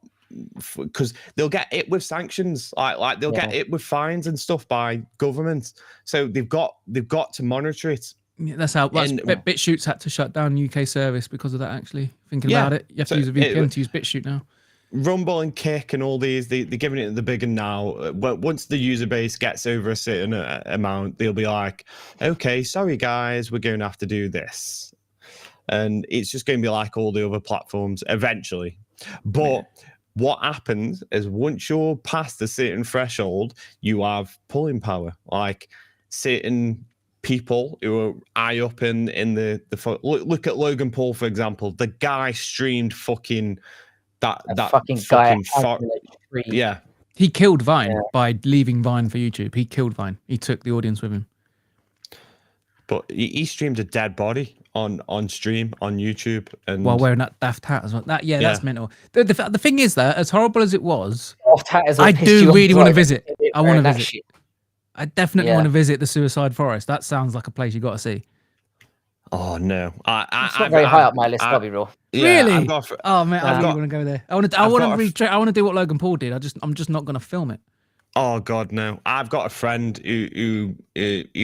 because they'll get it with sanctions, like they'll get it with fines and stuff by governments. So they've got to monitor it. Yeah, that's how. BitChute's had to shut down UK service because of that. Actually, thinking about it, you have to use a VPN to use BitChute now. Rumble and Kick and all these, they're giving it the bigger now. But once the user base gets over a certain amount, they'll be like, okay, sorry guys, we're going to have to do this. And it's just going to be like all the other platforms eventually. But what happens is once you're past a certain threshold, you have pulling power. Like certain people who are high up in the look at Logan Paul, for example. The guy streamed fucking... That fucking guy, he killed Vine by leaving Vine for YouTube. He killed Vine. He took the audience with him. But he streamed a dead body on stream on YouTube, and while wearing that daft hat as well. That's mental. The thing is that as horrible as it was, I do really want to visit. I want to visit. I definitely want to visit the Suicide Forest. That sounds like a place you got to see. Oh no, it's not very high up my list. I'll be real. Yeah, really? Oh man, I really want to go there. I want to do what Logan Paul did. I'm just not going to film it. Oh God, no! I've got a friend who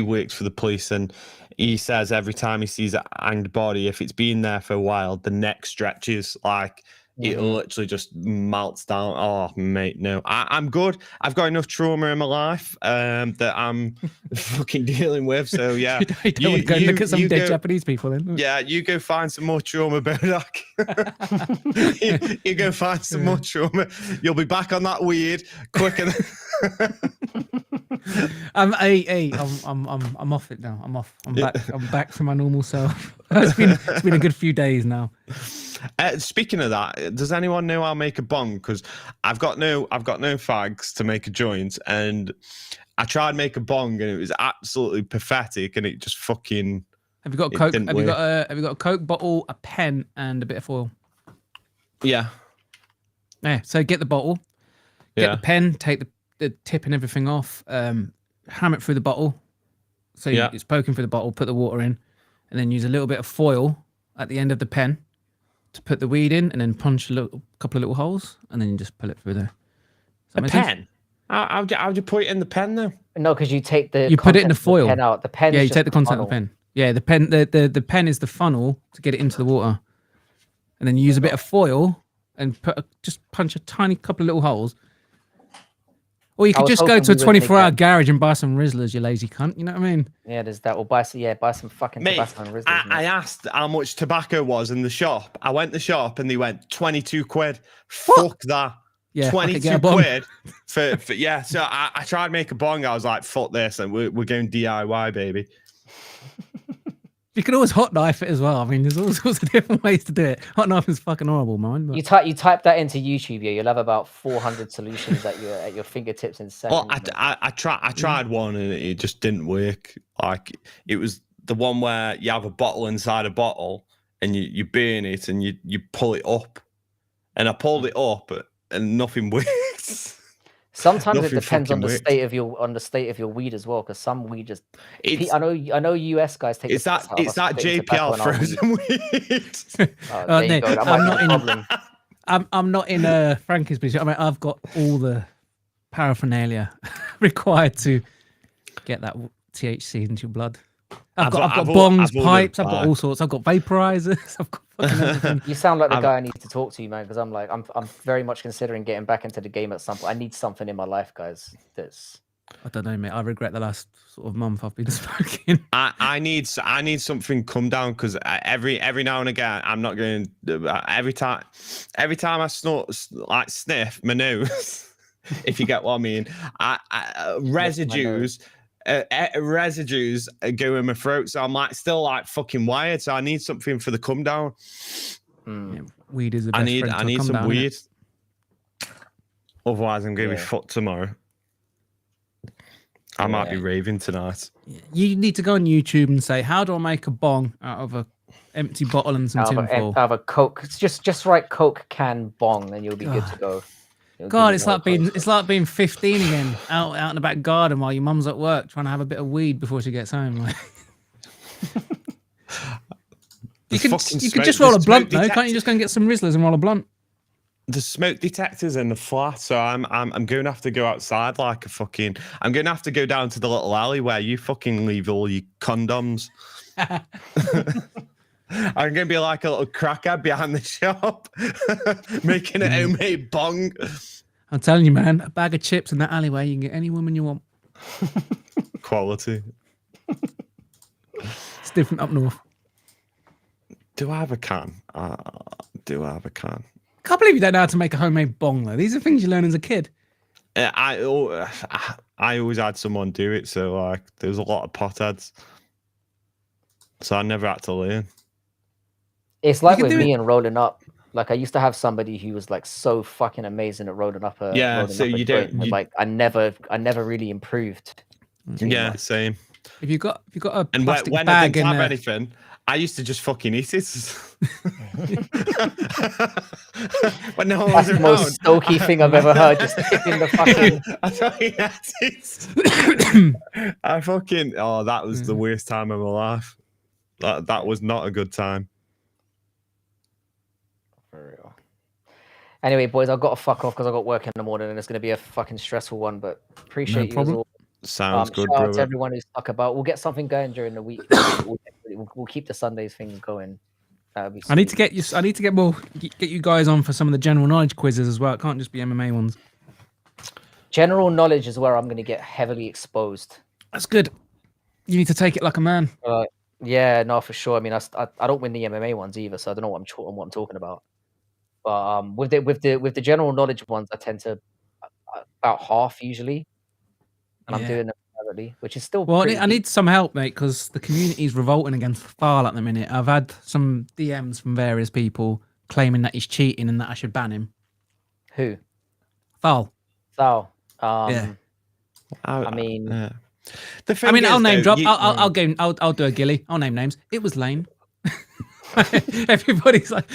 works for the police, and he says every time he sees an hanged body, if it's been there for a while, the neck stretches like. It literally just melts down. Oh, mate, no. I'm good. I've got enough trauma in my life that I'm fucking dealing with. So, yeah. you don't want to go look at some dead Japanese people then. Yeah, you go find some more trauma, Bodak. you go find some more trauma. You'll be back on that weed quicker. I'm off it now. I'm off. I'm back. I'm back to my normal self. It's been a good few days now. Speaking of that, does anyone know how to make a bong? Because I've got no fags to make a joint, and I tried to make a bong, and it was absolutely pathetic, and it just fucking. Have you got a Coke? Have you got a Coke bottle, a pen, and a bit of foil? Yeah. Yeah. So get the bottle, get the pen, take the tip and everything off, ham it through the bottle, so it's poking through the bottle. Put the water in, and then use a little bit of foil at the end of the pen to put the weed in, and then punch a couple of little holes, and then you just pull it through there. A pen? How'd you put it in the pen though? No, because you take the put it in the foil. The pen out. The pen. Yeah, you take the content of the pen. Yeah, the pen. The pen is the funnel to get it into the water, and then you use a bit of foil and just punch a tiny couple of little holes. Or you could just go to a 24-hour garage and buy some Rizzlers, you lazy cunt. You know what I mean? Yeah, there's that. Or buy some fucking tobacco and Rizzlers. I asked how much tobacco was in the shop. I went to the shop and they went 22 quid. What? Fuck that. Yeah, 22 quid for yeah. So I tried to make a bong. I was like, fuck this, and we're going DIY, baby. You can always hot knife it as well. I mean, there's all sorts of different ways to do it. Hot knife is fucking horrible, man. But... You type that into YouTube, you'll have about 400 solutions at your fingertips in seconds. Well, I tried one and it just didn't work. Like it was the one where you have a bottle inside a bottle and you burn it and you pull it up, and I pulled it up and nothing works. Sometimes it depends on the state of your weed as well, because some weed just. I know US guys take. It's that JPL frozen weed. There you go. I'm not in Frankie's position. I mean, I've got all the paraphernalia required to get that THC into your blood. I've got bongs, pipes. I've got all sorts. I've got vaporizers. I've got fucking everything. You sound like the guy I need to talk to, man. Because I'm very much considering getting back into the game at some point. I need something in my life, guys. I don't know, mate. I regret the last sort of month I've been smoking. I need something come down, because every now and again I'm not going. Every time I sniff my nose. if you get what I mean. Residues go in my throat, so I'm like still like fucking wired. So I need something for the come down. Yeah, weed is the best I need some down, weed. Otherwise, I'm gonna be fucked tomorrow. I might be raving tonight. You need to go on YouTube and say, "How do I make a bong out of a empty bottle and some tinfoil?" Out of a Coke. It's just write Coke can bong, and you'll be good to go. God, it's like being 15 again, out in the back garden while your mum's at work trying to have a bit of weed before she gets home. Like. you could just roll a blunt though, can't you? Just go and get some Rizzlers and roll a blunt. The smoke detector's in the flat, so I'm going to have to go outside like a fucking. I'm going to have to go down to the little alley where you fucking leave all your condoms. I'm going to be like a little crackhead behind the shop, making a homemade bong. I'm telling you, man, a bag of chips in that alleyway, you can get any woman you want. Quality. It's different up north. Do I have a can? Do I have a can? I can't believe you don't know how to make a homemade bong, though. These are things you learn as a kid. I always had someone do it, so like there's a lot of potheads. So I never had to learn. It's like with me and rolling up. Like I used to have somebody who was like so fucking amazing at rolling up a so you don't like I never really improved. Yeah, same. If you got a and plastic when bag I didn't have in anything, I used to just fucking eat it. When no one was That's the most stokey thing I've ever heard. Just tipping the fucking. I fucking that was the worst time of my life. That was not a good time. For real. Anyway, boys, I've got to fuck off because I got work in the morning and it's going to be a fucking stressful one. But appreciate you as all. Sounds good, shout brother. out to everyone who's stuck about. We'll get something going during the week. We'll keep the Sundays things going. That'll be sweet. I need to get you guys on for some of the general knowledge quizzes as well. It can't just be MMA ones. General knowledge is where I'm going to get heavily exposed. That's good. You need to take it like a man. Yeah, no, for sure. I mean, I don't win the MMA ones either, so I don't know what I'm talking about. But with the general knowledge ones, I tend to about half usually, and I'm doing them privately, which is still. Well, I need some help, mate, because the community is revolting against Fal at the minute. I've had some DMs from various people claiming that he's cheating and that I should ban him. Who? Fal. Fal. Yeah. I mean. I'll name drop. I'll do a gilly. I'll name names. It was Lane. Everybody's like,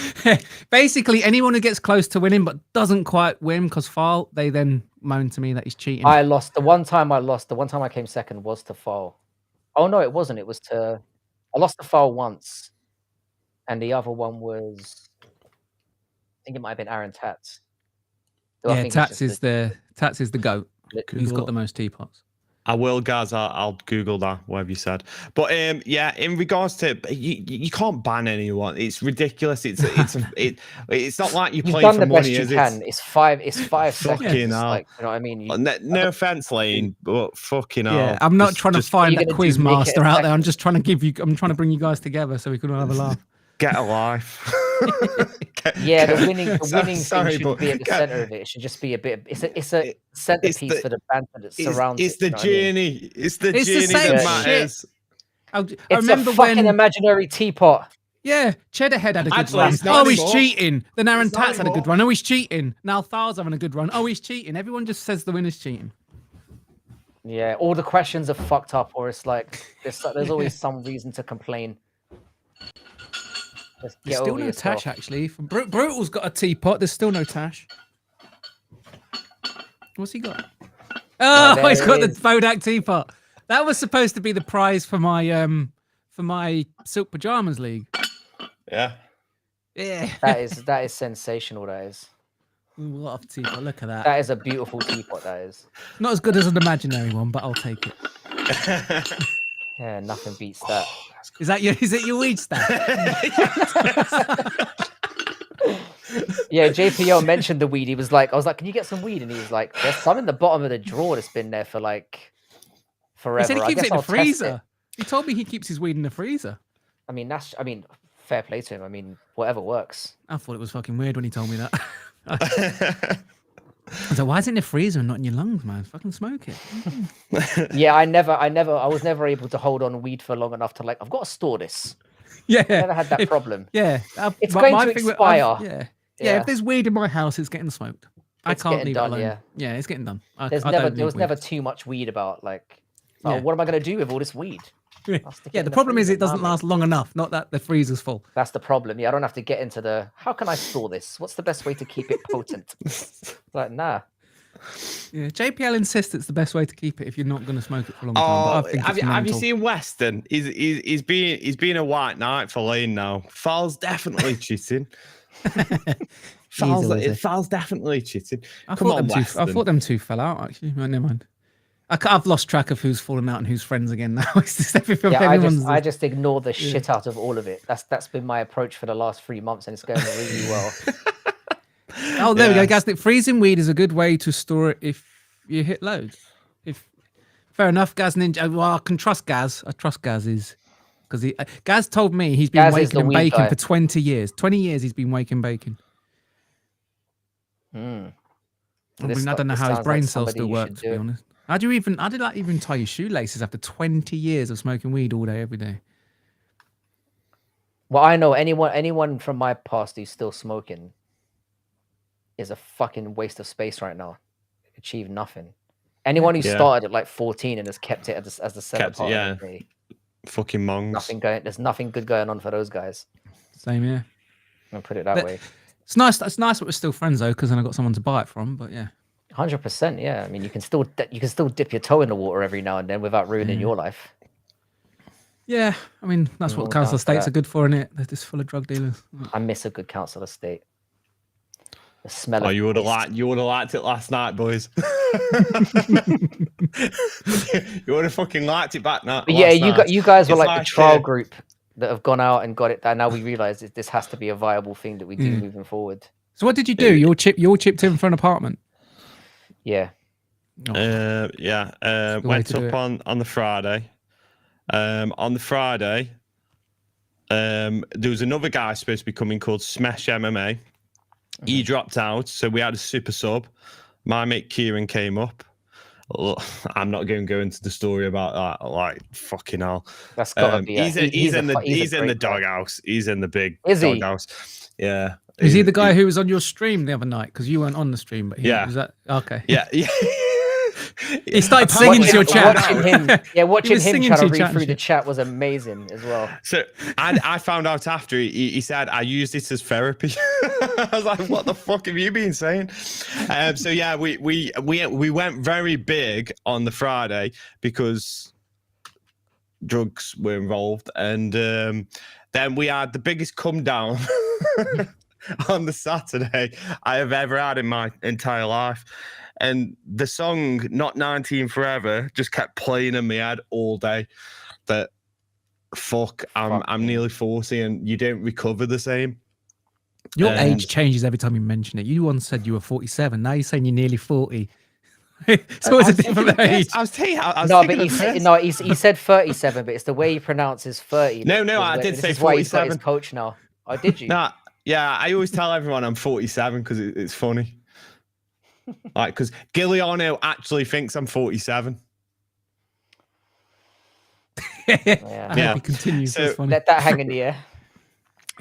basically anyone who gets close to winning but doesn't quite win because Fal, they then moan to me that he's cheating. I lost. The one time I came second was to Fal. Oh no, it wasn't. It was I lost to Fal once, and the other one was, I think it might have been Aaron Tats. Yeah, Tats is the GOAT. He's got the most teapots. I will, guys. I'll Google that, whatever you said. But yeah, in regards to you can't ban anyone. It's ridiculous. It's not like you play for money. It's 5 seconds. Hell. Like, you know what I mean? No offense, Lane, but fucking hell. Yeah, I'm not trying to find a quiz master out there. I'm just trying to I'm trying to bring you guys together so we can all have a laugh. Get a life. The winning thing shouldn't be at the center of it. It should just be a bit. It's a centerpiece for the banter that surrounds it. It's the journey. It's the journey that matters. I remember a fucking imaginary teapot. Yeah, Cheddarhead had a good run. Oh, he's cheating. Then Aaron Tats had a good run. Oh, he's cheating. Now Thal's having a good run. Oh, he's cheating. Everyone just says the winner's cheating. Yeah, all the questions are fucked up, or it's like there's always some reason to complain. There's still no Tash, actually. Brutal's got a teapot. There's still no Tash. What's he got? Oh, he's got the Bodak teapot. That was supposed to be the prize for my Silk Pajamas League. Yeah. Yeah. That is sensational. That is. What a teapot! Look at that. That is a beautiful teapot. That is. Not as good as an imaginary one, but I'll take it. Yeah, nothing beats that. Is it your weed stack? Yeah, JPO mentioned the weed. I was like, can you get some weed? And he was like, there's some in the bottom of the drawer that's been there for like forever. He said he keeps it in the freezer. He told me he keeps his weed in the freezer. I mean, fair play to him. I mean, whatever works. I thought it was fucking weird when he told me that. I was like, why is it in the freezer and not in your lungs, man? Fucking smoke it. Yeah, I was never able to hold on weed for long enough to like, I've got to store this. Yeah. I never had that problem. Yeah. It's going to expire. Yeah. If there's weed in my house, it's getting smoked. I can't leave it alone. Yeah, it's getting done. There was never too much weed about like, what am I going to do with all this weed? Yeah, the problem is it doesn't last long enough. Not that the freezer's full. That's the problem. Yeah, I don't have to get into how can I store this? What's the best way to keep it potent? Like, nah. Yeah, JPL insists it's the best way to keep it if you're not going to smoke it for a long time. But I think have you seen Weston? He's been a white knight for Lane now. Fal's definitely cheating. Fal's definitely cheating. Come on, Weston. I thought them two fell out actually. Never mind. I've lost track of who's fallen out and who's friends again now. It's just everything. Yeah, I just ignore the shit out of all of it. That's been my approach for the last 3 months, and it's going really well. Oh, there we go, Gaz. Freezing weed is a good way to store it if you hit loads. Fair enough, Gaz Ninja. Well, I can trust Gaz. I trust Gaz because Gaz told me he's been waking and baking for 20 years. 20 years he's been waking bacon. I don't know how his brain cells still work, to be honest. How did that even tie your shoelaces after 20 years of smoking weed all day, every day? Well, I know anyone from my past who's still smoking is a fucking waste of space right now. Achieved nothing. Anyone who started at like 14 and has kept it as the setup part of the day. Fucking mongs. There's nothing good going on for those guys. Same, yeah. I'm gonna put it that way. It's nice that we're still friends though, because then I got someone to buy it from. But yeah. 100%, yeah. I mean, you can still dip your toe in the water every now and then without ruining your life. Yeah, I mean that's what council estates are good for, isn't it? They're just full of drug dealers. I miss a good council estate. The smell. Oh, you would have liked it last night, boys. You would have fucking liked it back now. Yeah, you guys were like the trial group that have gone out and got it. And now we realise that this has to be a viable thing that we do moving forward. So what did you do? You all chipped in for an apartment. Yeah. Went up on the Friday. On the Friday, there was another guy supposed to be coming called Smash MMA. He dropped out, so we had a super sub. My mate Kieran came up. I'm not going to go into the story about that. Like fucking hell. That's gotta be. He's in the doghouse. He's in the big doghouse. Yeah. Is he the guy who was on your stream the other night? Because you weren't on the stream, but was that okay? Yeah. He started singing to your chat. Watching him try to read through the chat was amazing as well. So I found out after he said I used it as therapy. I was like, what the fuck have you been saying? So yeah, we went very big on the Friday because drugs were involved, and then we had the biggest come down on the Saturday I have ever had in my entire life. And the song Not 19 Forever just kept playing in my head all day. That I'm nearly 40 and you don't recover the same. Your age changes every time you mention it. You once said you were 47. Now you're saying you're nearly 40. It's always a different age. He said 37, but it's the way he pronounces 30. No, I did say 47. This is why he's got his coach now. Oh, did you? Yeah, I always tell everyone I'm 47 because it's funny. Like, because Giuliano actually thinks I'm 47. Yeah. Continues. So let that hang in the air.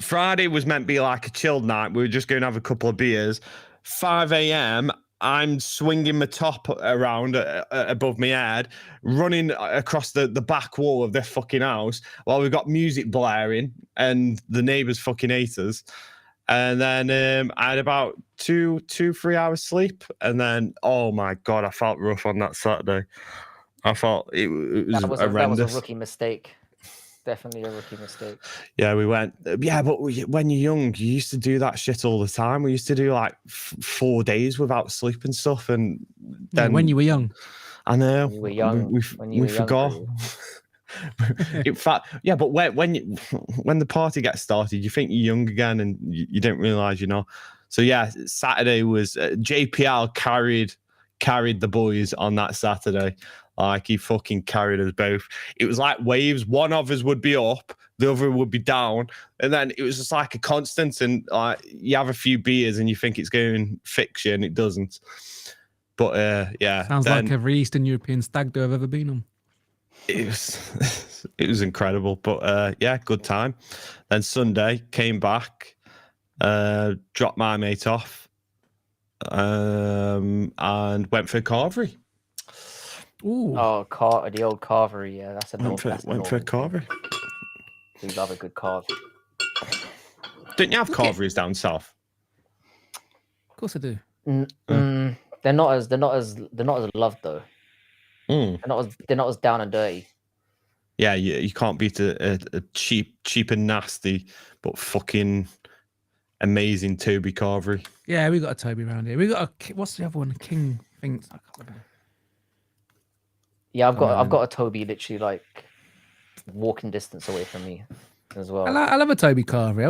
Friday was meant to be like a chilled night. We were just going to have a couple of beers. 5 a.m. I'm swinging my top around above my head, running across the back wall of this fucking house while we've got music blaring and the neighbours fucking hate us. And then I had about 3 hours sleep. And then, oh my God, I felt rough on that Saturday. I felt it was horrendous. That was a rookie mistake. Definitely a rookie mistake. Yeah, we went. Yeah, but when you're young, you used to do that shit all the time. We used to do like 4 days without sleep and stuff. And then when you were young, I know when you were young, we forgot. In fact, yeah, but when the party gets started, you think you're young again, and you don't realize you're not. So yeah, Saturday was JPL carried the boys on that Saturday. Like, he fucking carried us both. It was like waves. One of us would be up, the other would be down, and then it was just like a constant. And like, you have a few beers and you think it's going fix you, and it doesn't. But yeah, sounds like every Eastern European stag do I've ever been on. It was incredible. But yeah, good time. Then Sunday came back, dropped my mate off, and went for a carvery. Ooh. Oh, the old carvery. Yeah, that's a went for a carvery. We love a good carve. Didn't you have carveries down south? Of course I do. They're not as loved though. They're not as down and dirty. Yeah, you can't beat a cheap and nasty, but fucking amazing Toby carvery. Yeah, we got a Toby around here. We got a, what's the other one? King things. I can't remember. Yeah, I've got a Toby literally like walking distance away from me as well. I love a Toby carvery.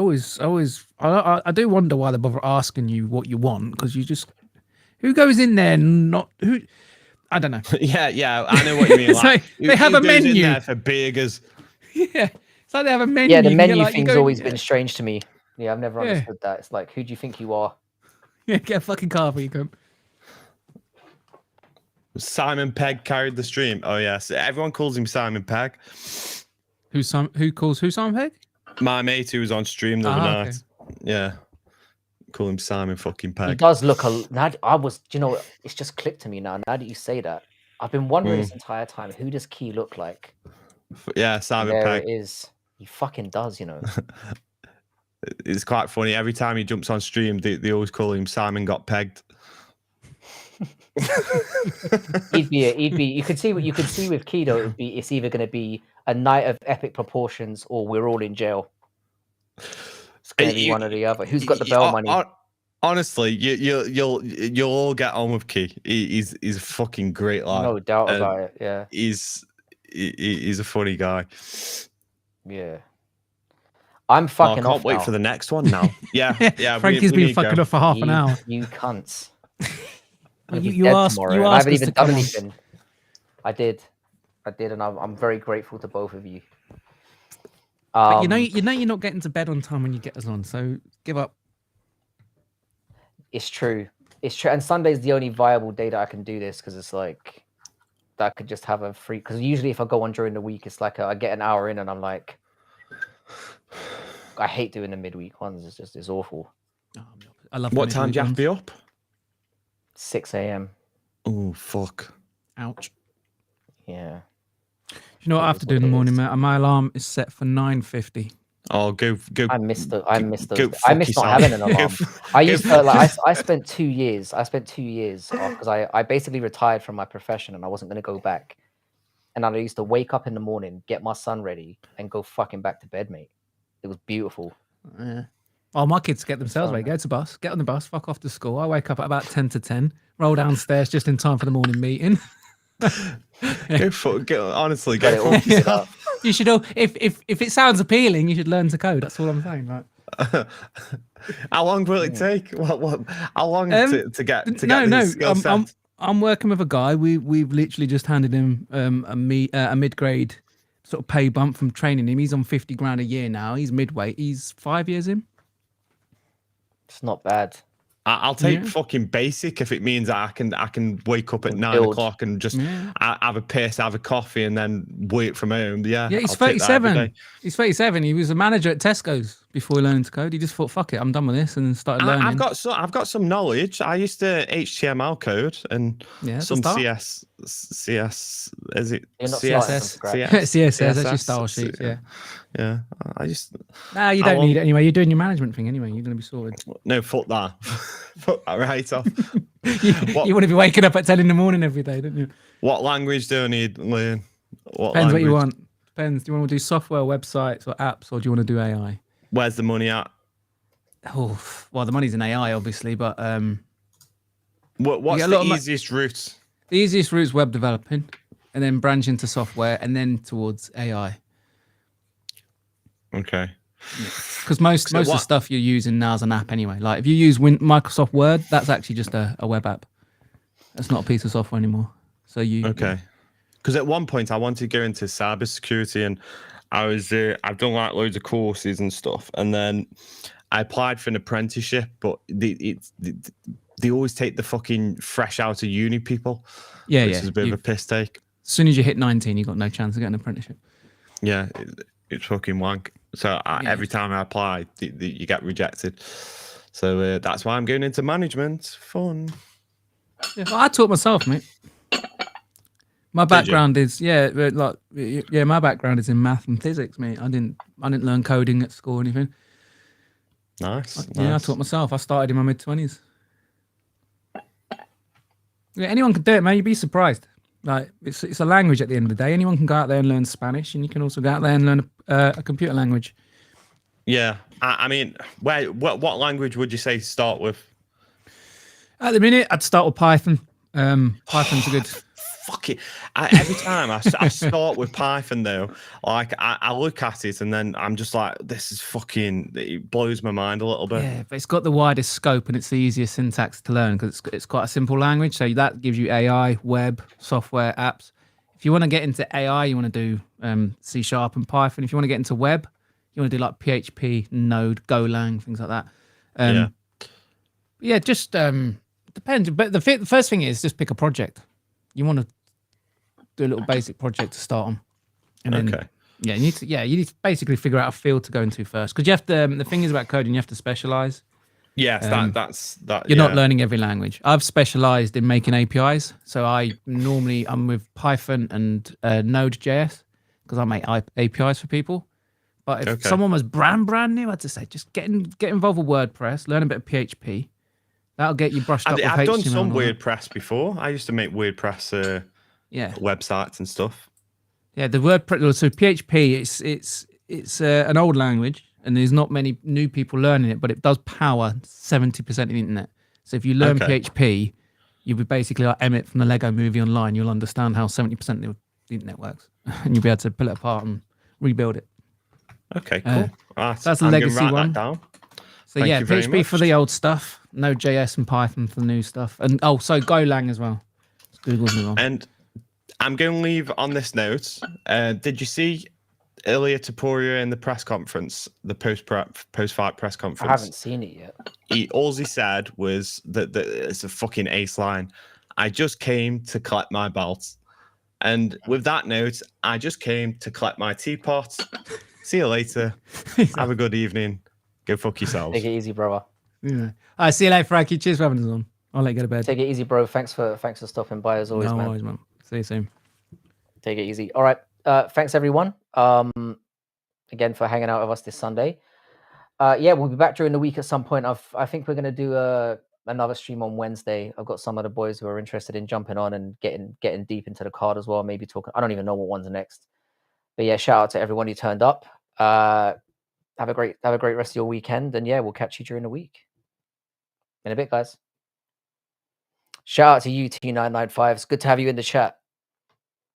I do wonder why they bother asking you what you want, because you just, who goes in there and not who. I don't know. Yeah, I know what you mean. Like, they have a menu in there for burgers. Yeah, it's like they have a menu. Yeah, the menu thing's always been strange to me. Yeah, I've never understood that. It's like, who do you think you are? Yeah, get a fucking carvery, you come. Simon Pegg carried the stream. Oh yes, everyone calls him Simon Pegg. Who calls Simon Pegg? My mate who was on stream the other night. Okay. Yeah. Call him Simon fucking Pegg. He does look it's just clicked to me now. Now that you say that, I've been wondering this entire time, who does Key look like? Yeah, Simon Pegg. There it is. He fucking does, It's quite funny. Every time he jumps on stream, they always call him Simon Got Pegged. he'd be. You could see with Key though. It's either going to be a night of epic proportions or we're all in jail. It's going to be one or the other. Who's got the bail money? Honestly, you'll all get on with Key. He's a fucking great lad. No doubt about it. Yeah, he's a funny guy. Yeah, I'm fucking off. I can't wait for the next one now. Yeah. Frankie's been fucking off for half an hour. You cunts. You asked. I haven't even done anything. I did, and I'm very grateful to both of you. But you know you're not getting to bed on time when you get us on, so give up. It's true, and Sunday's the only viable day that I can do this, because it's like that I could just have a free. Because usually if I go on during the week, it's like I get an hour in, and I'm like, I hate doing the midweek ones. It's awful. I love. What time do you have to be up? 6 a.m. Oh fuck! Ouch. Yeah. You know what I have to do in the morning, mate? My alarm is set for 9:50. Oh, go! I missed those. I missed not having an alarm. I spent 2 years. Because I basically retired from my profession and I wasn't going to go back. And I used to wake up in the morning, get my son ready, and go fucking back to bed, mate. It was beautiful. Yeah. Oh, my kids get themselves ready. Go to bus, get on the bus, fuck off to school. I wake up at about 10 to 10, roll downstairs just in time for the morning meeting. Honestly, get it all set up. You should all, if it sounds appealing, you should learn to code. That's all I'm saying. Right? How long will it take? What? How long to get these skill sets? I'm working with a guy. We've literally just handed him a mid-grade sort of pay bump from training him. He's on 50 grand a year now. He's midweight. He's 5 years in. It's not bad. I'll take fucking basic if it means I can wake up at 9 o'clock and just have a piss, have a coffee, and then work from home. Yeah, he's 37. He's 37. He was a manager at Tesco's before learning to code. He just thought, "Fuck it, I'm done with this," and started learning. I've got some knowledge. I used to HTML code and some CS. Is it CSS? CSS. That's your style sheets. Yeah. I just. Nah, you don't need it anyway. You're doing your management thing anyway. You're going to be sorted. No, fuck that. Fuck that right off. You want to be waking up at 10 in the morning every day, don't you? What language do I need to learn? Depends what you want. Depends. Do you want to do software, websites, or apps, or do you want to do AI? Where's the money at? Oh, well, the money's in AI, obviously, but what's the easiest route? The easiest route is web developing, and then branch into software, and then towards AI. Okay. Because most of the stuff you're using now is an app anyway. Like if you use Microsoft Word, that's actually just a web app. That's not a piece of software anymore. So because at one point I wanted to go into cybersecurity, and I've done like loads of courses and stuff, and then I applied for an apprenticeship, but they always take the fucking fresh out of uni people. Yeah, which is a bit of a piss take. As soon as you hit 19, you've got no chance of getting an apprenticeship. Yeah, it's fucking wank. So every time I apply, you get rejected. So that's why I'm going into management. Fun. Yeah, well, I taught myself, mate. My background is my background is in math and physics, mate. I didn't learn coding at school or anything. Nice. I taught myself. I started in my mid-20s. Yeah, anyone can do it, man. You'd be surprised. Like it's a language at the end of the day. Anyone can go out there and learn Spanish, and you can also go out there and learn a computer language. Yeah, I mean, what language would you say to start with? At the minute, I'd start with Python. Python's a good. Fuck it. Every time I start with Python, though, like I look at it and then I'm just like, this is fucking. It blows my mind a little bit. Yeah, but it's got the widest scope and it's the easiest syntax to learn because it's quite a simple language. So that gives you AI, web, software, apps. If you want to get into AI, you want to do C# and Python. If you want to get into web, you want to do like PHP, Node, Golang, things like that. Just depends. But the first thing is just pick a project. You want to do a little basic project to start on, and then you need to basically figure out a field to go into first, because you have to. The thing is about coding, you have to specialize. Yes, that's that. You're not learning every language. I've specialized in making APIs, so I'm with Python and Node.js because I make APIs for people. But if someone was brand new, I'd just say just get involved with WordPress, learn a bit of PHP. That'll get you brushed up with HTML. I've done some WordPress before. I used to make WordPress websites and stuff. Yeah, the WordPress. So PHP, it's an old language, and there's not many new people learning it, but it does power 70% of the internet. So if you learn PHP, you'll be basically like Emmett from the Lego Movie Online. You'll understand how 70% of the internet works, and you'll be able to pull it apart and rebuild it. Okay, cool. So that's a legacy one. That down. So PHP for the old stuff, Node.js and Python for the new stuff, and so Golang as well. Google's new one. And I'm going to leave on this note. Did you see Ilia in the press conference, the post-fight press conference? I haven't seen it yet. All he said was that it's a fucking ace line. I just came to collect my belt, and with that note, I just came to collect my teapot. See you later. Have a good evening. Go fuck yourselves. Take it easy, brother. Yeah. All right, see you later, Frankie. Cheers for having us on. I'll let you go to bed. Take it easy, bro. Thanks for stopping by as always, man. Always, man. See you soon. Take it easy. All right. Thanks everyone. Again for hanging out with us this Sunday. We'll be back during the week at some point. I think we're gonna do another stream on Wednesday. I've got some of the boys who are interested in jumping on and getting deep into the card as well. Maybe talking. I don't even know what one's next. But yeah, shout out to everyone who turned up. Have a great rest of your weekend, and we'll catch you during the week. In a bit, guys. Shout out to UT995. It's good to have you in the chat.